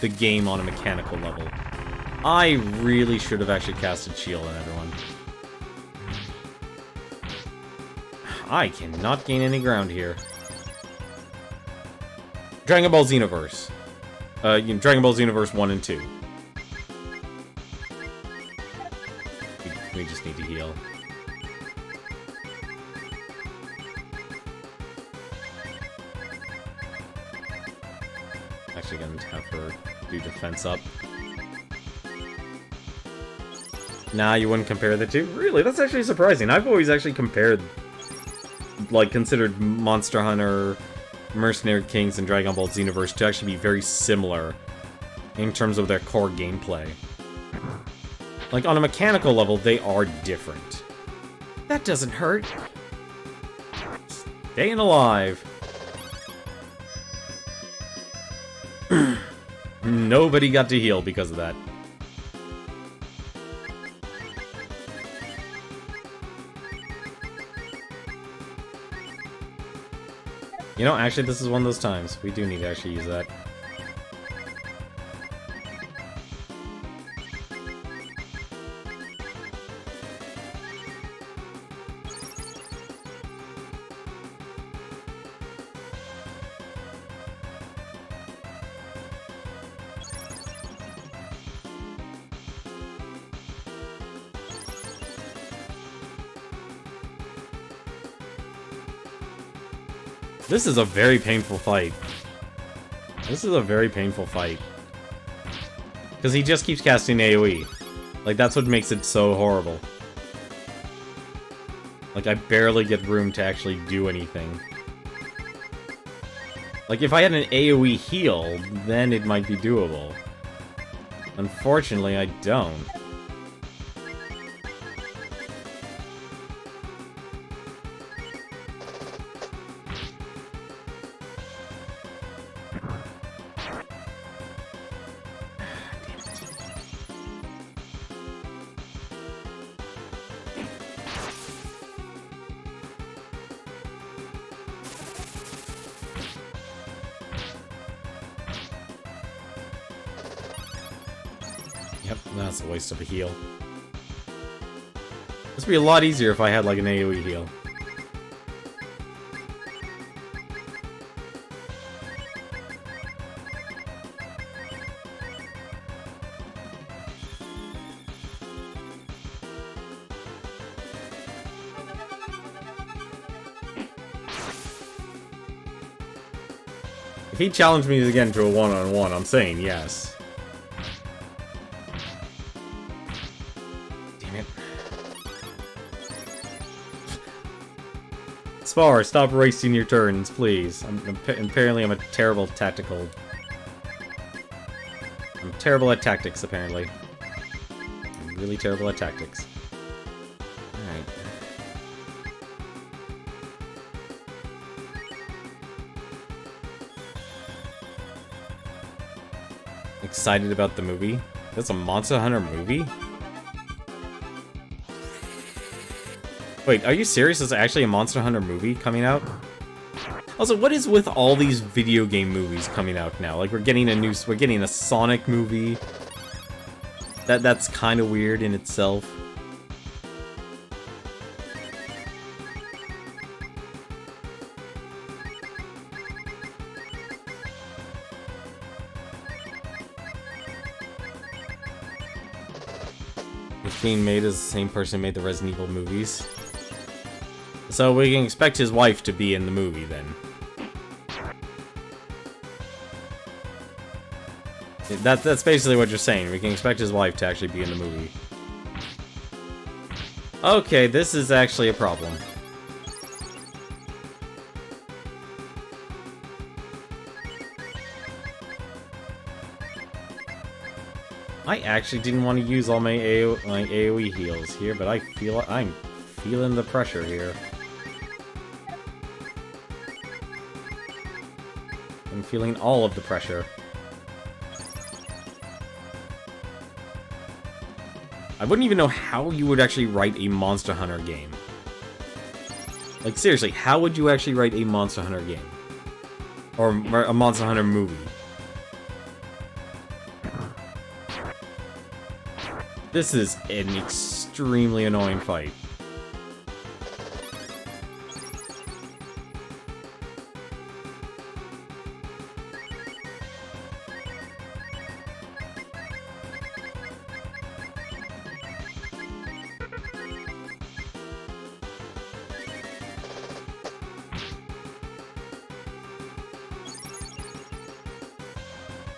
the game on a mechanical level? I really should have actually casted shield on everyone. I cannot gain any ground here. Dragon Ball Xenoverse. Dragon Ball Xenoverse 1 and 2. We just need to heal. Actually gonna have her do defense up. Nah, you wouldn't compare the two? Really? That's actually surprising. I've always actually compared, like, considered Monster Hunter, Mercenary Kings, and Dragon Ball Xenoverse to actually be very similar in terms of their core gameplay. Like, on a mechanical level, they are different. That doesn't hurt. Staying alive. Nobody got to heal because of that. You know, actually, this is one of those times. We do need to actually use that. This is a very painful fight. This is a very painful fight. Because he just keeps casting AoE. Like, that's what makes it so horrible. Like, I barely get room to actually do anything. Like, if I had an AoE heal, then it might be doable. Unfortunately, I don't. Yep, that's a waste of a heal. This would be a lot easier if I had, like, an AoE heal. If he challenged me again to a one-on-one, I'm saying yes. Spar, stop wasting your turns, please. Apparently I'm a terrible tactical... I'm terrible at tactics, apparently. I'm really terrible at tactics. Alright. Excited about the movie? That's a Monster Hunter movie? Wait, are you serious? There's actually a Monster Hunter movie coming out? Also, what is with all these video game movies coming out now? Like, we're getting a Sonic movie. That's kind of weird in itself. It's being made as the same person who made the Resident Evil movies. So we can expect his wife to be in the movie, then. That's basically what you're saying. We can expect his wife to actually be in the movie. Okay, this is actually a problem. I actually didn't want to use all my AoE heals here, but I'm feeling the pressure here. I'm feeling all of the pressure. I wouldn't even know how you would actually write a Monster Hunter game. Like, seriously, how would you actually write a Monster Hunter game? Or a Monster Hunter movie? This is an extremely annoying fight.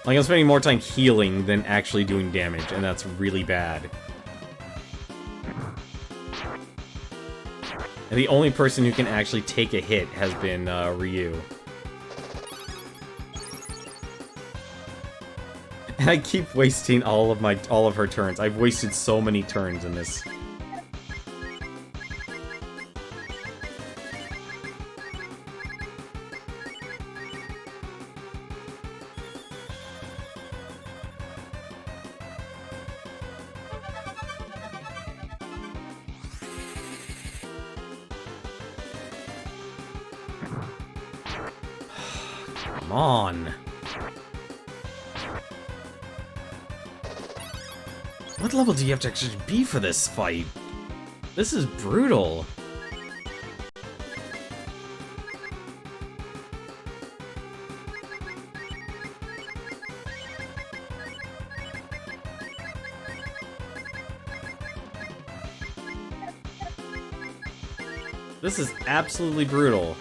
Like, I'm spending more time healing than actually doing damage, and that's really bad. And the only person who can actually take a hit has been, Ryu. And I keep wasting all of her turns. I've wasted so many turns in this. Come on. What level do you have to actually be for this fight? This is brutal. This is absolutely brutal.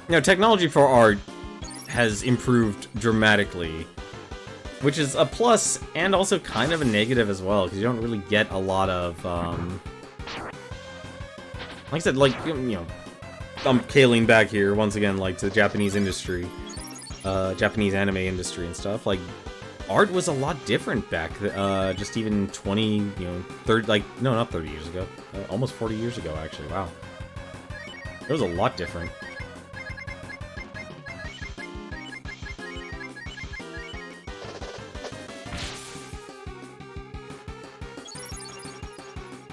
You know, technology for art has improved dramatically, which is a plus and also kind of a negative as well, because you don't really get a lot of, like I said, like, you know, I'm Kaling back here, once again, like, to the Japanese industry, Japanese anime industry and stuff. Like, art was a lot different back, just even 20, you know, 30, like, no, not 30 years ago, almost 40 years ago, actually, wow. It was a lot different.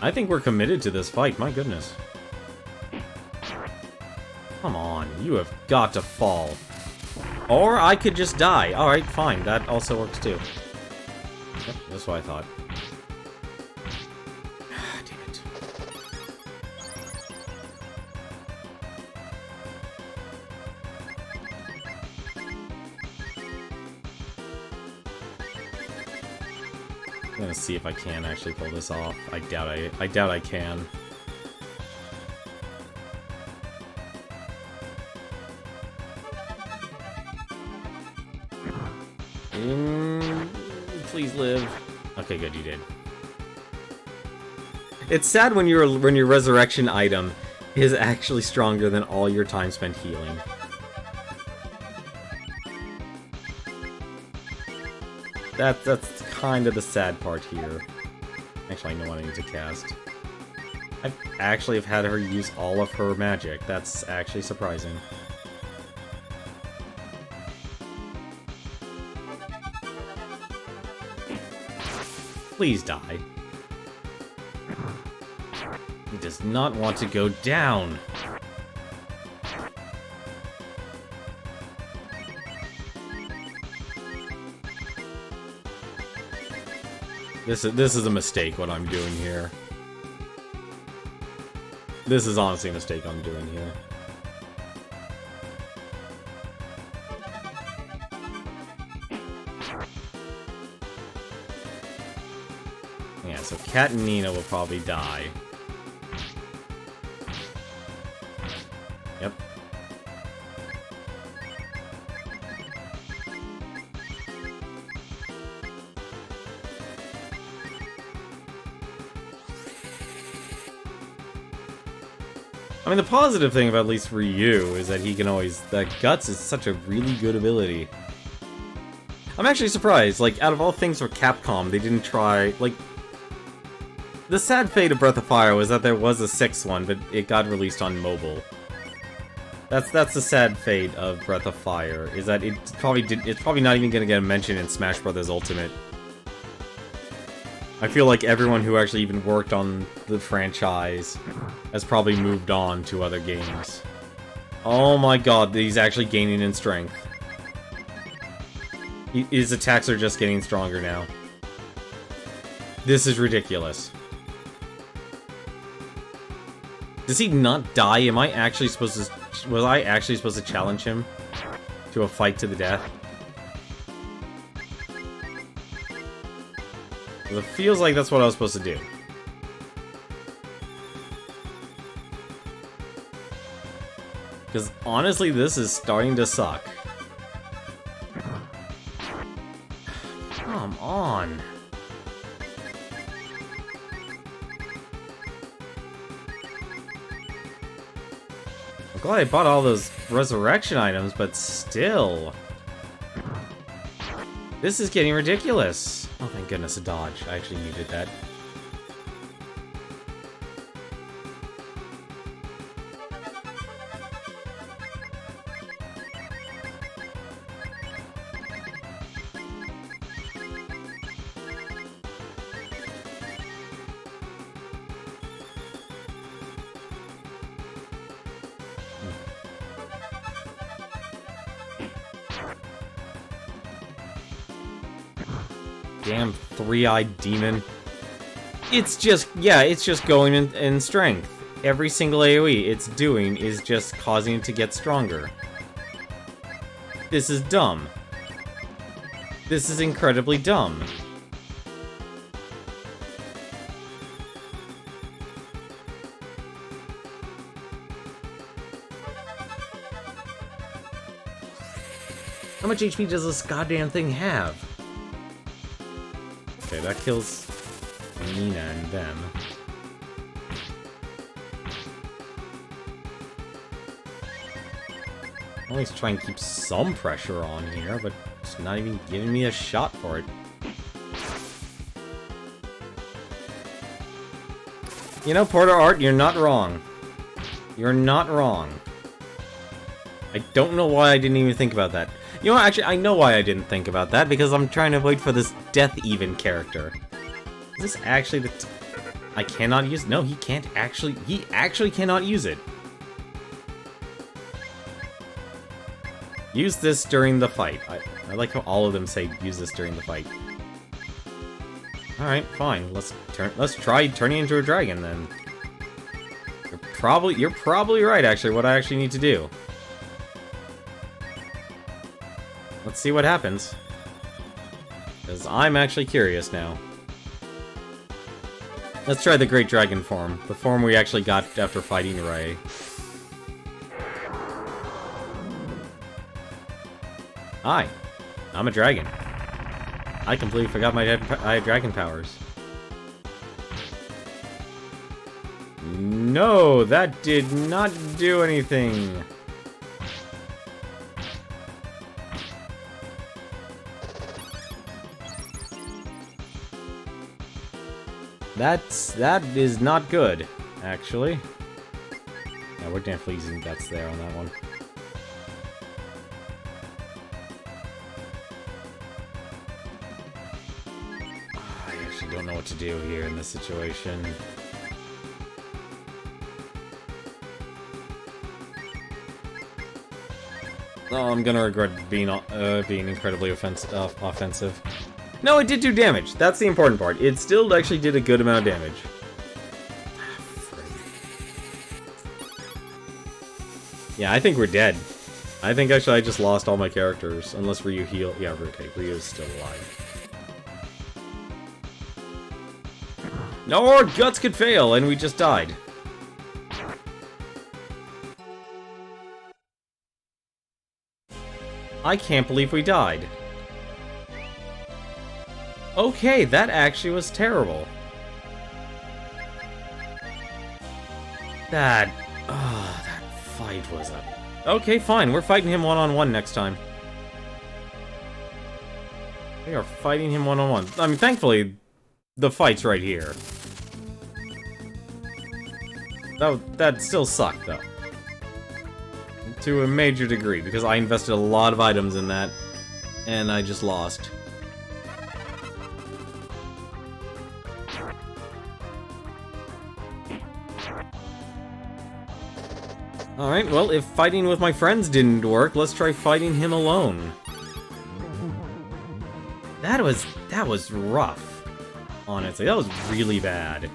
I think we're committed to this fight, my goodness. Come on, you have got to fall. Or I could just die. Alright, fine, that also works too. Yep, that's what I thought. Damn it. I'm gonna see if I can actually pull this off. I doubt I can. Please live. Okay, good, you did. It's sad when your resurrection item is actually stronger than all your time spent healing. That's kind of the sad part here. Actually, I know what I need to cast. I actually have had her use all of her magic. That's actually surprising. Please die. He does not want to go down. This is a mistake, what I'm doing here. This is honestly a mistake I'm doing here. Yeah, so Kat and Nina will probably die. Yep. I mean, the positive thing about at least Ryu is that he can always... that Guts is such a really good ability. I'm actually surprised, like, out of all things for Capcom, they didn't try, like... The sad fate of Breath of Fire was that there was a 6th one, but it got released on mobile. That's the sad fate of Breath of Fire, is that it's probably not even gonna get a mention in Smash Bros. Ultimate. I feel like everyone who actually even worked on the franchise has probably moved on to other games. Oh my god, he's actually gaining in strength. His attacks are just getting stronger now. This is ridiculous. Does he not die? Am I actually supposed to... was I actually supposed to challenge him to a fight to the death? It feels like that's what I was supposed to do. Because honestly, this is starting to suck. Come on. glad I bought all those resurrection items, but still. This is getting ridiculous. Oh, thank goodness, a dodge. I actually needed that. Damn three-eyed demon. It's just, yeah, it's just going in strength. Every single AoE it's doing is just causing it to get stronger. This is dumb. This is incredibly dumb. How much HP does this goddamn thing have? Okay, that kills Nina and them. I'll at least try and keep some pressure on here, but it's not even giving me a shot for it. You know, Porter Art, you're not wrong. You're not wrong. I don't know why I didn't even think about that. You know what, actually, I know why I didn't think about that, because I'm trying to wait for this Deathevn character. Is this actually the... I cannot use... No, he can't actually... He actually cannot use it. Use this during the fight. I like how all of them say use this during the fight. Alright, fine. Let's try turning into a dragon, then. You're probably right, actually, what I actually need to do. Let's see what happens. Because I'm actually curious now. Let's try the Great Dragon form. The form we actually got after fighting Ray. Hi. I'm a dragon. I completely forgot I had dragon powers. No, that did not do anything. That is not good, actually. Yeah, we're definitely using guts there on that one. I actually don't know what to do here in this situation. Oh, I'm gonna regret being incredibly offensive. No, it did do damage. That's the important part. It still actually did a good amount of damage. Yeah, I think we're dead. I think actually I just lost all my characters. Unless Ryu healed. Yeah, okay, Ryu is still alive. No, our guts could fail, and we just died. I can't believe we died. Okay, that actually was terrible. That fight was a... Okay, fine, we're fighting him one-on-one next time. We are fighting him one-on-one. I mean, thankfully, the fight's right here. That still sucked, though. To a major degree, because I invested a lot of items in that, and I just lost. Alright, well, if fighting with my friends didn't work, let's try fighting him alone. That was rough, honestly. That was really bad.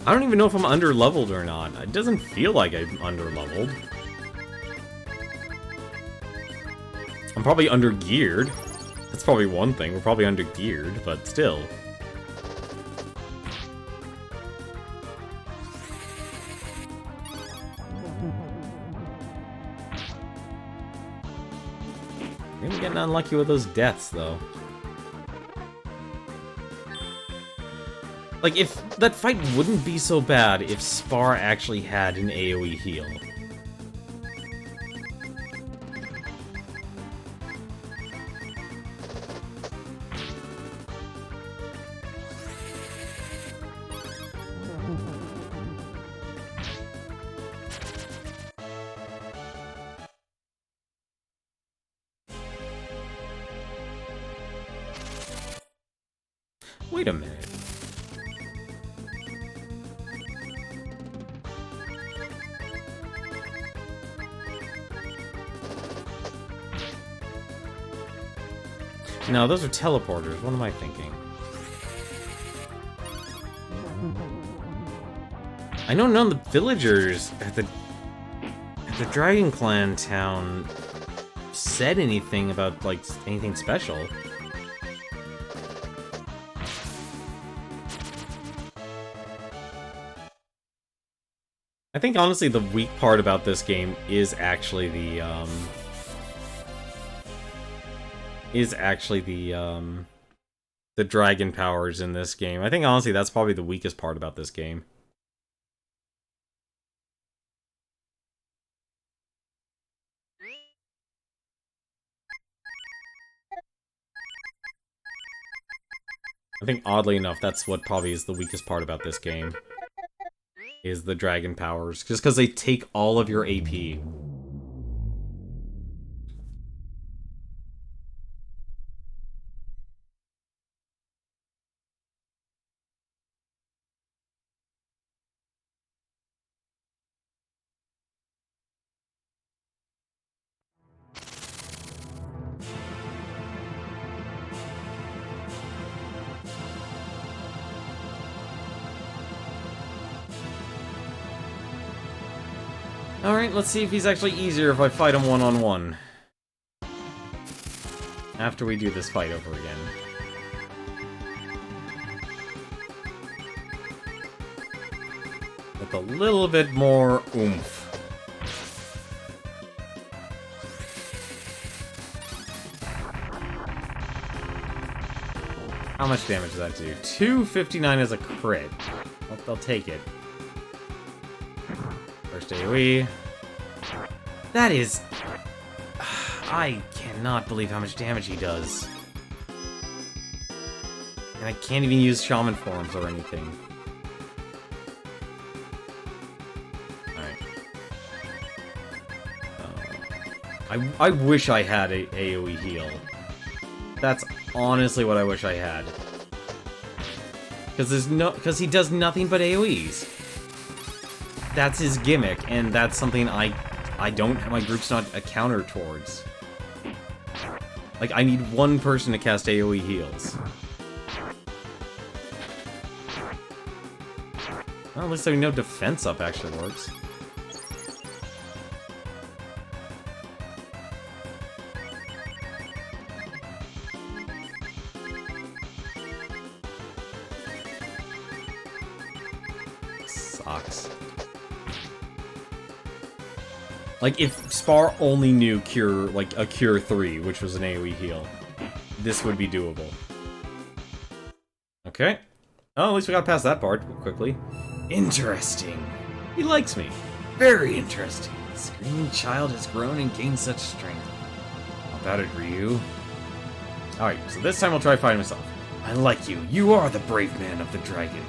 I don't even know if I'm under-leveled or not. It doesn't feel like I'm under-leveled. I'm probably under-geared. That's probably one thing. We're probably under-geared, but still. Really getting unlucky with those deaths, though. Like, if that fight wouldn't be so bad if Spar actually had an AoE heal. Wait a minute. No, those are teleporters. What am I thinking? I know none of the villagers at the Dragon Clan town said anything about, like, anything special. I think, honestly, the weak part about this game is actually the dragon powers in this game. I think, honestly, that's probably the weakest part about this game. I think, oddly enough, that's what probably is the weakest part about this game. Is the dragon powers. Just because they take all of your AP. Alright, let's see if he's actually easier if I fight him one-on-one. After we do this fight over again. With a little bit more oomph. How much damage does that do? 259 as a crit. I'll take it. First AoE. That is... I cannot believe how much damage he does. And I can't even use shaman forms or anything. Alright. I wish I had a AoE heal. That's honestly what I wish I had. Because he does nothing but AoEs. That's his gimmick, and that's something I don't have, my group's not a counter towards. Like, I need one person to cast AoE heals. Well, at least I know defense up actually works. Sucks. Like, if Spar only knew Cure, like, a Cure 3, which was an AoE heal, this would be doable. Okay. Oh, at least we got past that part quickly. Interesting. He likes me. Very interesting. The screaming child has grown and gained such strength. How about it, Ryu? Alright, so this time we'll try fighting myself. I like you. You are the brave man of the dragon.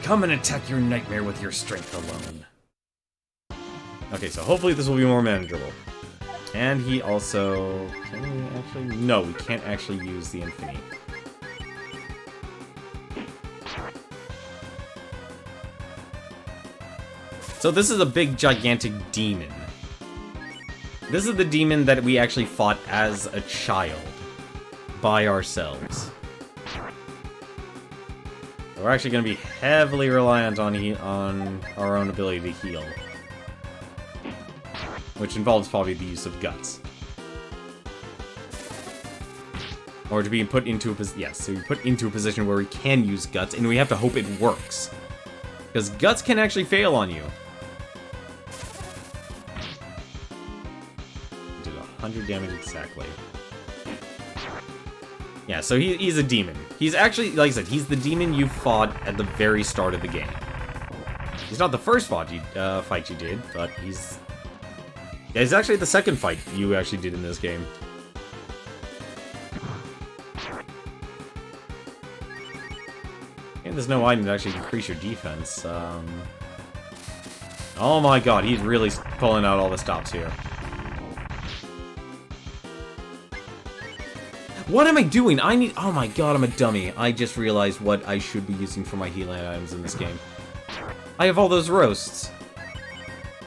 Come and attack your nightmare with your strength alone. Okay, so hopefully this will be more manageable. And he also... Can we actually... No, we can't actually use the Infinity. So this is a big, gigantic demon. This is the demon that we actually fought as a child. By ourselves. We're actually going to be heavily reliant on our own ability to heal. Which involves probably the use of guts. Or to be put into a position... Yes, so we put into a position where we can use guts, and we have to hope it works. Because guts can actually fail on you. Did 100 damage exactly. Yeah, so he's a demon. He's actually, like I said, he's the demon you fought at the very start of the game. He's not the first fight you did, but he's... Yeah, he's actually the second fight you actually did in this game. And there's no item to actually increase your defense. Oh my god, he's really pulling out all the stops here. What am I doing? Oh my god, I'm a dummy. I just realized what I should be using for my healing items in this game. I have all those roasts.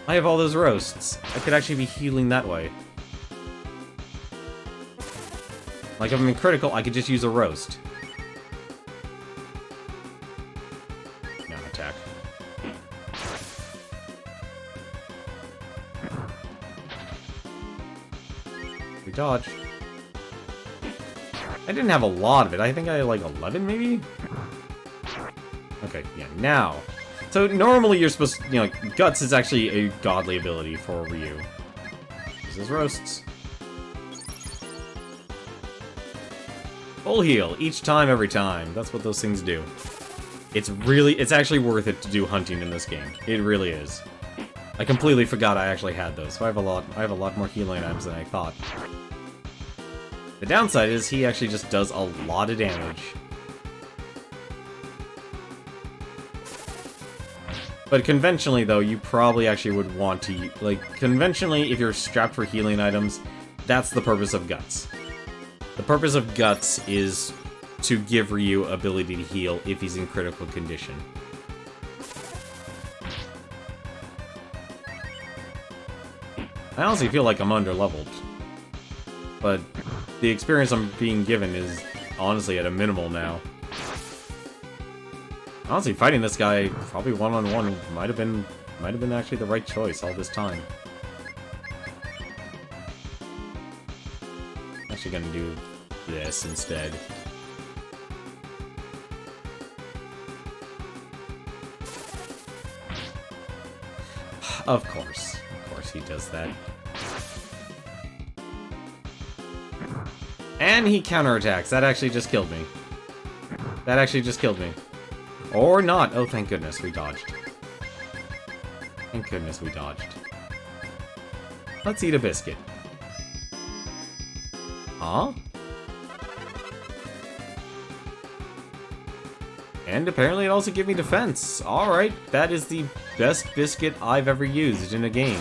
I could actually be healing that way. Like, if I'm in critical, I could just use a roast. Now attack. We dodge. I didn't have a lot of it. I think I had like 11, maybe? Okay, yeah, now. So normally you're supposed to, you know, Guts is actually a godly ability for Ryu. This is roasts. Full heal, each time, every time. That's what those things do. It's actually worth it to do hunting in this game. It really is. I completely forgot I actually had those, so I have a lot more healing items than I thought. The downside is he actually just does a lot of damage. But conventionally, though, you probably actually would want to... Like, conventionally, if you're strapped for healing items, that's the purpose of Guts. The purpose of Guts is to give Ryu ability to heal if he's in critical condition. I honestly feel like I'm under-leveled. But the experience I'm being given is honestly at a minimal now. Honestly, fighting this guy probably one-on-one might have been actually the right choice all this time. Actually gonna do this instead. Of course he does that. And he counterattacks. That actually just killed me. Or not. Oh, thank goodness we dodged. Let's eat a biscuit. Huh? And apparently it also gave me defense. Alright, that is the best biscuit I've ever used in a game.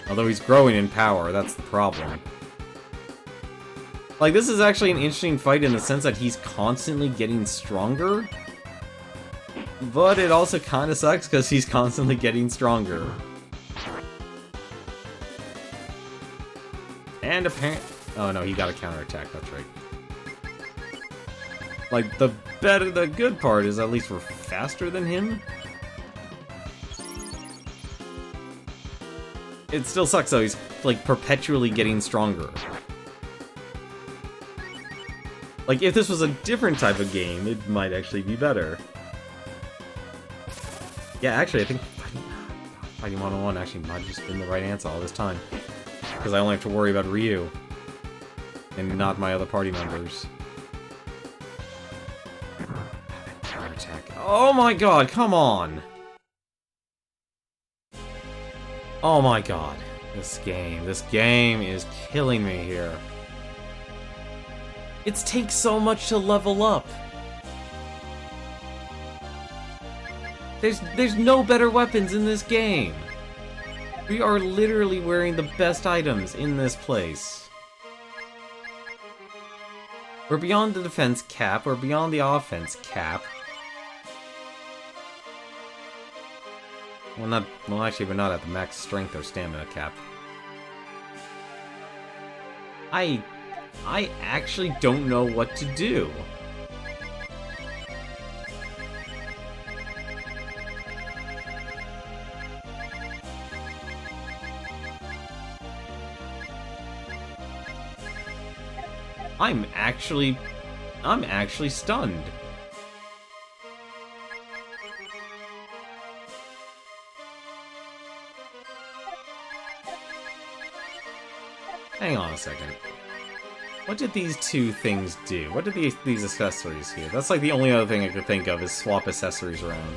Although he's growing in power, that's the problem. Like, this is actually an interesting fight in the sense that he's constantly getting stronger. But it also kind of sucks because he's constantly getting stronger. And apparently... Oh no, he got a counterattack, that's right. Like, the good part is at least we're faster than him. It still sucks though, he's like perpetually getting stronger. Like, if this was a different type of game, it might actually be better. Yeah, actually, I think fighting one-on-one actually might have just been the right answer all this time. Because I only have to worry about Ryu. And not my other party members. Counter attack. Oh my god, come on! Oh my god. This game is killing me here. It takes so much to level up. There's no better weapons in this game. We are literally wearing the best items in this place. We're beyond the defense cap, we're beyond the offense cap. Well, actually, we're not at the max strength or stamina cap. I actually don't know what to do. I'm actually stunned. Hang on a second. What did these two things do? What did these accessories here? That's like the only other thing I could think of is swap accessories around.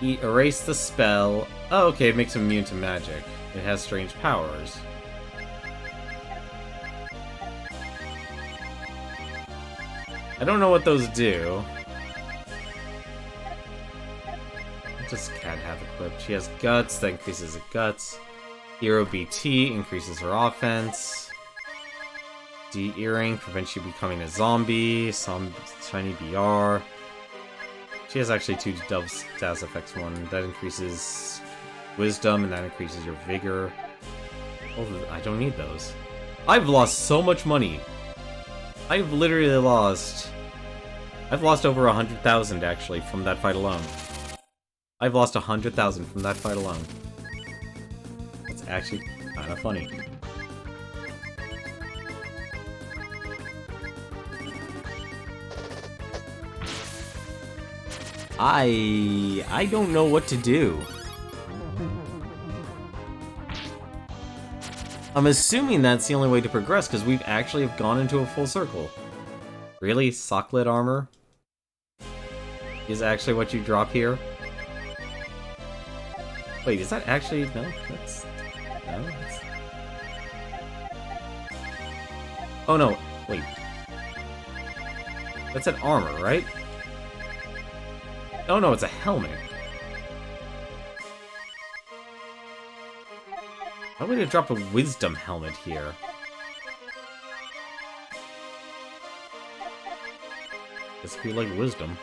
Erase the spell. Oh, okay, it makes him immune to magic. It has strange powers. I don't know what those do. What does Cat have equipped? She has Guts, that increases her Guts. Hero BT increases her offense. D Earring prevents you becoming a zombie. Some Shiny BR. She has actually 2 Dove status effects. One that increases Wisdom, and that increases your Vigor. Oh, I don't need those. I've lost so much money. I've literally lost... I've lost over 100,000 actually from that fight alone. I've lost 100,000 from that fight alone. That's actually kind of funny. I don't know what to do. I'm assuming that's the only way to progress, because we've actually have gone into a full circle. Really? Socklet armor? Is actually what you drop here? Wait, is that actually... No, that's... No, that's... Oh no, wait. That's an armor, right? Oh no, it's a helmet. How would it drop a wisdom helmet here? This could be like wisdom.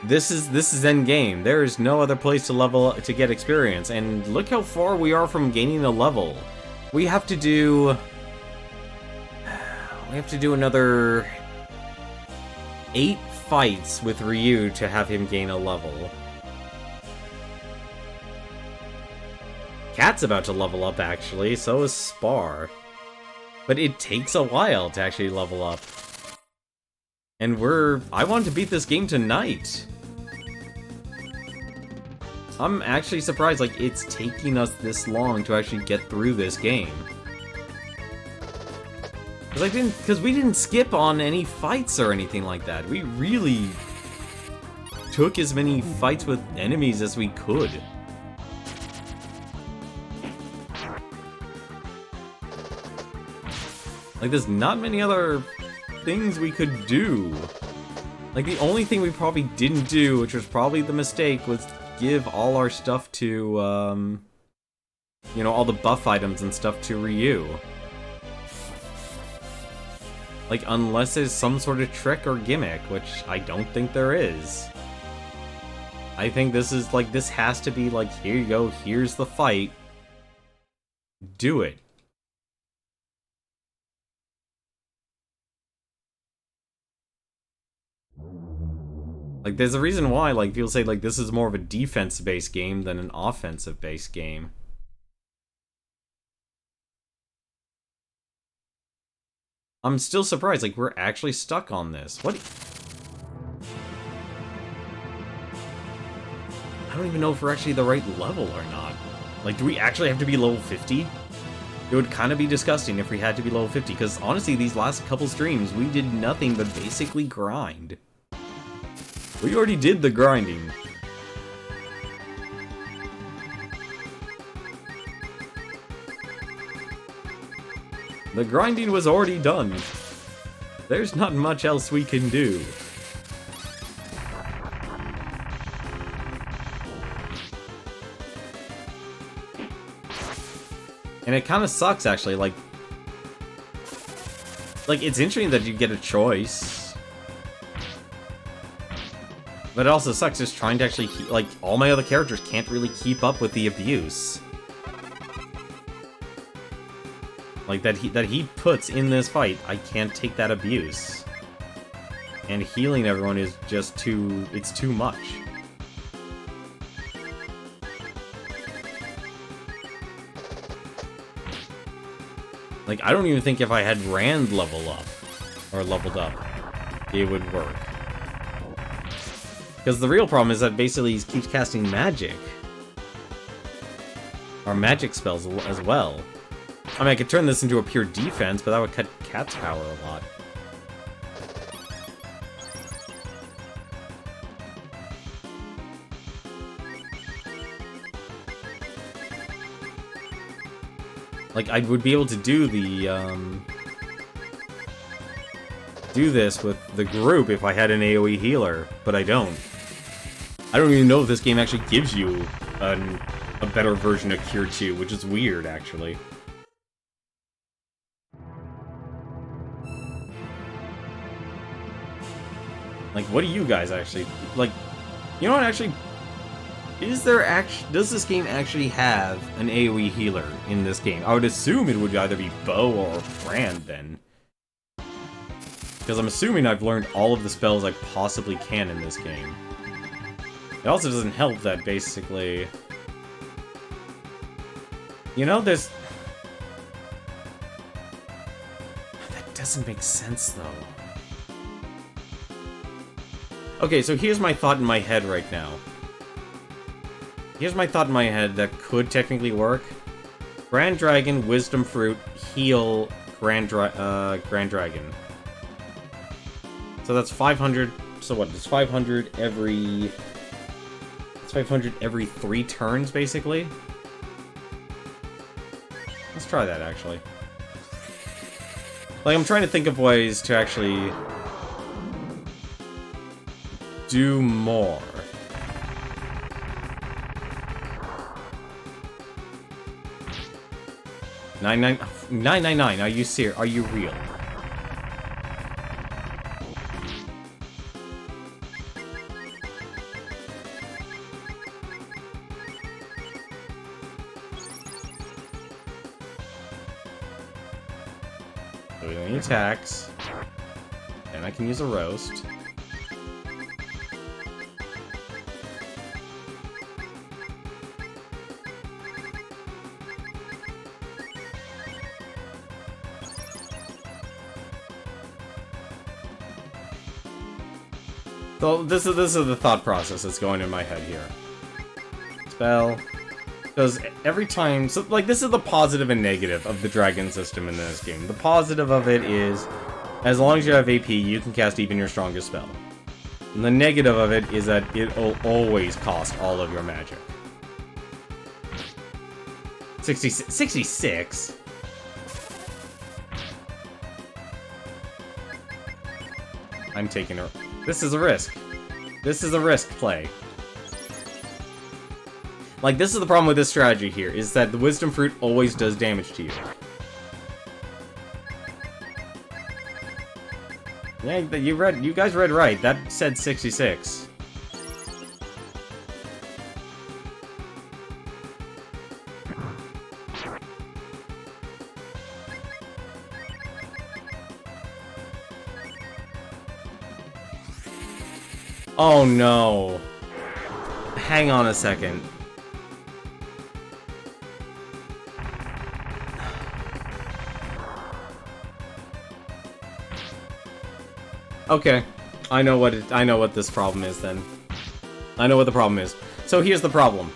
This is end game. There is no other place to level to get experience, and look how far we are from gaining a level. We have to do another 8 fights with Ryu to have him gain a level. Cat's about to level up, actually, so is Spar. But it takes a while to actually level up. And I want to beat this game tonight. I'm actually surprised, like, it's taking us this long to actually get through this game. Because we didn't skip on any fights or anything like that. We really took as many fights with enemies as we could. Like, there's not many other things we could do. Like, the only thing we probably didn't do, which was probably the mistake, was give all our stuff to, you know, all the buff items and stuff to Ryu. Like, unless there's some sort of trick or gimmick, which I don't think there is. I think this is, like, this has to be, like, here you go, here's the fight. Do it. Like, there's a reason why, like, people say, like, this is more of a defense-based game than an offensive-based game. I'm still surprised, like, we're actually stuck on this. What? I don't even know if we're actually the right level or not. Like, do we actually have to be level 50? It would kind of be disgusting if we had to be level 50, because honestly, these last couple streams, we did nothing but basically grind. We already did the grinding. The grinding was already done. There's not much else we can do. And it kind of sucks, actually, like, it's interesting that you get a choice. But it also sucks just trying to actually, like, all my other characters can't really keep up with the abuse. Like, that he puts in this fight, I can't take that abuse. And healing everyone is just it's too much. Like, I don't even think if I had Rand leveled up, it would work. Because the real problem is that basically he keeps casting magic. Or magic spells as well. I mean, I could turn this into a pure defense, but that would cut Cat's power a lot. Like, I would be able to do the, do this with the group if I had an AoE healer, but I don't. I don't even know if this game actually gives you a better version of Cure 2, which is weird, actually. Like, what do you guys actually... Like, you know what, actually... Does this game actually have an AoE healer in this game? I would assume it would either be Bo or Fran, then. Because I'm assuming I've learned all of the spells I possibly can in this game. It also doesn't help that, basically... You know, there's... That doesn't make sense, though. Okay, so here's my thought in my head right now. Here's my thought in my head that could technically work. Grand Dragon, Wisdom Fruit, heal Grand Dragon. So that's 500... So what, it's 500 every... It's 500 every 3 turns, basically? Let's try that, actually. Like, I'm trying to think of ways to actually... do more. 999, are you serious? Are you real? Doing any attacks. And I can use a roast. So this is the thought process that's going in my head here. Spell. Because every time... So, like, this is the positive and negative of the dragon system in this game. The positive of it is, as long as you have AP, you can cast even your strongest spell. And the negative of it is that it'll always cost all of your magic. 66? I'm taking a... This is a risk. This is a risk play. Like, this is the problem with this strategy here, is that the Wisdom Fruit always does damage to you. Yeah, you guys read right. That said 66. Oh no. Hang on a second. Okay. I know what this problem is then. I know what the problem is. So here's the problem.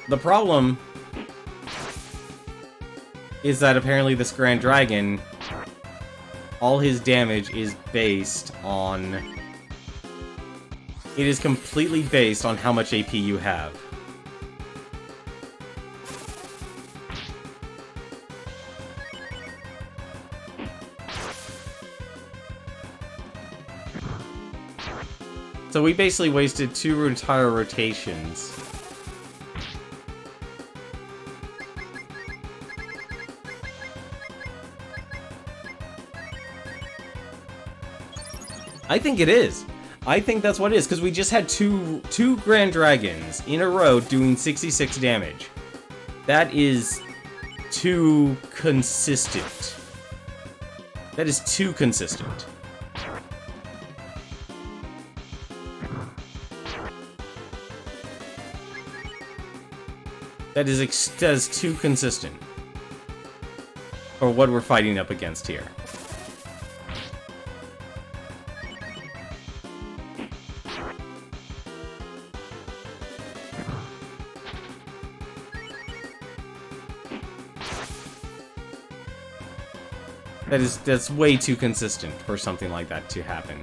The problem is that apparently this Grand Dragon, all his damage is based on... It is completely based on how much AP you have. So we basically wasted 2 entire rotations. I think it is. I think that's what it is, because we just had two Grand Dragons in a row doing 66 damage. That is too consistent. That is too consistent. That is too consistent for what we're fighting up against here. That's way too consistent for something like that to happen.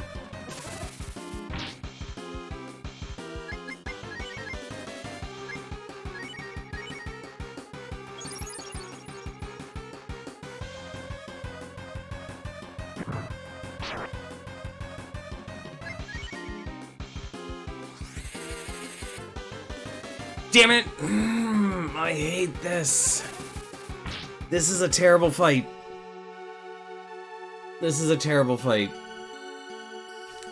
Damn it! I hate this. This is a terrible fight. This is a terrible fight.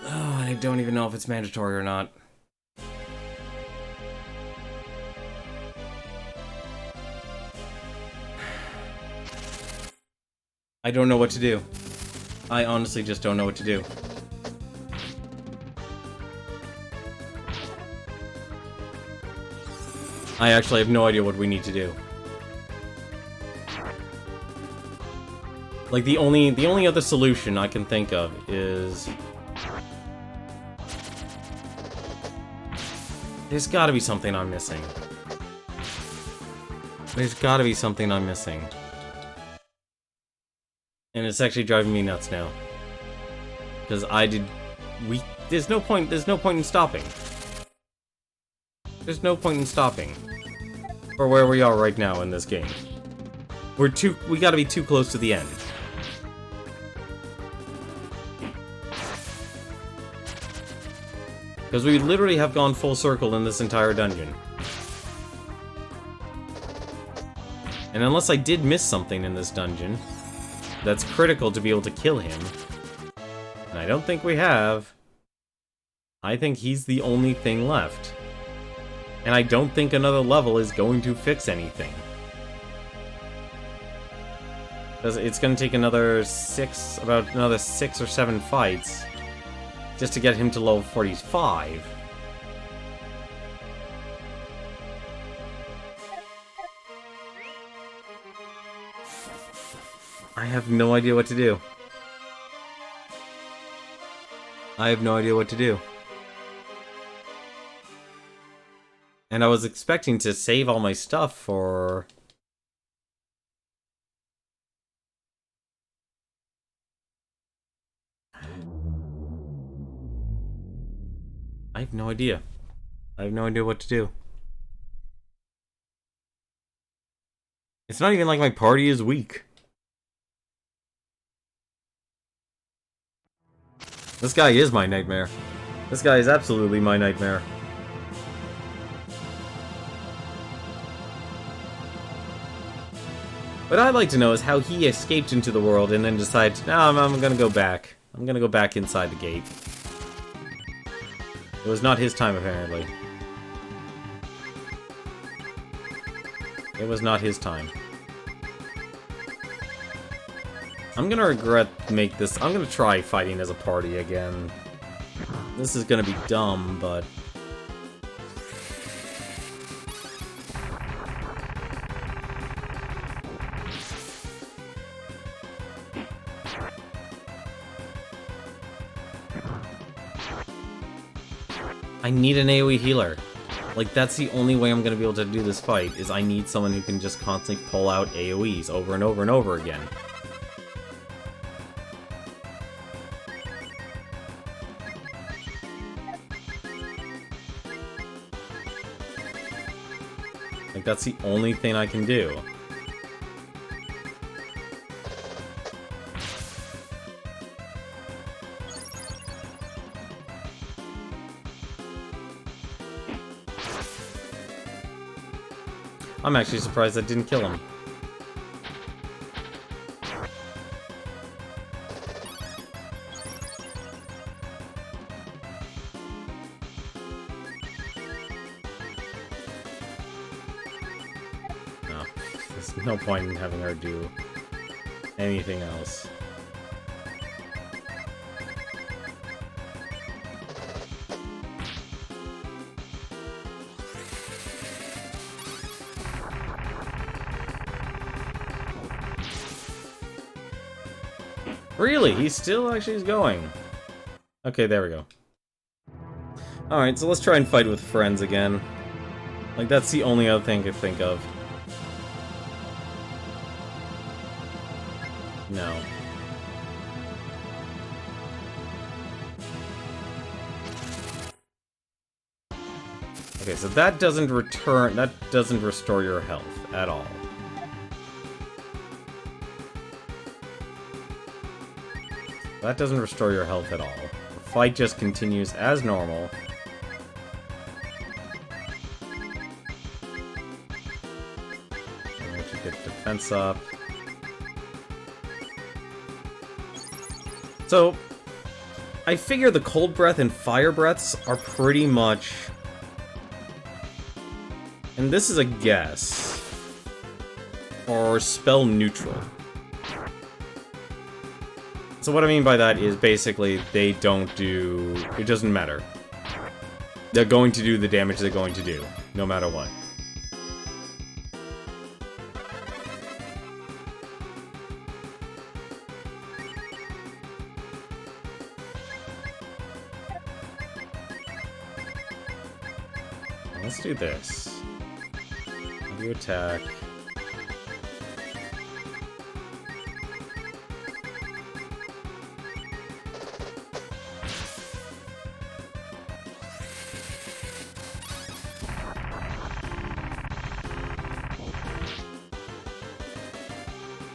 Oh, I don't even know if it's mandatory or not. I don't know what to do. I honestly just don't know what to do. I actually have no idea what we need to do. Like, the only other solution I can think of is... There's gotta be something I'm missing. There's gotta be something I'm missing. And it's actually driving me nuts now. Because there's no point in stopping. There's no point in stopping. For where we are right now in this game. We gotta be too close to the end. Because we literally have gone full circle in this entire dungeon. And unless I did miss something in this dungeon that's critical to be able to kill him, and I don't think we have, I think he's the only thing left. And I don't think another level is going to fix anything. Because it's going to take about another 6 or 7 fights just to get him to level 45. I have no idea what to do. I have no idea what to do. And I was expecting to save all my stuff for... I have no idea. I have no idea what to do. It's not even like my party is weak. This guy is my nightmare. This guy is absolutely my nightmare. What I'd like to know is how he escaped into the world and then decided, no, I'm gonna go back. I'm gonna go back inside the gate. It was not his time, apparently. It was not his time. I'm gonna I'm gonna try fighting as a party again. This is gonna be dumb, but... I need an AoE healer. Like, that's the only way I'm gonna be able to do this fight, is I need someone who can just constantly pull out AoEs over and over and over again. Like, that's the only thing I can do. I'm actually surprised that didn't kill him. No, there's no point in having her do anything else. Really? He still actually is going. Okay, there we go. Alright, so let's try and fight with friends again. Like, that's the only other thing I could think of. No. Okay, so that doesn't restore your health at all. That doesn't restore your health at all. The fight just continues as normal. Let you get defense up. So, I figure the cold breath and fire breaths are pretty much... And this is a guess. Or spell neutral. So what I mean by that is basically they don't do... It doesn't matter. They're going to do the damage they're going to do, no matter what. Let's do this. How do you attack?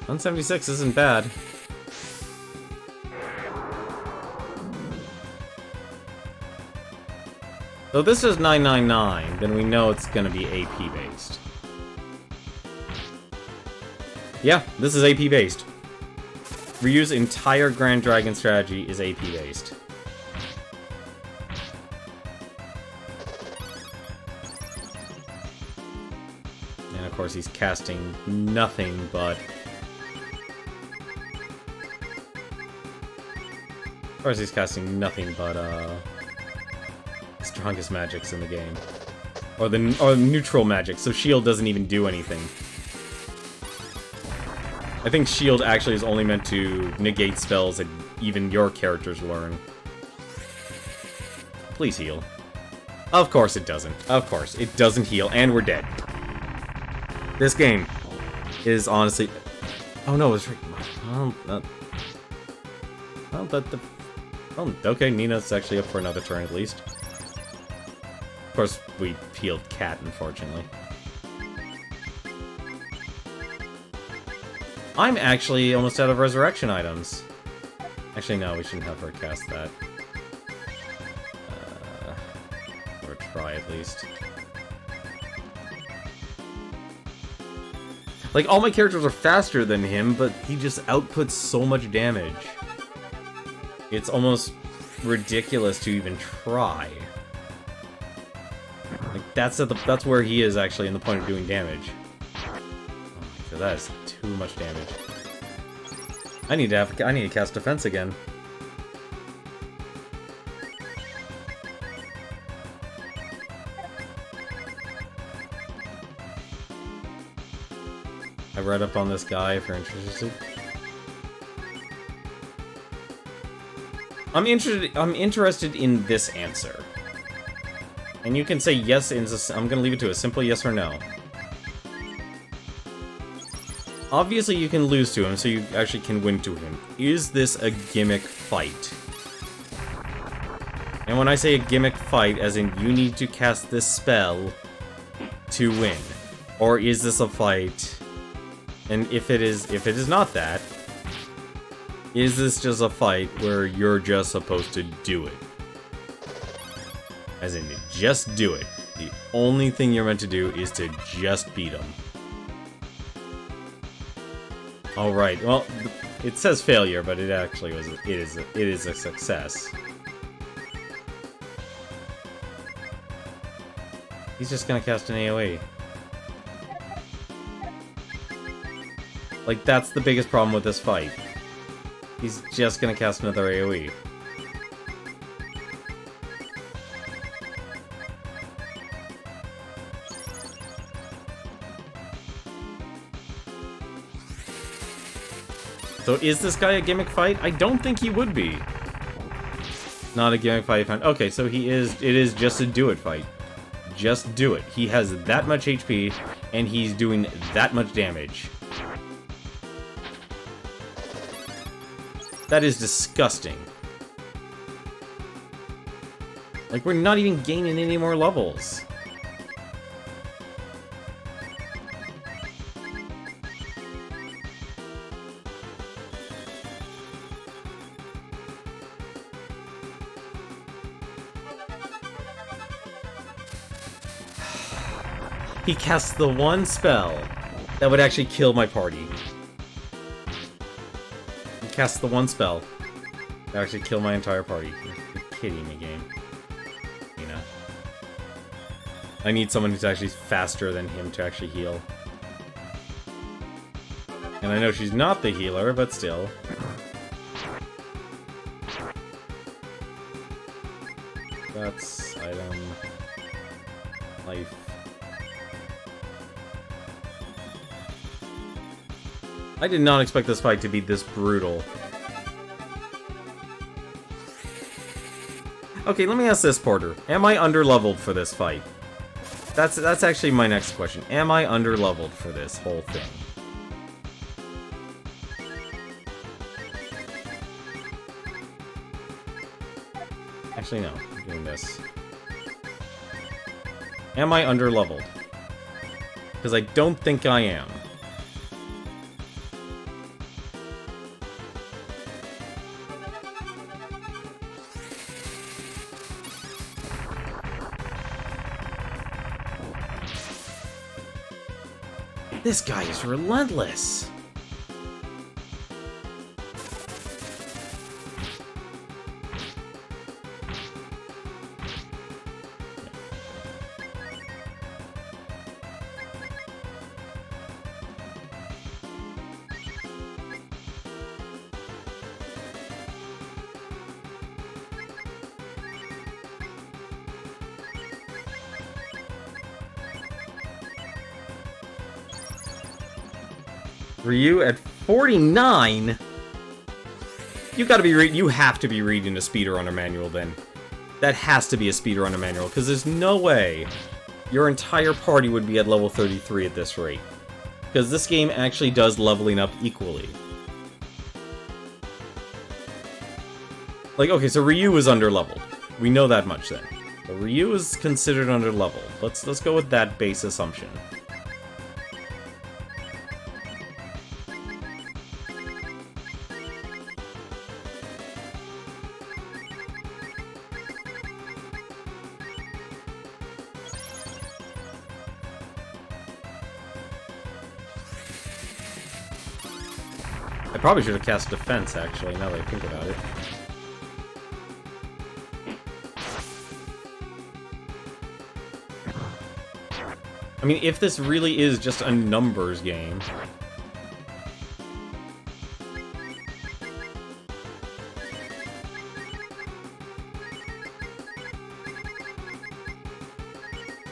$176 isn't bad. So this is 999, then we know it's gonna be AP based. Yeah, this is AP based. Ryu's entire Grand Dragon strategy is AP based. And of course he's casting nothing but... Of course he's casting nothing but, strongest magics in the game. Or neutral magic, so shield doesn't even do anything. I think shield actually is only meant to negate spells that even your characters learn. Please heal. Of course it doesn't. Of course, it doesn't heal, and we're dead. This game is honestly... Oh no, it's... Oh, okay, Nina's actually up for another turn at least. Of course, we peeled Cat, unfortunately. I'm actually almost out of resurrection items. Actually, no, we shouldn't have her cast that. Or try, at least. Like, all my characters are faster than him, but he just outputs so much damage. It's almost ridiculous to even try. Like, that's where he is actually in the point of doing damage. Oh my god, that is too much damage. I need to cast defense again. I read up on this guy if you're interested. I'm interested in this answer. And you can say yes, I'm gonna leave it to a simple yes or no. Obviously you can lose to him, so you actually can win to him. Is this a gimmick fight? And when I say a gimmick fight, as in you need to cast this spell to win. Or is this a fight? And if it is not that, is this just a fight where you're just supposed to do it? As in, just do it. The only thing you're meant to do is to just beat him. Alright, well, it says failure, but it actually was, it is a success. He's just gonna cast an AoE. Like, that's the biggest problem with this fight. He's just gonna cast another AoE. So is this guy a gimmick fight? I don't think he would be. Not a gimmick fight. Okay, so it is just a do it fight. Just do it. He has that much HP, and he's doing that much damage. That is disgusting. Like, we're not even gaining any more levels. He casts the one spell that would actually kill my party. He casts the one spell that would actually kill my entire party. You're kidding me, game. You know. I need someone who's actually faster than him to actually heal. And I know she's not the healer, but still. That's item. Life. I did not expect this fight to be this brutal. Okay, let me ask this, Porter. Am I underleveled for this fight? That's actually my next question. Am I underleveled for this whole thing? Actually, no. I'm doing this. Am I underleveled? Because I don't think I am. This guy is relentless. Ryu at 49? You gotta be you have to be reading a speedrunner manual then. That has to be a speedrunner manual, because there's no way your entire party would be at level 33 at this rate. Because this game actually does leveling up equally. Like, okay, so Ryu is underleveled. We know that much then. But Ryu is considered underleveled. Let's go with that base assumption. I probably should have cast defense, actually, now that I think about it. I mean, if this really is just a numbers game...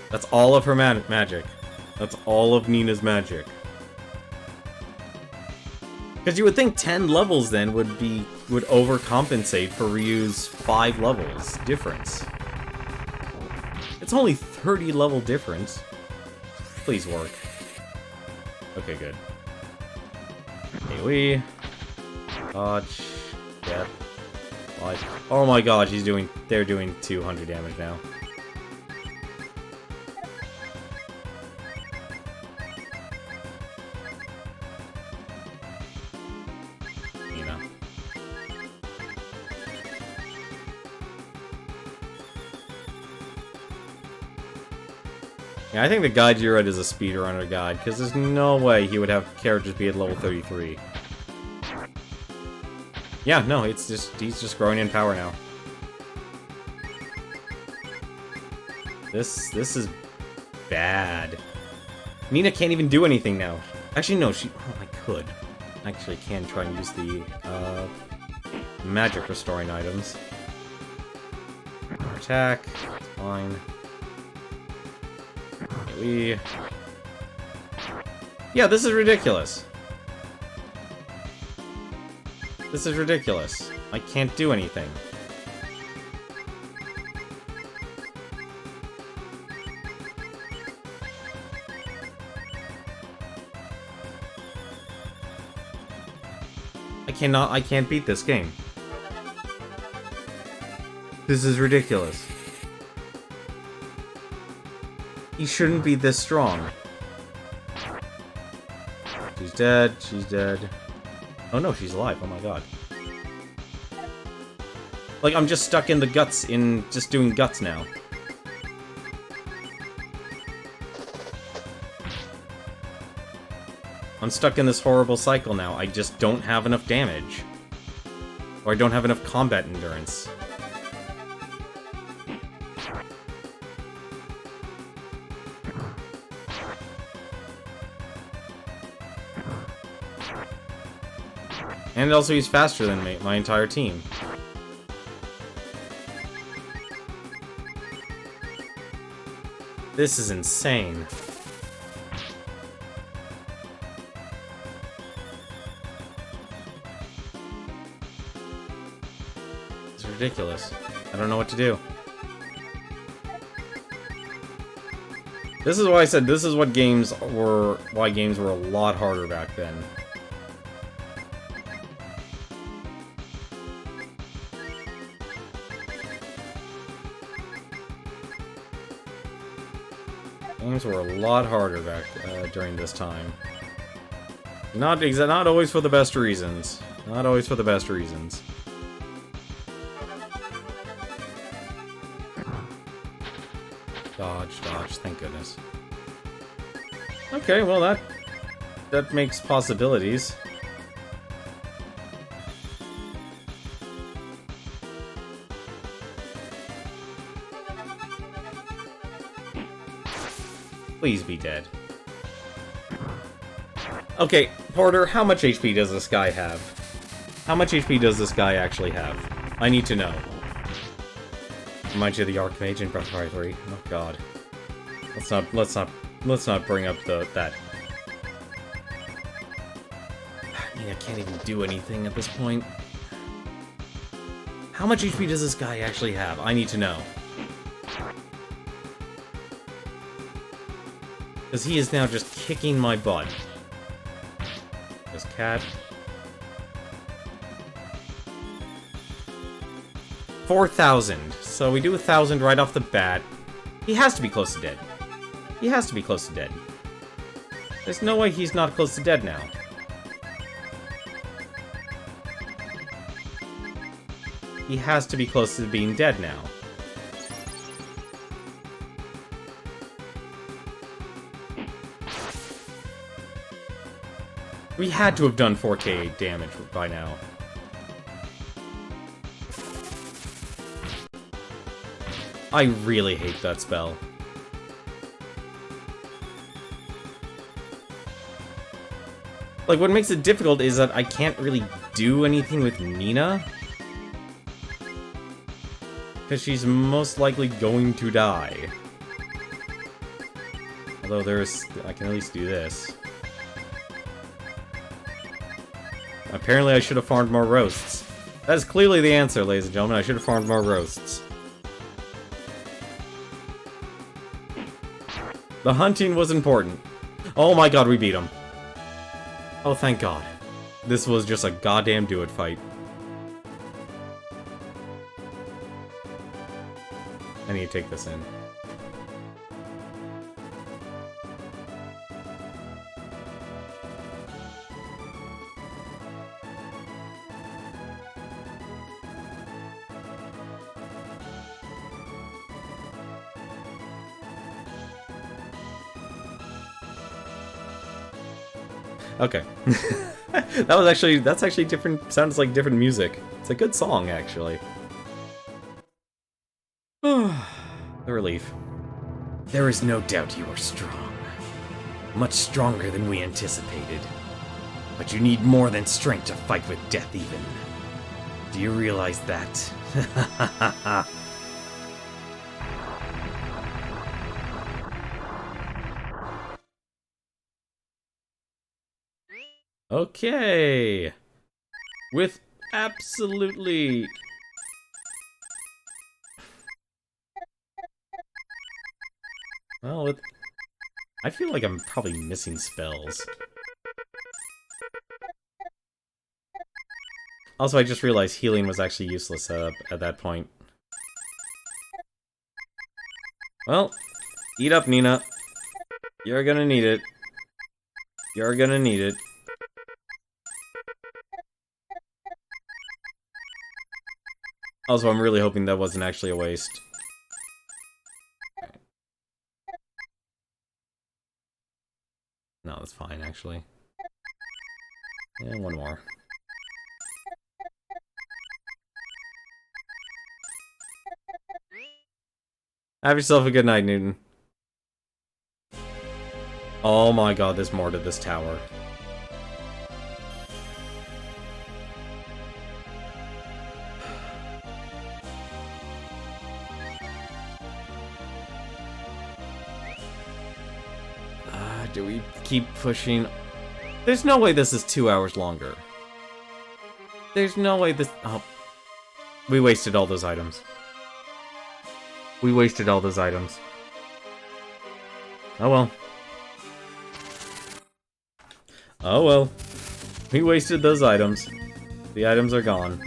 That's all of her magic. That's all of Nina's magic. Because you would think 10 levels then would overcompensate for Ryu's 5 levels difference. It's only 30 level difference. Please work. Okay, good. AoE. Dodge. Death. Life. Oh my gosh, they're doing 200 damage now. Yeah, I think the guide you read is a speedrunner guide, because there's no way he would have characters be at level 33. Yeah, no, he's just growing in power now. This is bad. Nina can't even do anything now. Actually, no, I could. Actually, can try and use the, magic restoring items. Attack, it's fine. Yeah, this is ridiculous. This is ridiculous. I can't do anything. I can't beat this game. This is ridiculous. He shouldn't be this strong. She's dead. She's dead. Oh no, she's alive. Oh my god. Like, I'm just stuck in the guts just doing guts now. I'm stuck in this horrible cycle now. I just don't have enough damage. Or I don't have enough combat endurance. And also he's faster than me, my entire team. This is insane. It's ridiculous. I don't know what to do. This is why I said this is what why games were a lot harder back then. Games were a lot harder back during this time. Not always for the best reasons. Not always for the best reasons. Dodge, dodge, thank goodness. Okay, well that makes possibilities. Please be dead. Okay, Porter, how much HP does this guy have? How much HP does this guy actually have? I need to know. Reminds you of the Archmage in Breath of Fire 3. Oh god. Let's not bring up that. I mean, I can't even do anything at this point. How much HP does this guy actually have? I need to know. Because he is now just kicking my butt. This cat. 4,000. So we do 1,000 right off the bat. He has to be close to dead. He has to be close to dead. There's no way he's not close to dead now. He has to be close to being dead now. We had to have done 4k damage by now. I really hate that spell. Like, what makes it difficult is that I can't really do anything with Nina. Because she's most likely going to die. Although I can at least do this. Apparently I should have farmed more roasts. That is clearly the answer, ladies and gentlemen. I should have farmed more roasts. The hunting was important. Oh my god, we beat him. Oh, thank god. This was just a goddamn do-it fight. I need to take this in. Okay. That's actually different, sounds like different music. It's a good song, actually. The relief. There is no doubt you are strong. Much stronger than we anticipated. But you need more than strength to fight with Deathevn. Do you realize that? Okay. With absolutely... Well, I feel like I'm probably missing spells. Also, I just realized healing was actually useless at that point. Well, eat up, Nina. You're gonna need it. You're gonna need it. Also, I'm really hoping that wasn't actually a waste. No, that's fine, actually. And one more. Have yourself a good night, Newton. Oh my god, there's more to this tower. Do we keep pushing? There's no way this is 2 hours longer. There's no way this... Oh. We wasted all those items. We wasted all those items. Oh well. Oh well. We wasted those items. The items are gone.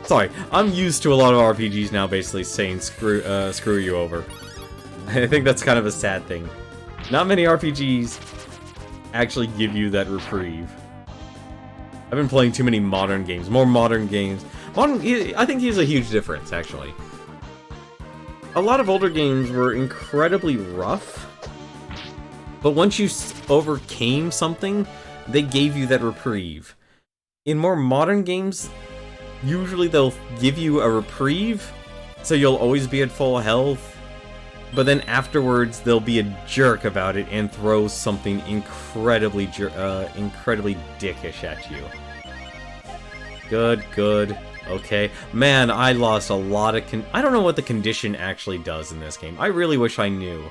Sorry, I'm used to a lot of RPGs now basically saying screw you over. I think that's kind of a sad thing. Not many RPGs actually give you that reprieve. I've been playing too many modern games. More modern games. I think he's a huge difference, actually. A lot of older games were incredibly rough, but once you overcame something, they gave you that reprieve. In more modern games, usually they'll give you a reprieve, so you'll always be at full health, but then afterwards they'll be a jerk about it and throw something incredibly dickish at you. Good. Okay. Man, I lost a lot of I don't know what the condition actually does in this game. I really wish I knew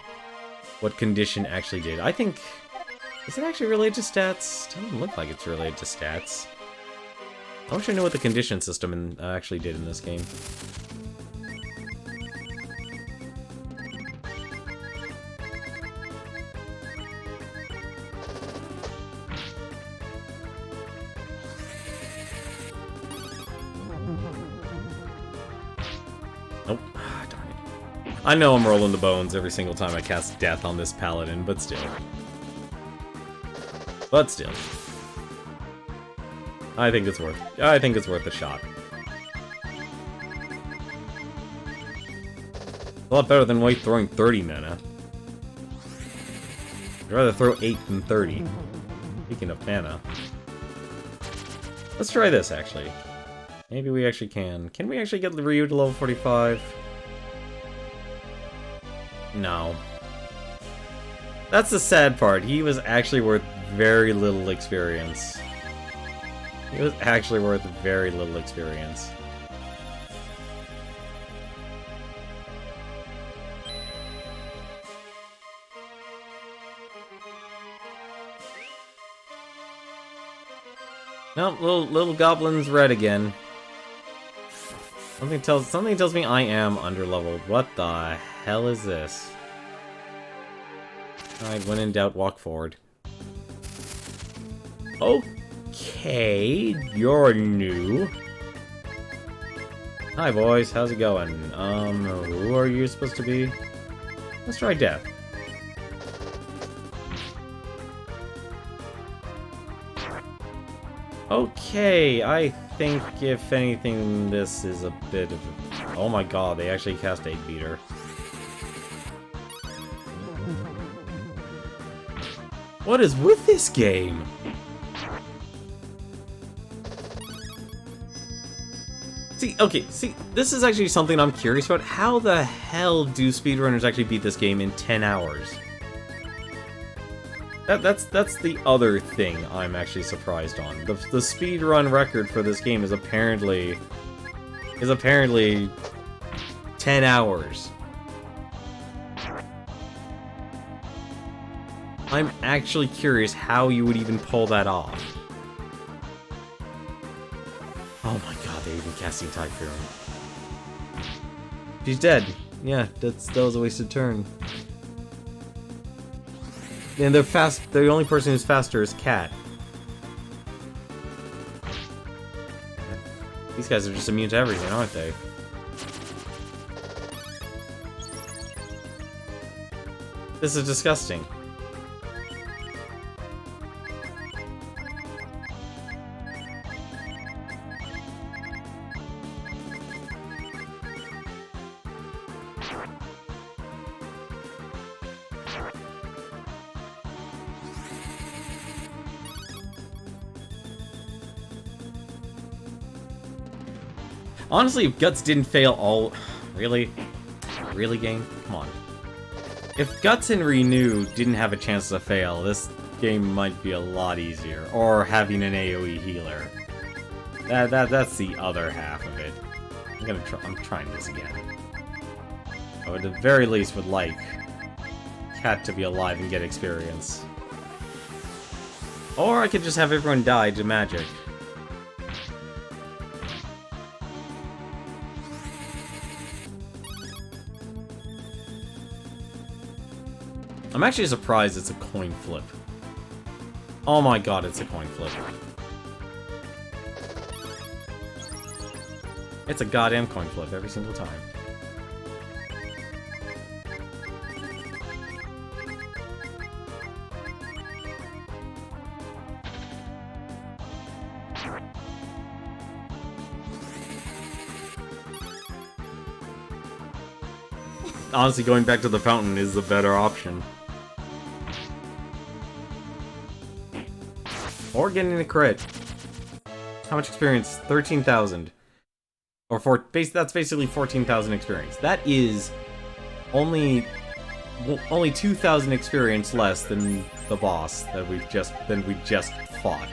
what condition actually did. I think... Is it actually related to stats? Doesn't look like it's related to stats. I wish I knew what the condition system actually did in this game. Nope. Ah, darn it. I know I'm rolling the bones every single time I cast Death on this paladin, but still. I think it's worth a shot. A lot better than throwing 30 mana. I'd rather throw 8 than 30. Speaking of mana. Let's try this, actually. Maybe we actually can. Can we actually get Ryu to level 45? No. That's the sad part. He was actually worth very little experience. He was actually worth very little experience. Nope, little goblin's red again. Something tells me I am underleveled. What the hell is this? Alright, when in doubt, walk forward. Okay, you're new. Hi boys, how's it going? Who are you supposed to be? Let's try Death. Okay, I think if anything, this is a bit of a... Oh my god, they actually cast 8-beater. What is with this game? See, this is actually something I'm curious about. How the hell do speedrunners actually beat this game in 10 hours? That's the other thing I'm actually surprised on. The speedrun record for this game is apparently 10 hours. I'm actually curious how you would even pull that off. Oh my god, they're even casting Typhoon. She's dead. Yeah, that was a wasted turn. And they're fast. The only person who's faster is Cat. These guys are just immune to everything, aren't they? This is disgusting. Honestly, if Guts didn't fail all... Really? Really, game? Come on. If Guts and Renew didn't have a chance to fail, this game might be a lot easier. Or having an AoE healer. That's the other half of it. I'm trying this again. I would at the very least would like Cat to be alive and get experience. Or I could just have everyone die to magic. I'm actually surprised it's a coin flip. Oh my god, it's a coin flip. It's a goddamn coin flip every single time. Honestly, going back to the fountain is the better option. Or getting a crit. How much experience? 13,000. Or that's basically 14,000 experience. That is only 2,000 experience less than the boss that we just fought.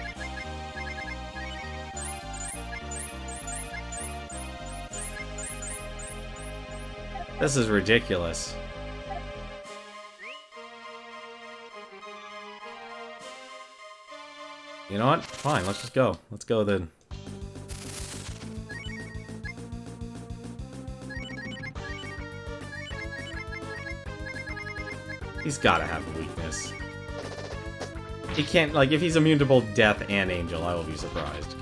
This is ridiculous. You know what? Fine, let's just go. Let's go then. He's gotta have a weakness. He can't, like, if he's immune to both Death and Angel, I will be surprised.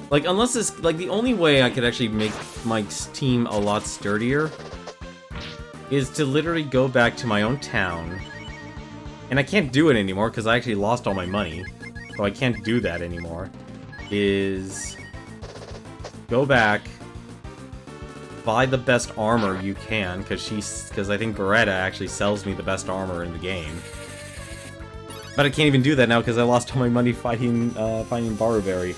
Like, unless this, like, the only way I could actually make my team a lot sturdier is to literally go back to my own town. And I can't do it anymore because I actually lost all my money. So I can't do that anymore. Is go back, buy the best armor you can, because I think Beretta actually sells me the best armor in the game. But I can't even do that now because I lost all my money fighting Baruberry.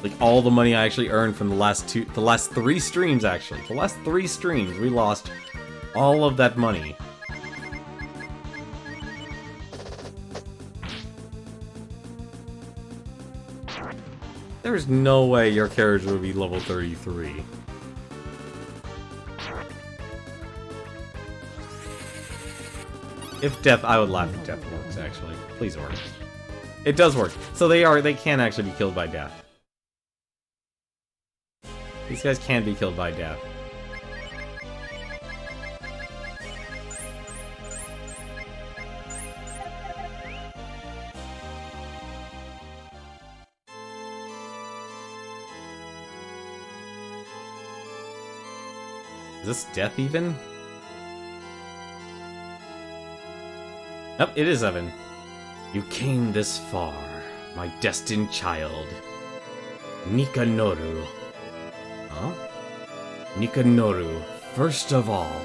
Like, all the money I actually earned from the last 3 streams, actually. The last 3 streams, we lost all of that money. There's no way your character would be level 33. If Death, I would laugh if Death works, actually. Please work. It does work. So they can actually be killed by Death. These guys can be killed by Death. Is this Deathevn? Nope, it is Evan. You came this far, my destined child. Nikanoru. Huh? Nikanoru, first of all,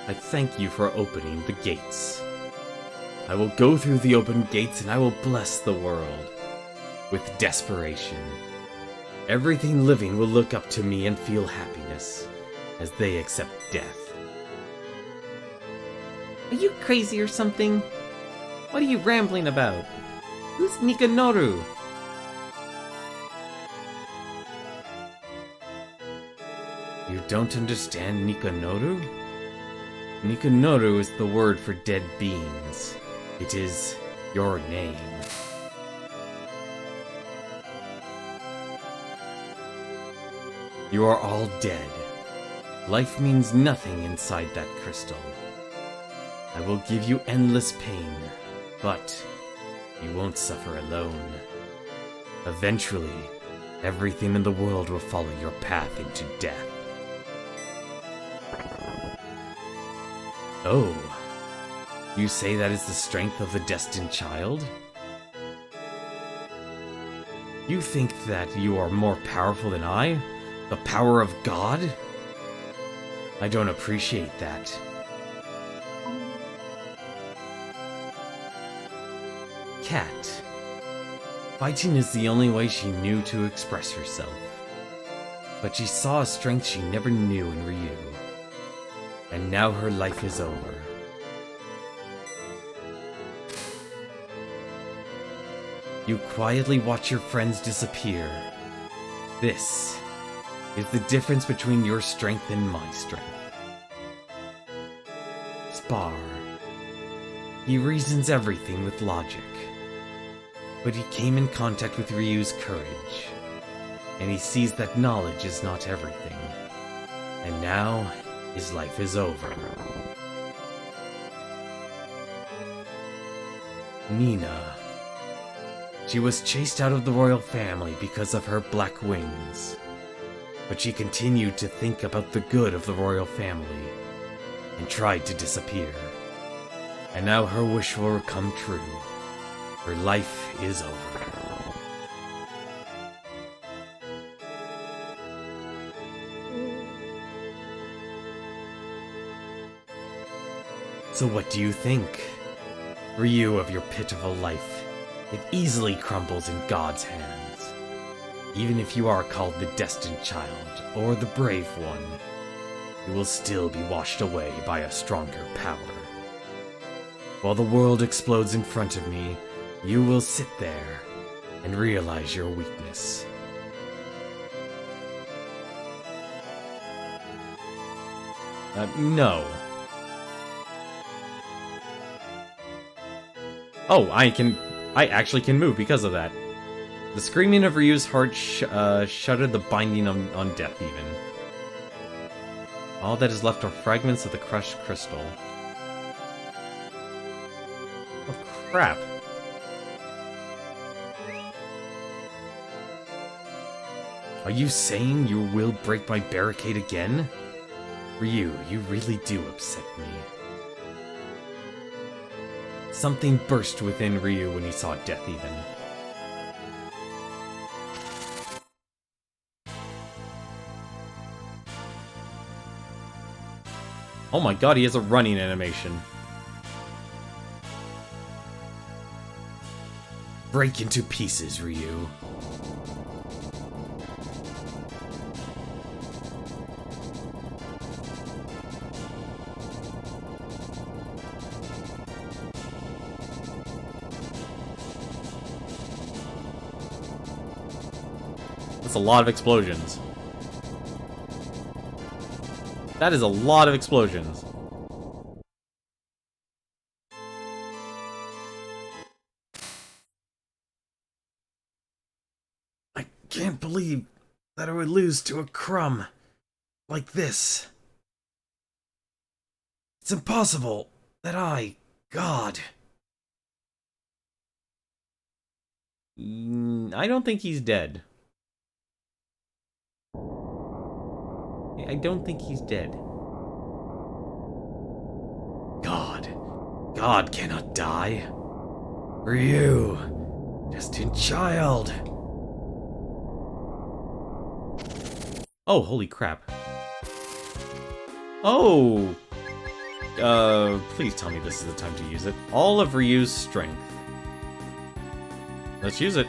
I thank you for opening the gates. I will go through the open gates and I will bless the world with desperation. Everything living will look up to me and feel happiness as they accept death. Are you crazy or something? What are you rambling about? Who's Nikanoru? You don't understand Nikanoru? Nikanoru is the word for dead beings. It is your name. You are all dead. Life means nothing inside that crystal. I will give you endless pain, but you won't suffer alone. Eventually, everything in the world will follow your path into death. Oh, you say that is the strength of the destined child? You think that you are more powerful than I? The power of God? I don't appreciate that. Cat. Fighting is the only way she knew to express herself. But she saw a strength she never knew in Ryu. And now her life is over. You quietly watch your friends disappear. This is the difference between your strength and my strength. Spar. He reasons everything with logic. But he came in contact with Ryu's courage. And he sees that knowledge is not everything. And now, his life is over. Nina. She was chased out of the royal family because of her black wings. But she continued to think about the good of the royal family, and tried to disappear. And now her wish will come true. Her life is over. So what do you think? Ryu of your pitiful life. It easily crumbles in God's hands. Even if you are called the destined child, or the brave one, you will still be washed away by a stronger power. While the world explodes in front of me, you will sit there and realize your weakness. No. Oh, I actually can move because of that. The screaming of Ryu's heart shuttered the binding on Deathevn. All that is left are fragments of the crushed crystal. Oh, crap. Are you saying you will break my barricade again? Ryu, you really do upset me. Something burst within Ryu when he saw Deathevn. Oh my god, he has a running animation. Break into pieces, Ryu. That's a lot of explosions. That is a lot of explosions. I can't believe that I would lose to a crumb like this. It's impossible that God. I don't think he's dead. I don't think he's dead. God cannot die. Ryu, destined child. Oh, holy crap. Oh! Please tell me this is the time to use it. All of Ryu's strength. Let's use it.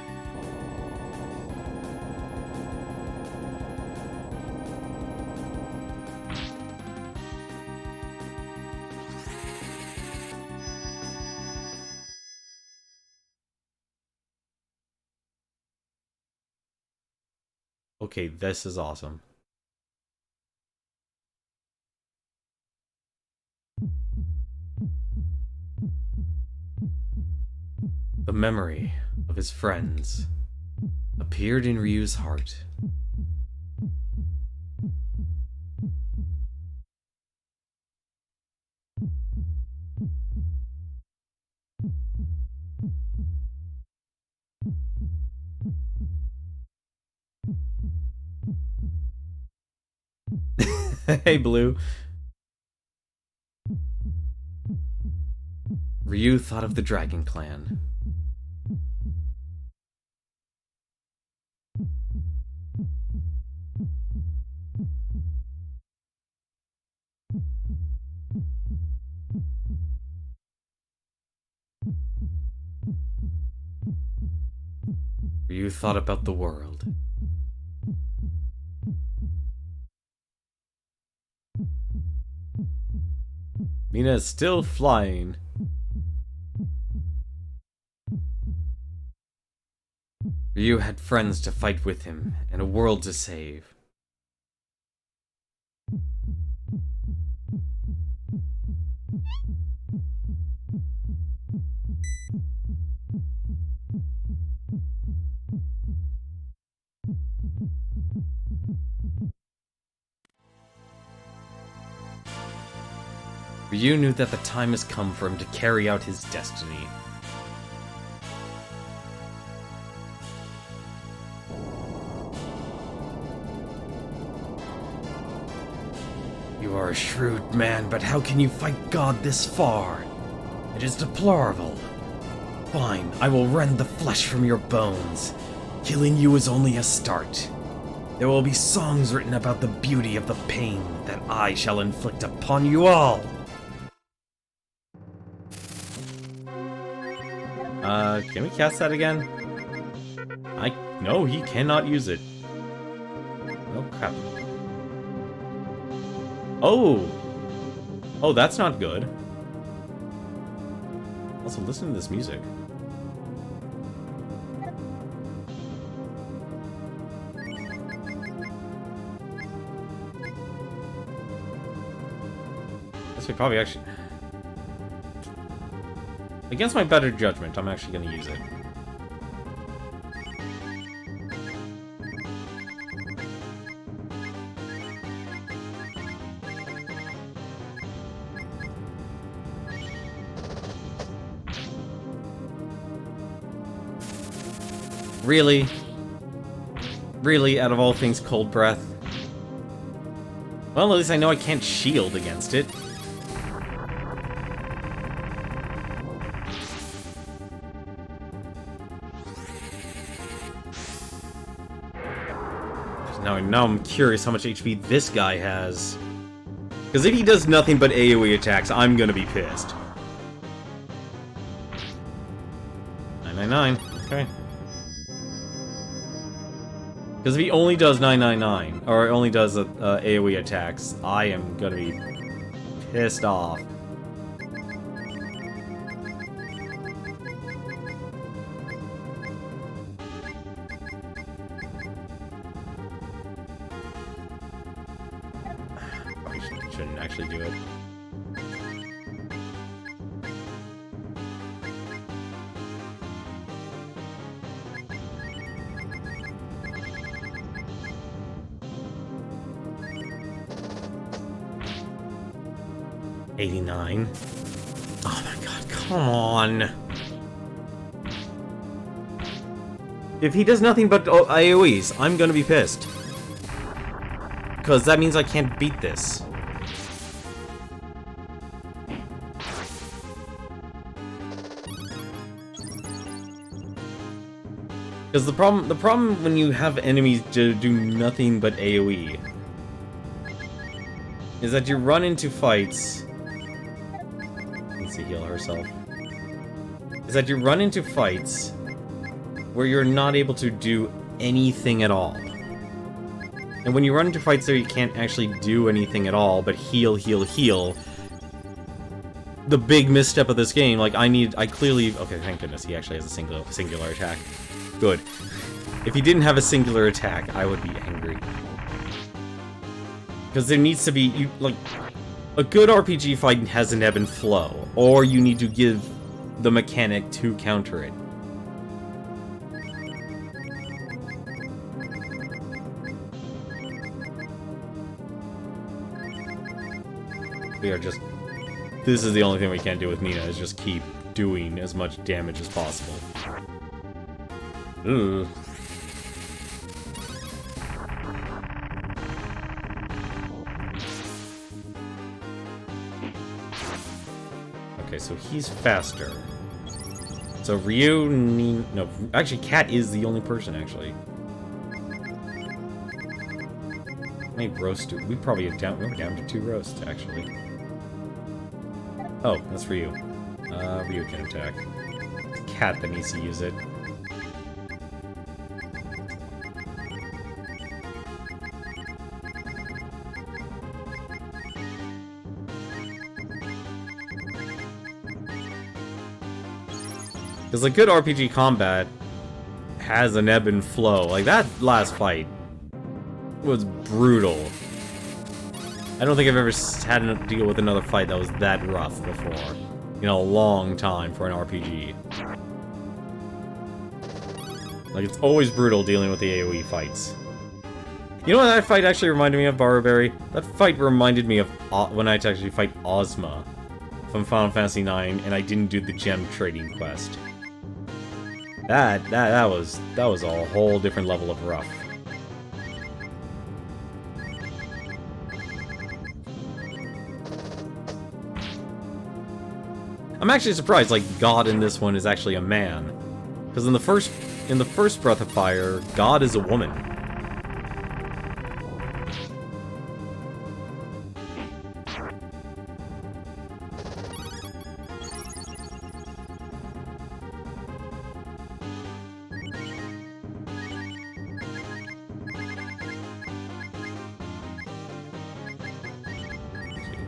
Okay, this is awesome. The memory of his friends appeared in Ryu's heart. Hey, Blue. Ryu thought of the Dragon Clan. Ryu thought about the world. Mina is still flying. Ryu had friends to fight with him, and a world to save. Ryu knew that the time has come for him to carry out his destiny. You are a shrewd man, but how can you fight God this far? It is deplorable. Fine, I will rend the flesh from your bones. Killing you is only a start. There will be songs written about the beauty of the pain that I shall inflict upon you all. Can we cast that again? No, he cannot use it. Oh, crap. Oh, that's not good. Also, listen to this music. Guess we probably actually... Against my better judgment, I'm actually going to use it. Really? Really, out of all things, Cold Breath? Well, at least I know I can't shield against it. Now I'm curious how much HP this guy has. Because if he does nothing but AoE attacks, I'm gonna be pissed. 999, okay. Because if he only does 999, or only does AoE attacks, I am gonna be pissed off. Probably shouldn't actually do it. $89. Oh my god, come on. If he does nothing but AoEs, I'm gonna be pissed. Because that means I can't beat this. Because the problem when you have enemies do nothing but AoE is that you run into fights. Needs to heal herself. Is that you run into fights where you're not able to do anything at all. And when you run into fights there, you can't actually do anything at all but heal, heal, heal. The big misstep of this game, like I clearly, okay, thank goodness he actually has a singular attack. Good. If he didn't have a singular attack, I would be angry. Because there needs to be, a good RPG fight has an ebb and flow, or you need to give the mechanic to counter it. This is the only thing we can't do with Mina, is just keep doing as much damage as possible. Ugh. Okay, so he's faster. So Ryu, no, actually Cat is the only person, actually. How many roasts do we probably we're down to 2 roasts, actually. Oh, that's Ryu. Ryu can attack. It's Cat that needs to use it. Because, like, good RPG combat has an ebb and flow. Like, that last fight was brutal. I don't think I've ever had to deal with another fight that was that rough before. In a long time for an RPG. Like, it's always brutal dealing with the AoE fights. You know what that fight actually reminded me of, Barberry? That fight reminded me of when I had to actually fight Ozma from Final Fantasy IX, and I didn't do the gem trading quest. That was a whole different level of rough. I'm actually surprised, like, God in this one is actually a man. Because in the first Breath of Fire, God is a woman.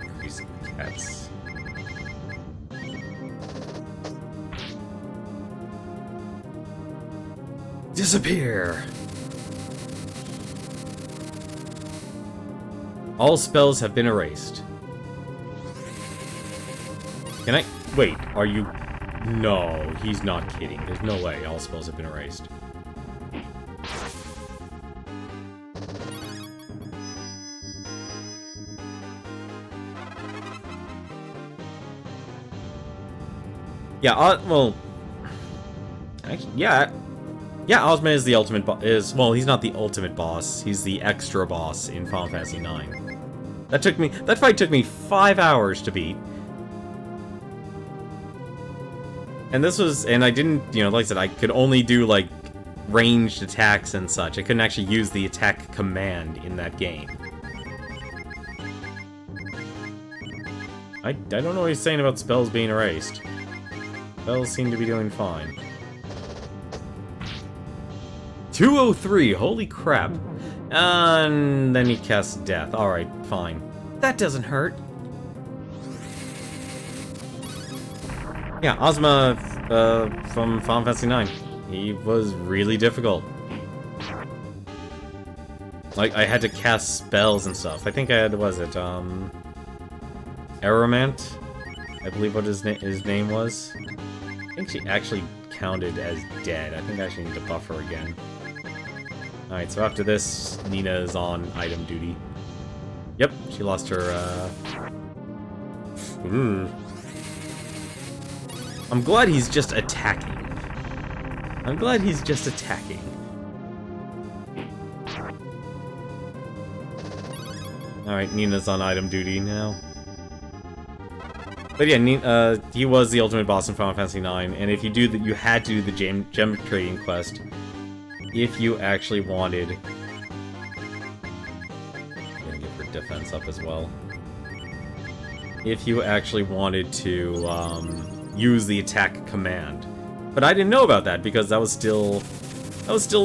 Increase cats. Disappear! All spells have been erased. Can I... Wait, are you... No, he's not kidding. There's no way all spells have been erased. Yeah, well... Actually, yeah... Yeah, Ozma is the ultimate boss. Well, he's not the ultimate boss. He's the extra boss in Final Fantasy IX. That fight took me 5 hours to beat. And I didn't, like I said, I could only do, like, ranged attacks and such. I couldn't actually use the attack command in that game. I don't know what he's saying about spells being erased. Spells seem to be doing fine. 203, holy crap. And then he casts Death. Alright, fine. That doesn't hurt. Yeah, Ozma from Final Fantasy IX. He was really difficult. Like, I had to cast spells and stuff. I think I had, was it, Aeromant? I believe what his name was. I think she actually counted as dead. I think I actually need to buff her again. Alright, so after this, Nina is on item duty. Yep, she lost her, I'm glad he's just attacking. I'm glad he's just attacking. Alright, Nina's on item duty now. But yeah, he was the ultimate boss in Final Fantasy IX, and if you do that, you had to do the gem trading quest. If you actually wanted... I'm gonna give her defense up as well. If you actually wanted to, use the attack command. But I didn't know about that, because that was still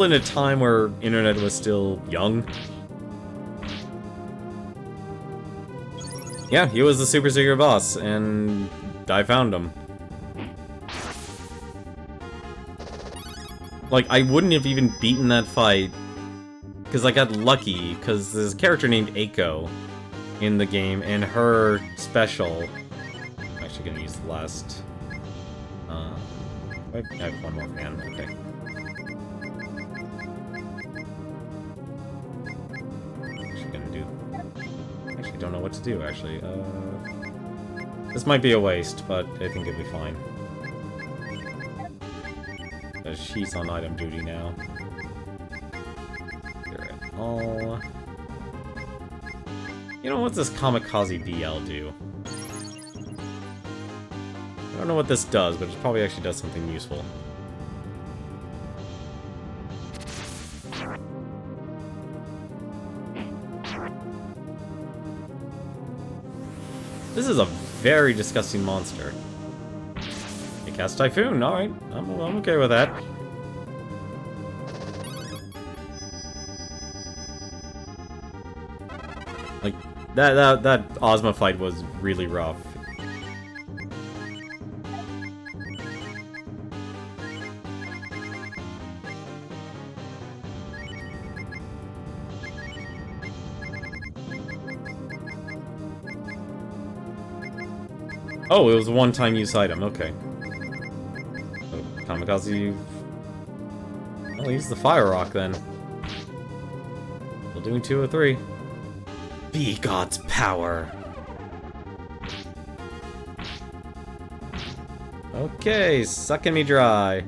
in a time where internet was still young. Yeah, he was the super secret boss, and I found him. Like, I wouldn't have even beaten that fight, because I got lucky, because there's a character named Eiko in the game, and her special... I'm actually gonna use the last... I have one more fan, okay. Actually gonna do... Actually don't know what to do, actually. This might be a waste, but I think it'll be fine. Because she's on item duty now. Clear it all. You know, what's this Kamikaze BL do? I don't know what this does, but it probably actually does something useful. This is a very disgusting monster. It casts Typhoon, alright. I'm okay with that. Like, that Ozma fight was really rough. Oh, it was a one-time use item. Okay. So, Kamikaze... I'll use the Fire Rock, then. We'll do 2 or 3. Be God's power! Okay, sucking me dry.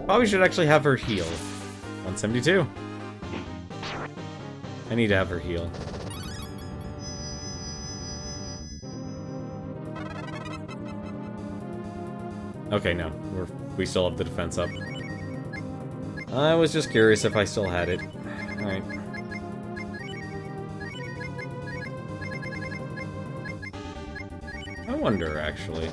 Probably should actually have her heal. 172. I need to have her heal. Okay, no. We still have the defense up. I was just curious if I still had it. Alright. I wonder, actually.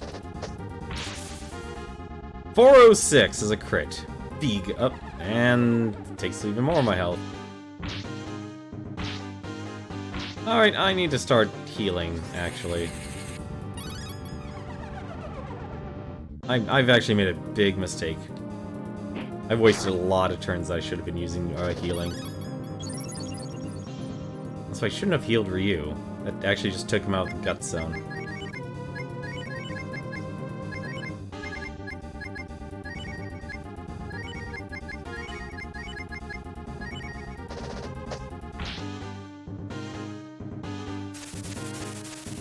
406 is a crit. Big up, and takes even more of my health. Alright, I need to start healing, actually. I've actually made a big mistake. I've wasted a lot of turns that I should have been using healing. So I shouldn't have healed Ryu. That actually just took him out of the gut zone.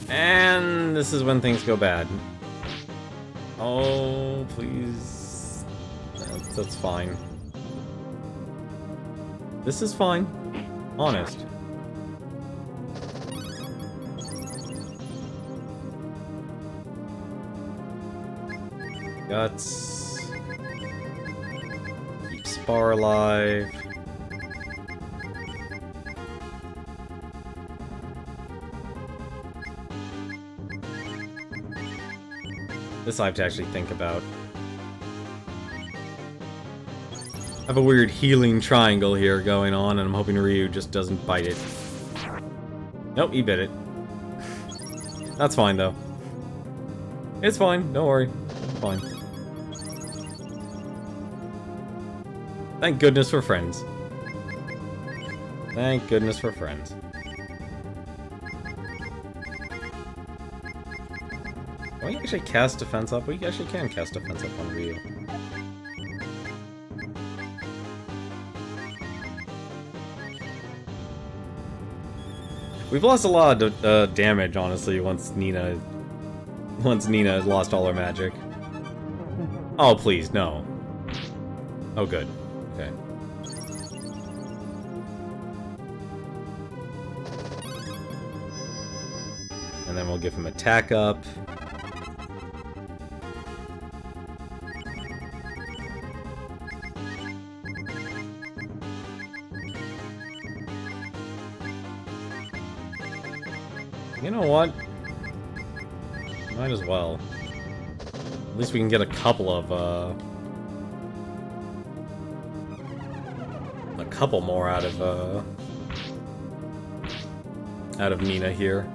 And this is when things go bad. Oh, please. That's fine. This is fine. Honest. Guts. Keep Spar alive. This I have to actually think about. I have a weird healing triangle here going on, and I'm hoping Ryu just doesn't bite it. Nope, he bit it. That's fine, though. It's fine, don't worry. It's fine. Thank goodness for friends. Thank goodness for friends. Can we actually cast defense up? We actually can cast defense up on Ryu. We've lost a lot of damage, honestly, once Nina lost all her magic. Oh, please, no. Oh, good. Okay. And then we'll give him attack up. You know what? Might as well. At least we can get a couple more out of Nina here.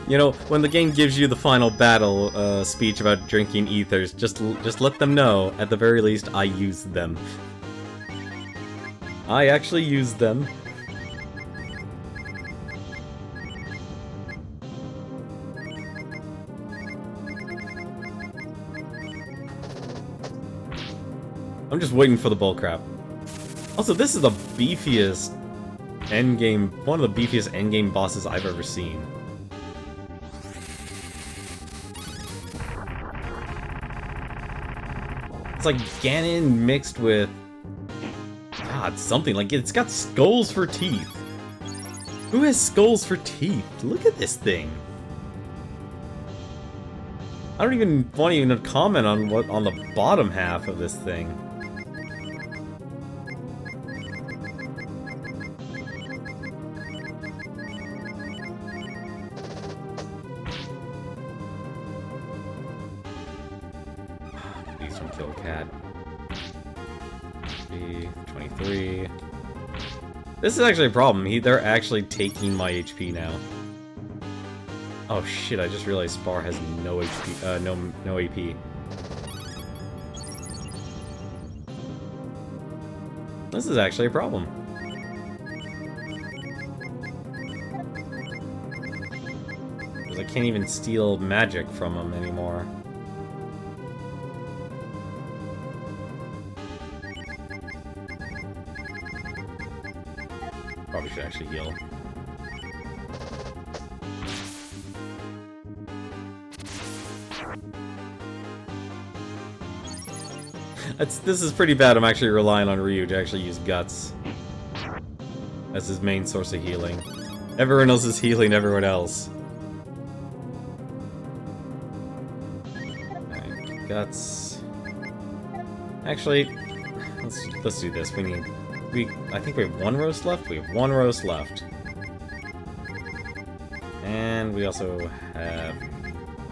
You know, when the game gives you the final battle speech about drinking ethers, just let them know, at the very least, I used them. I actually used them. I'm just waiting for the bullcrap. Also, this is the beefiest endgame, one of the beefiest endgame bosses I've ever seen. It's like Ganon mixed with... God, something. Like, it's got skulls for teeth. Who has skulls for teeth? Look at this thing. I don't even want to even comment on what on the bottom half of this thing. Please don't kill a cat. 23. This is actually a problem. They're actually taking my HP now. Oh shit, I just realized Spar has no HP, no AP. This is actually a problem. Because I can't even steal magic from him anymore. Probably should actually heal. This is pretty bad. I'm actually relying on Ryu to actually use Guts as his main source of healing. Everyone else is healing everyone else. Right, Guts. Actually, let's do this. I think we have one roast left. We have one roast left, and we also have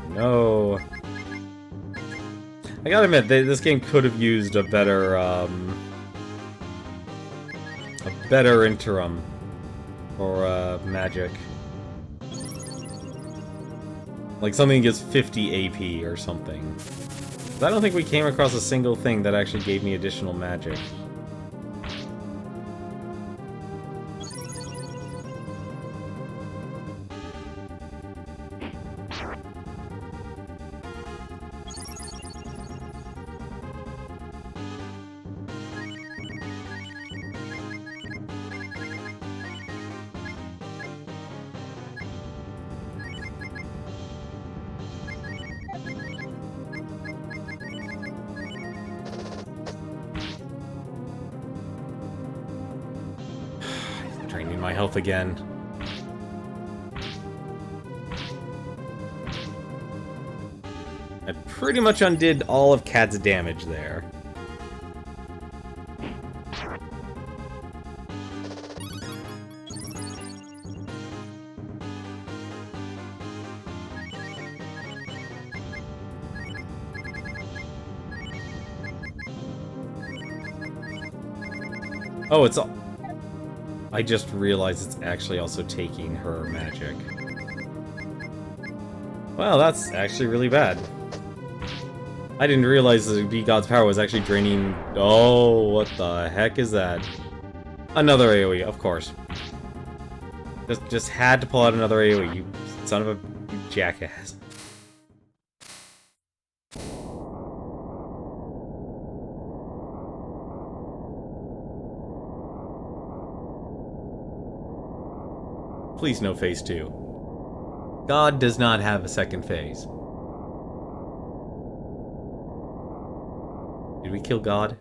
no. I gotta admit, this game could have used a better interim for magic. Like something that gives 50 AP or something. But I don't think we came across a single thing that actually gave me additional magic. Draining my health again. I pretty much undid all of Cad's damage there. Oh, it's all... I just realized it's actually also taking her magic. Well, that's actually really bad. I didn't realize the B-God's power was actually draining... Oh, what the heck is that? Another AoE, of course. Just had to pull out another AoE, you son of a jackass. Please no phase 2. God does not have a second phase. Did we kill God? I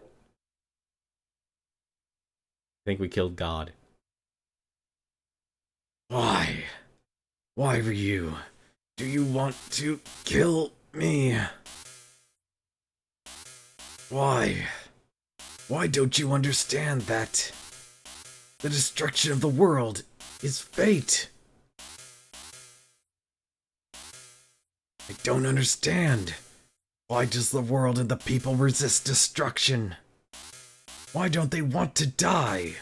think we killed God. Why? Why, Ryu? Do you want to kill me? Why? Why don't you understand that the destruction of the world is fate? I don't understand. Why does the world and the people resist destruction? Why don't they want to die?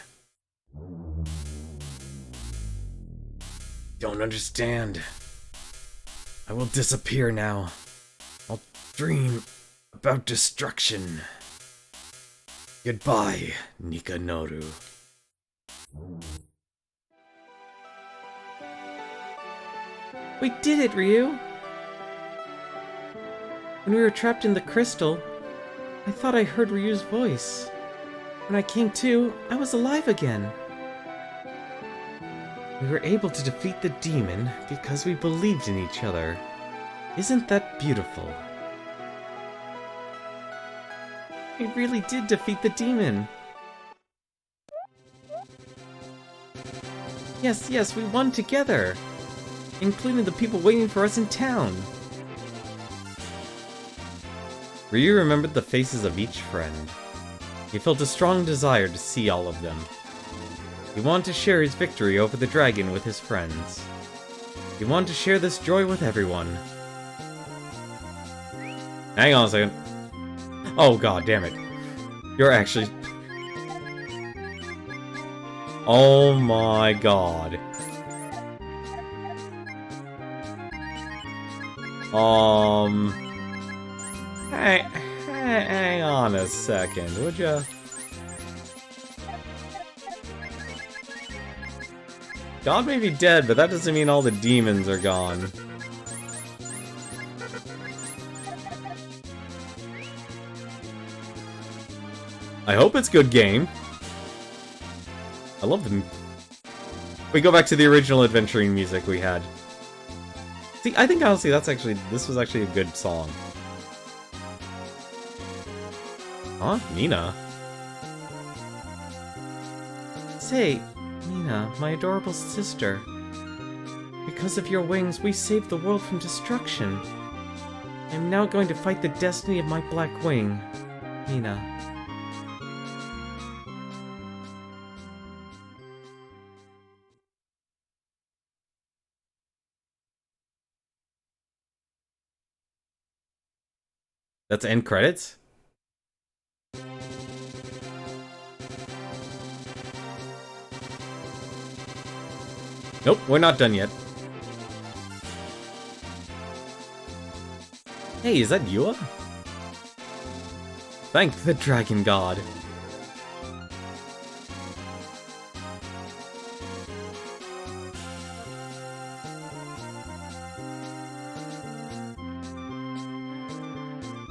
Don't understand. I will disappear now. I'll dream about destruction. Goodbye, Nikanoru. We did it, Ryu! When we were trapped in the crystal, I thought I heard Ryu's voice. When I came to, I was alive again. We were able to defeat the demon because we believed in each other. Isn't that beautiful? We really did defeat the demon. Yes, we won together. Including the people waiting for us in town. Ryu remembered the faces of each friend. He felt a strong desire to see all of them. He wanted to share his victory over the dragon with his friends. He wanted to share this joy with everyone. Hang on a second. Oh god damn it. You're actually... Oh my god. Hang on a second, would ya? God may be dead, but that doesn't mean all the demons are gone. I hope it's good game. I love them. We go back to the original adventuring music we had. See, I think honestly this was actually a good song. Huh? Nina? Say, Nina, my adorable sister. Because of your wings, we saved the world from destruction. I am now going to fight the destiny of my black wing. Nina. That's end credits? Nope, we're not done yet. Hey, is that Yua? Thank the Dragon God.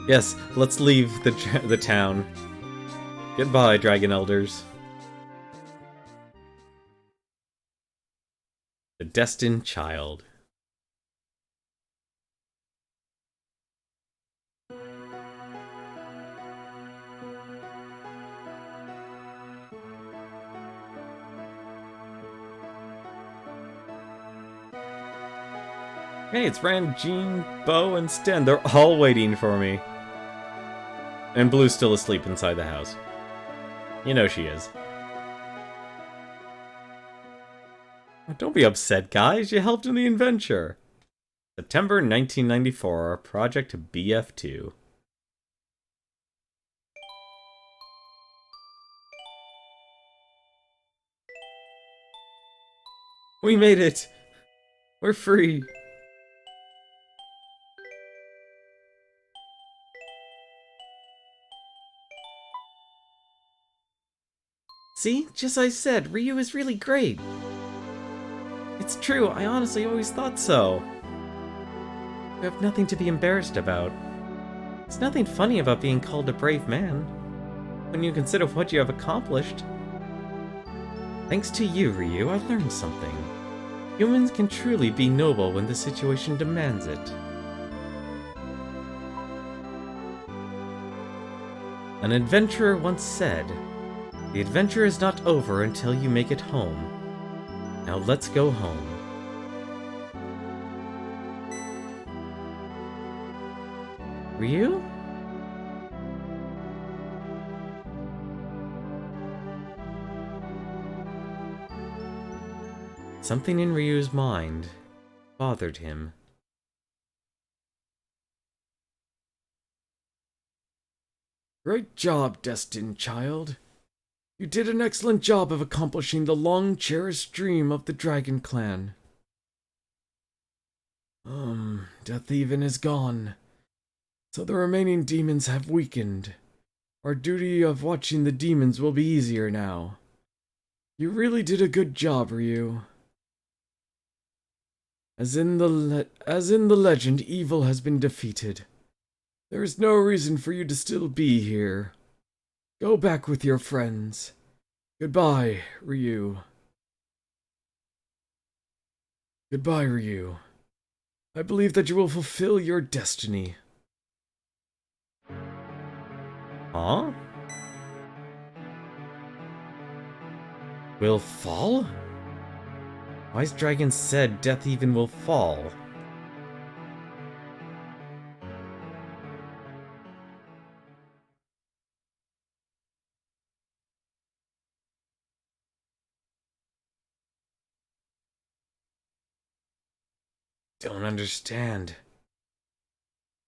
Yes, let's leave the town. Goodbye, Dragon Elders. The Destined Child. Hey, it's Ran, Jean, Bo, and Sten. They're all waiting for me. And Blue's still asleep inside the house. You know she is. Don't be upset, guys. You helped in the adventure. September 1994, Project BF2. We made it! We're free! See? Just as I said, Ryu is really great! It's true, I honestly always thought so. You have nothing to be embarrassed about. There's nothing funny about being called a brave man, when you consider what you have accomplished. Thanks to you, Ryu, I learned something. Humans can truly be noble when the situation demands it. An adventurer once said, "The adventure is not over until you make it home. Now let's go home." Ryu? Something in Ryu's mind bothered him. Great job, Destined Child. You did an excellent job of accomplishing the long-cherished dream of the Dragon Clan. Deathevn is gone, so the remaining demons have weakened. Our duty of watching the demons will be easier now. You really did a good job, Ryu. As in the legend, evil has been defeated. There is no reason for you to still be here. Go back with your friends. Goodbye, Ryu. Goodbye, Ryu. I believe that you will fulfill your destiny. Huh? Will fall? Wise Dragon said Deathevn will fall. Don't understand.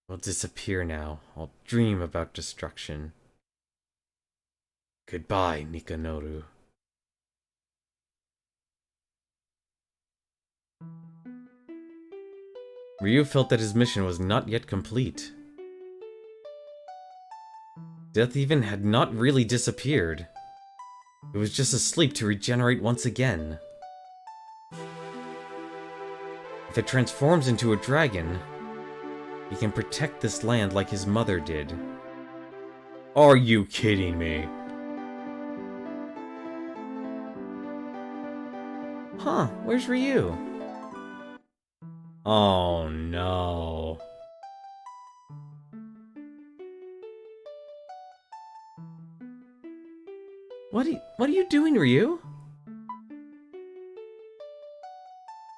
We'll disappear now. I'll dream about destruction. Goodbye, Nikanoru. Ryu felt that his mission was not yet complete. Deathevn had not really disappeared. It was just asleep to regenerate once again. If it transforms into a dragon, he can protect this land like his mother did. Are you kidding me? Huh, where's Ryu? Oh no. What are you doing, Ryu?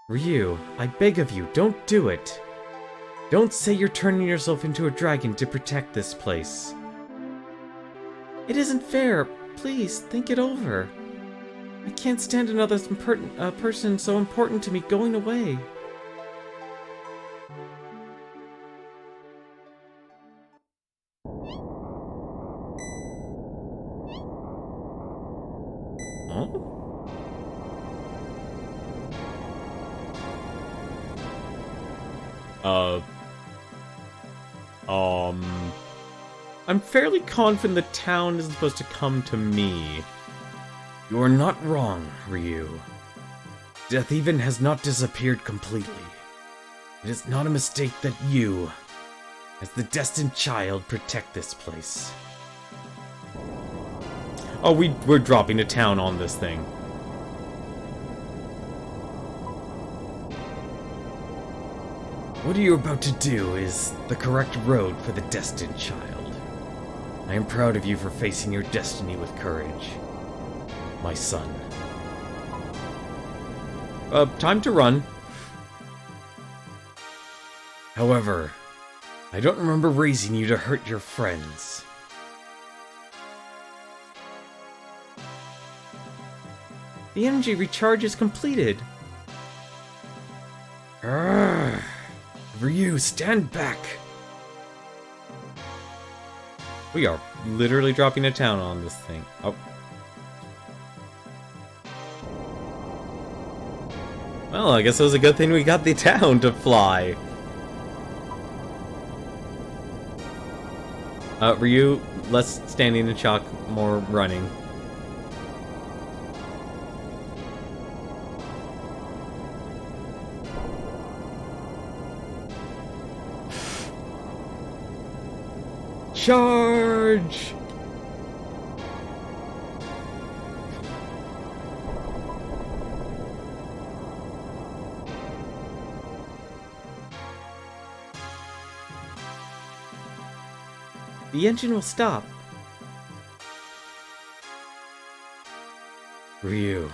Ryu, I beg of you, don't do it. Don't say you're turning yourself into a dragon to protect this place. It isn't fair. Please, think it over. I can't stand another person so important to me going away. I'm fairly confident the town isn't supposed to come to me. You are not wrong, Ryu. Deathevn has not disappeared completely. It is not a mistake that you, as the destined child, protect this place. Oh, we're dropping a town on this thing. What you're about to do is the correct road for the destined child. I am proud of you for facing your destiny with courage, my son. Time to run. However, I don't remember raising you to hurt your friends. The energy recharge is completed. Ryu, stand back! We are literally dropping a town on this thing. Oh. Well, I guess it was a good thing we got the town to fly. Ryu, less standing in shock, more running. Charge! The engine will stop. Ryu,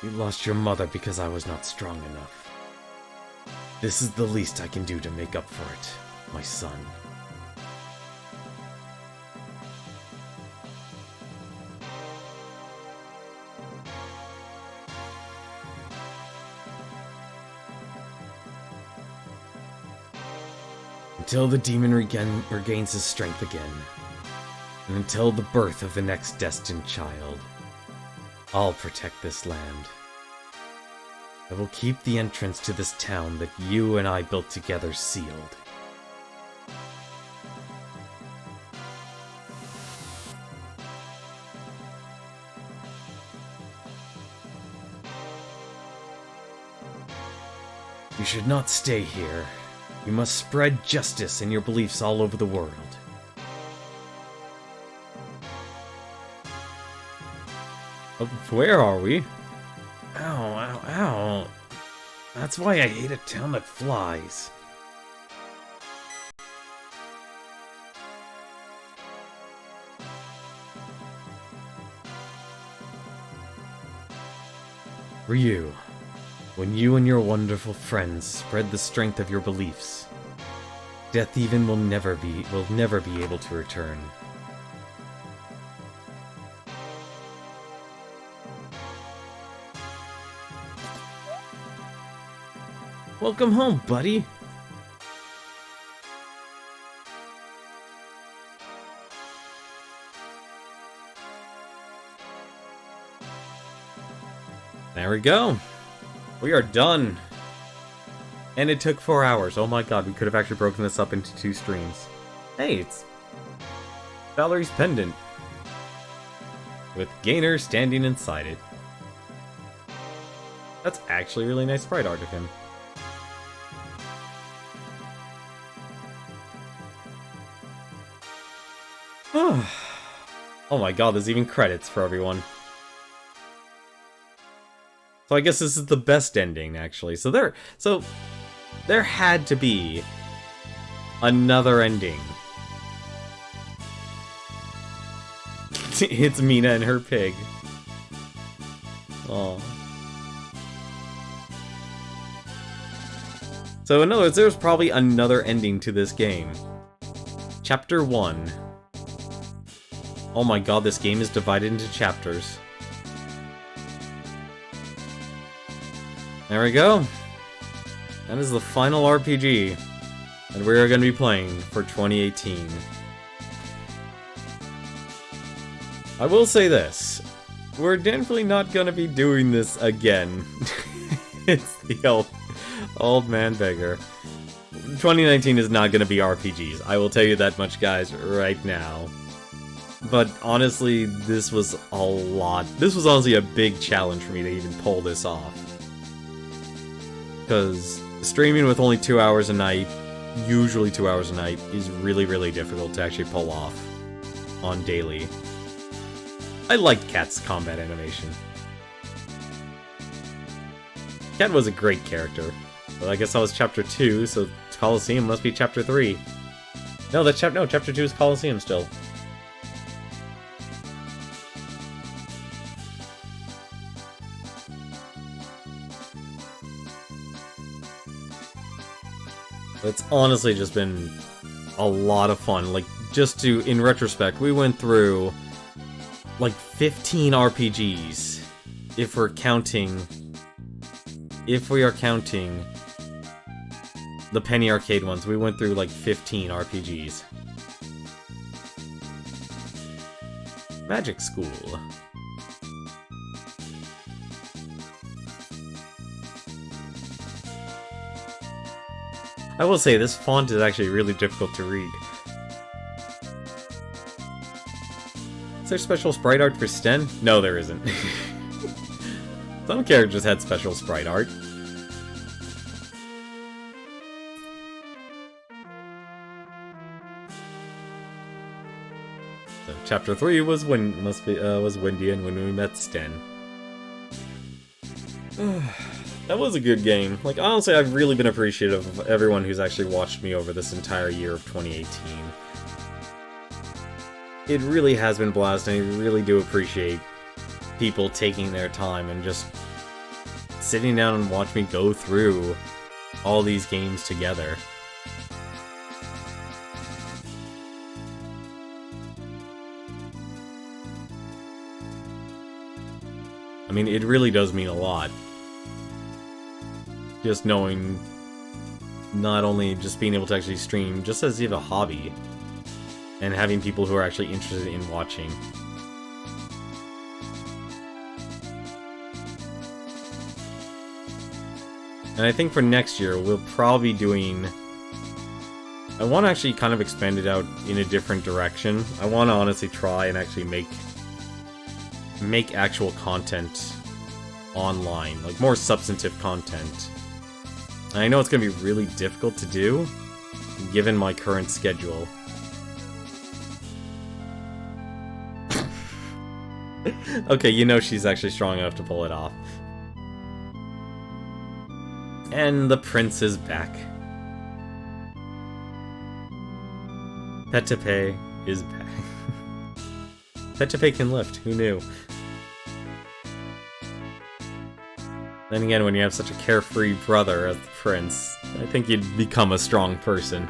you lost your mother because I was not strong enough. This is the least I can do to make up for it, my son. Until the demon regains his strength again, and until the birth of the next destined child, I'll protect this land. I will keep the entrance to this town that you and I built together sealed. You should not stay here. You must spread justice and your beliefs all over the world. Where are we? Ow, ow, ow. That's why I hate a town that flies. Ryu, when you and your wonderful friends spread the strength of your beliefs, Deathevn will never be able to return. Welcome home, buddy. There we go. We are done. And it took 4 hours. Oh my god, we could have actually broken this up into 2 streams. Hey, it's Valerie's pendant. With Gainer standing inside it. That's actually really nice sprite art of him. Oh my god, there's even credits for everyone. So I guess this is the best ending, actually. So there had to be another ending. It's Mina and her pig. Oh. So in other words, there's probably another ending to this game. Chapter 1. Oh my god, this game is divided into chapters. There we go. That is the final RPG that we are going to be playing for 2018. I will say this. We're definitely not going to be doing this again. It's the old man beggar. 2019 is not going to be RPGs. I will tell you that much, guys, right now. But honestly, this was a lot. This was honestly a big challenge for me to even pull this off. Because streaming with only 2 hours a night, usually 2 hours a night, is really, really difficult to actually pull off on daily. I liked Cat's combat animation. Cat was a great character. But I guess that was chapter 2, so Colosseum must be chapter 3. No, chapter 2 is Colosseum still. It's honestly just been a lot of fun. Like, just to, in retrospect, we went through like 15 RPGs. If we are counting the Penny Arcade ones, we went through like 15 RPGs. Magic School. I will say, this font is actually really difficult to read. Is there special sprite art for Sten? No, there isn't. Some characters had special sprite art. So, chapter 3 was Windian when we met Sten. That was a good game. Like, honestly, I've really been appreciative of everyone who's actually watched me over this entire year of 2018. It really has been a blast, and I really do appreciate people taking their time and just sitting down and watch me go through all these games together. I mean, it really does mean a lot. Just knowing, not only just being able to actually stream, just as you have a hobby, and having people who are actually interested in watching. And I think for next year, we'll probably be doing... I want to actually kind of expand it out in a different direction. I want to honestly try and actually make actual content online, like more substantive content. And I know it's going to be really difficult to do, given my current schedule. Okay, you know she's actually strong enough to pull it off. And the prince is back. Petepe is back. Petepe can lift, who knew? Then again, when you have such a carefree brother as the prince, I think you'd become a strong person.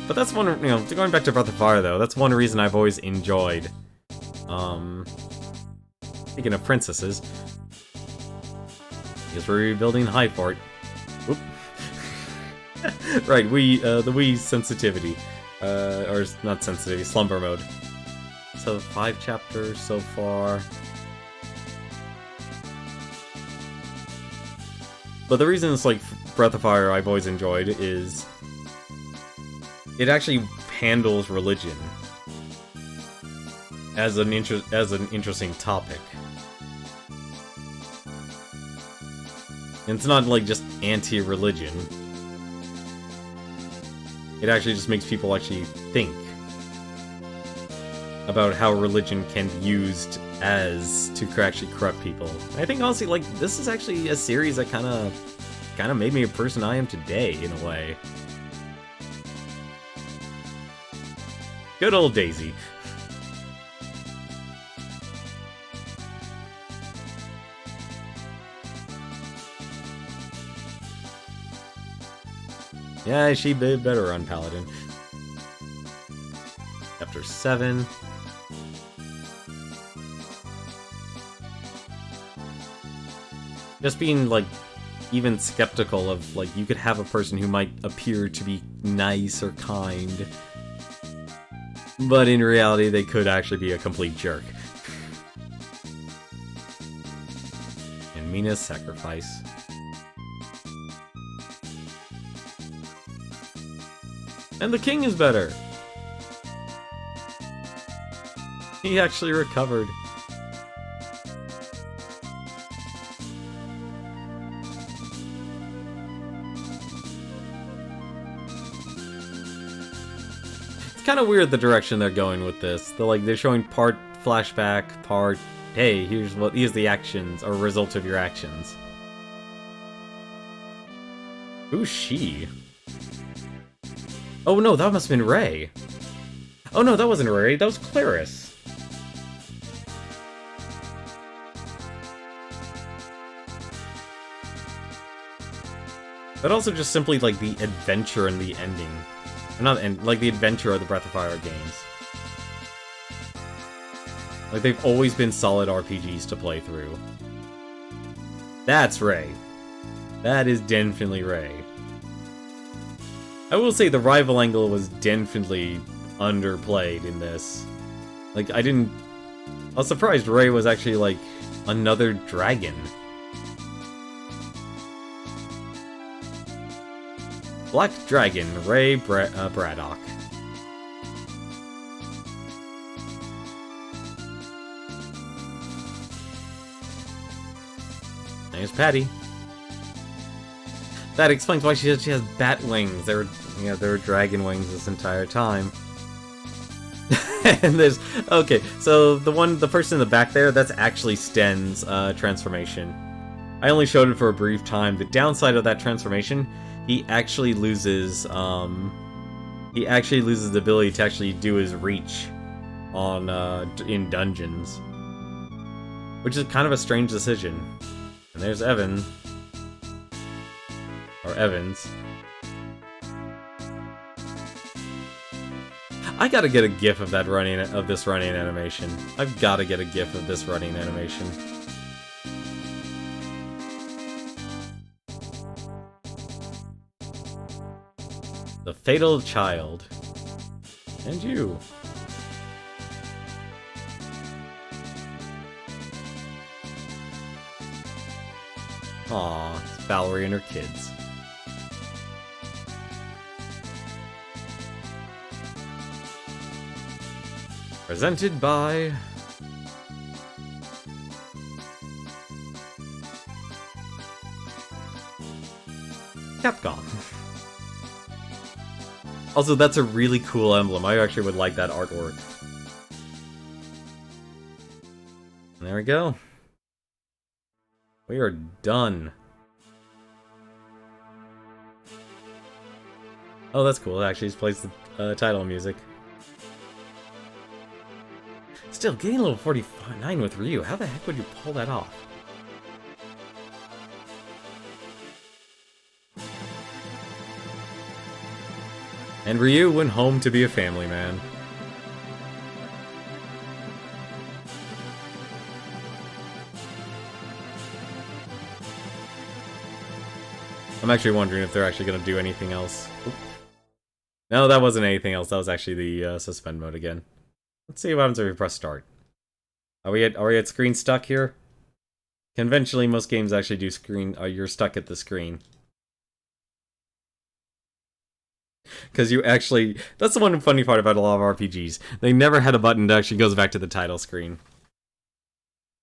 But that's one, you know, going back to Breath of Fire though, that's one reason I've always enjoyed, speaking of princesses, because we're rebuilding High Fort. Oop. Right, the Wii sensitivity, or not sensitivity, slumber mode. So 5 chapters so far. But the reason it's like Breath of Fire I've always enjoyed is it actually handles religion as an interesting topic. And it's not like just anti-religion. It actually just makes people actually think about how religion can be used as to actually corrupt people. I think honestly, like, this is actually a series that kind of made me a person I am today, in a way. Good old Daisy. Yeah, she better run Paladin. Chapter 7. Just being, like, even skeptical of, like, you could have a person who might appear to be nice or kind, but in reality they could actually be a complete jerk. And Mina's sacrifice. And the king is better! He actually recovered. It's kind of weird the direction they're going with this. They're showing part flashback, part, hey, here's the actions, or result of your actions. Who's she? Oh no, that must have been Ray. Oh no, that wasn't Ray, that was Claris. But also just simply, like, the adventure and the ending. Like, the adventure of the Breath of Fire games. Like, they've always been solid RPGs to play through. That's Ray. That is definitely Ray. I will say the rival angle was definitely underplayed in this. Like, I was surprised Ray was actually, like, another dragon. Black Dragon, Ray Braddock. There's Patty. That explains why she has bat wings. They were dragon wings this entire time. And there's okay, so the person in the back there, that's actually Sten's transformation. I only showed it for a brief time. The downside of that transformation, he actually loses the ability to actually do his reach on in dungeons, which is kind of a strange decision. And there's Evan, or Evans. I gotta get a GIF of this running animation. I've gotta get a GIF of this running animation. The Fatal Child. And you. Aw, it's Valerie and her kids. Presented by... Capcom. Also, that's a really cool emblem. I actually would like that artwork. There we go. We are done. Oh, that's cool. It actually just plays the title music. Still, getting a level 49 with Ryu, how the heck would you pull that off? And Ryu went home to be a family man. I'm actually wondering if they're actually going to do anything else. Oop. No, that wasn't anything else. That was actually the suspend mode again. Let's see what happens if we press start. Are we at screen stuck here? Conventionally, most games actually do screen. You're stuck at the screen. Because you actually... That's the one funny part about a lot of RPGs. They never had a button that actually goes back to the title screen.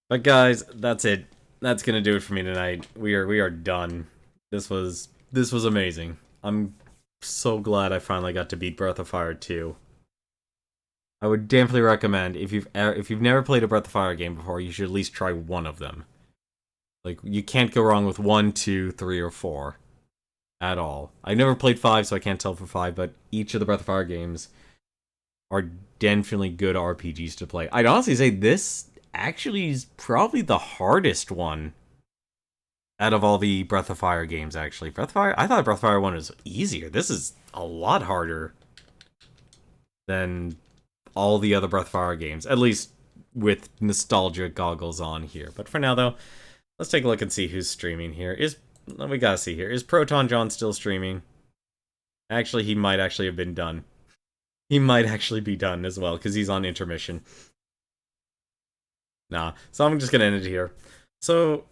But guys, that's it. That's gonna do it for me tonight. We are done. This was amazing. I'm so glad I finally got to beat Breath of Fire 2. I would definitely recommend, if you've never played a Breath of Fire game before, you should at least try one of them. Like, you can't go wrong with 1, 2, 3, or 4. At all. I never played 5, so I can't tell for 5, but each of the Breath of Fire games are definitely good RPGs to play. I'd honestly say this actually is probably the hardest one out of all the Breath of Fire games, actually. Breath of Fire? I thought Breath of Fire 1 was easier. This is a lot harder than all the other Breath of Fire games, at least with nostalgia goggles on here. But for now, though, let's take a look and see who's streaming here. We gotta see here. Is Proton John still streaming? Actually, he might actually have been done. He might actually be done as well, because he's on intermission. Nah, so I'm just gonna end it here. So,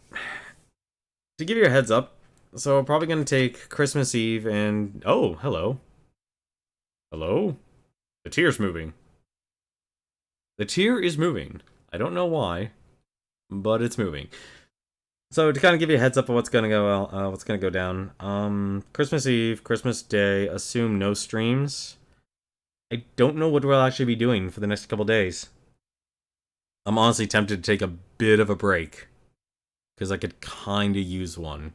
to give you a heads up, so I'm probably gonna take Christmas Eve and... Oh, hello. Hello? The tier's moving. The tier is moving. I don't know why, but it's moving. So to kind of give you a heads up of what's gonna go down. Christmas Eve, Christmas Day, assume no streams. I don't know what we'll actually be doing for the next couple days. I'm honestly tempted to take a bit of a break, because I could kind of use one.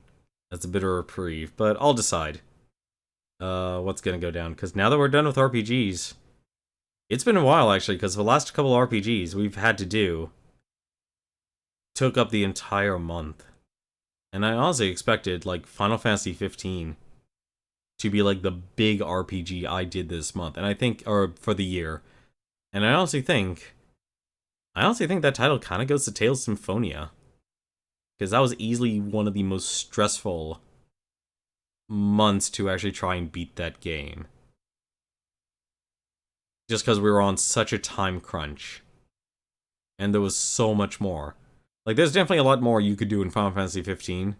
That's a bit of a reprieve, but I'll decide what's gonna go down. Because now that we're done with RPGs, it's been a while actually, because the last couple RPGs we've had to do took up the entire month. And I honestly expected, like, Final Fantasy 15 to be, like, the big RPG I did this month. And I think, or for the year. And I honestly think that title kind of goes to Tales of Symphonia. Because that was easily one of the most stressful months to actually try and beat that game. Just because we were on such a time crunch. And there was so much more. Like, there's definitely a lot more you could do in Final Fantasy 15.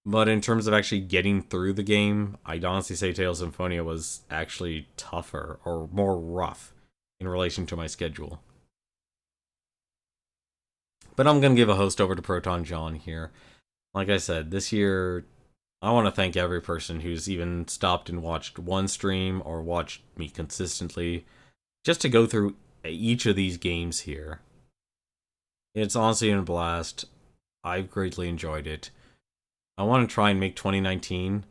But in terms of actually getting through the game, I'd honestly say Tales of Symphonia was actually tougher, or more rough, in relation to my schedule. But I'm going to give a host over to Proton John here. Like I said, this year, I want to thank every person who's even stopped and watched one stream, or watched me consistently, just to go through each of these games here. It's honestly been a blast. I've greatly enjoyed it. I want to try and make 2019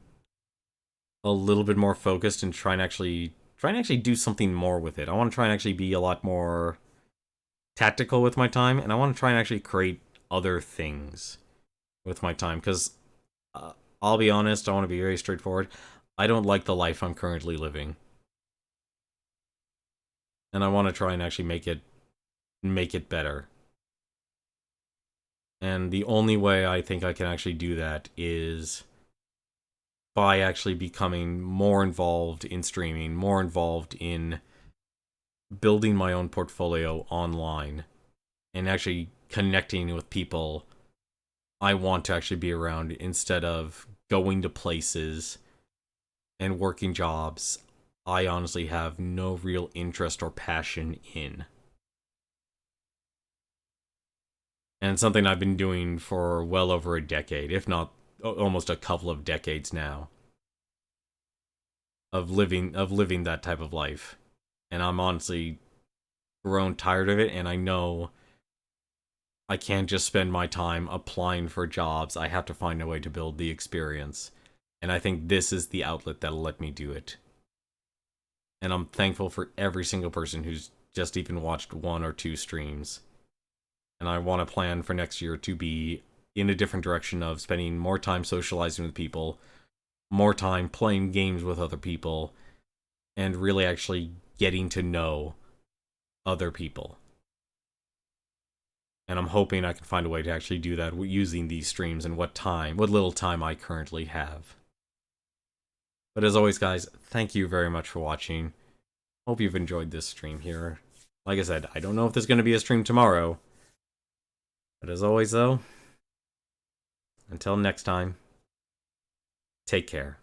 a little bit more focused and try and actually do something more with it. I want to try and actually be a lot more tactical with my time, and I want to try and actually create other things with my time, because I'll be honest, I want to be very straightforward. I don't like the life I'm currently living. And I want to try and actually make it better. And the only way I think I can actually do that is by actually becoming more involved in streaming, more involved in building my own portfolio online, and actually connecting with people I want to actually be around, instead of going to places and working jobs I honestly have no real interest or passion in. And it's something I've been doing for well over a decade, if not almost a couple of decades now. Of living that type of life. And I'm honestly grown tired of it, and I know I can't just spend my time applying for jobs. I have to find a way to build the experience. And I think this is the outlet that'll let me do it. And I'm thankful for every single person who's just even watched 1 or 2 streams. And I want to plan for next year to be in a different direction of spending more time socializing with people, more time playing games with other people, and really actually getting to know other people. And I'm hoping I can find a way to actually do that using these streams and what little time I currently have. But as always, guys, thank you very much for watching. Hope you've enjoyed this stream here. Like I said, I don't know if there's going to be a stream tomorrow. But as always, though, until next time, take care.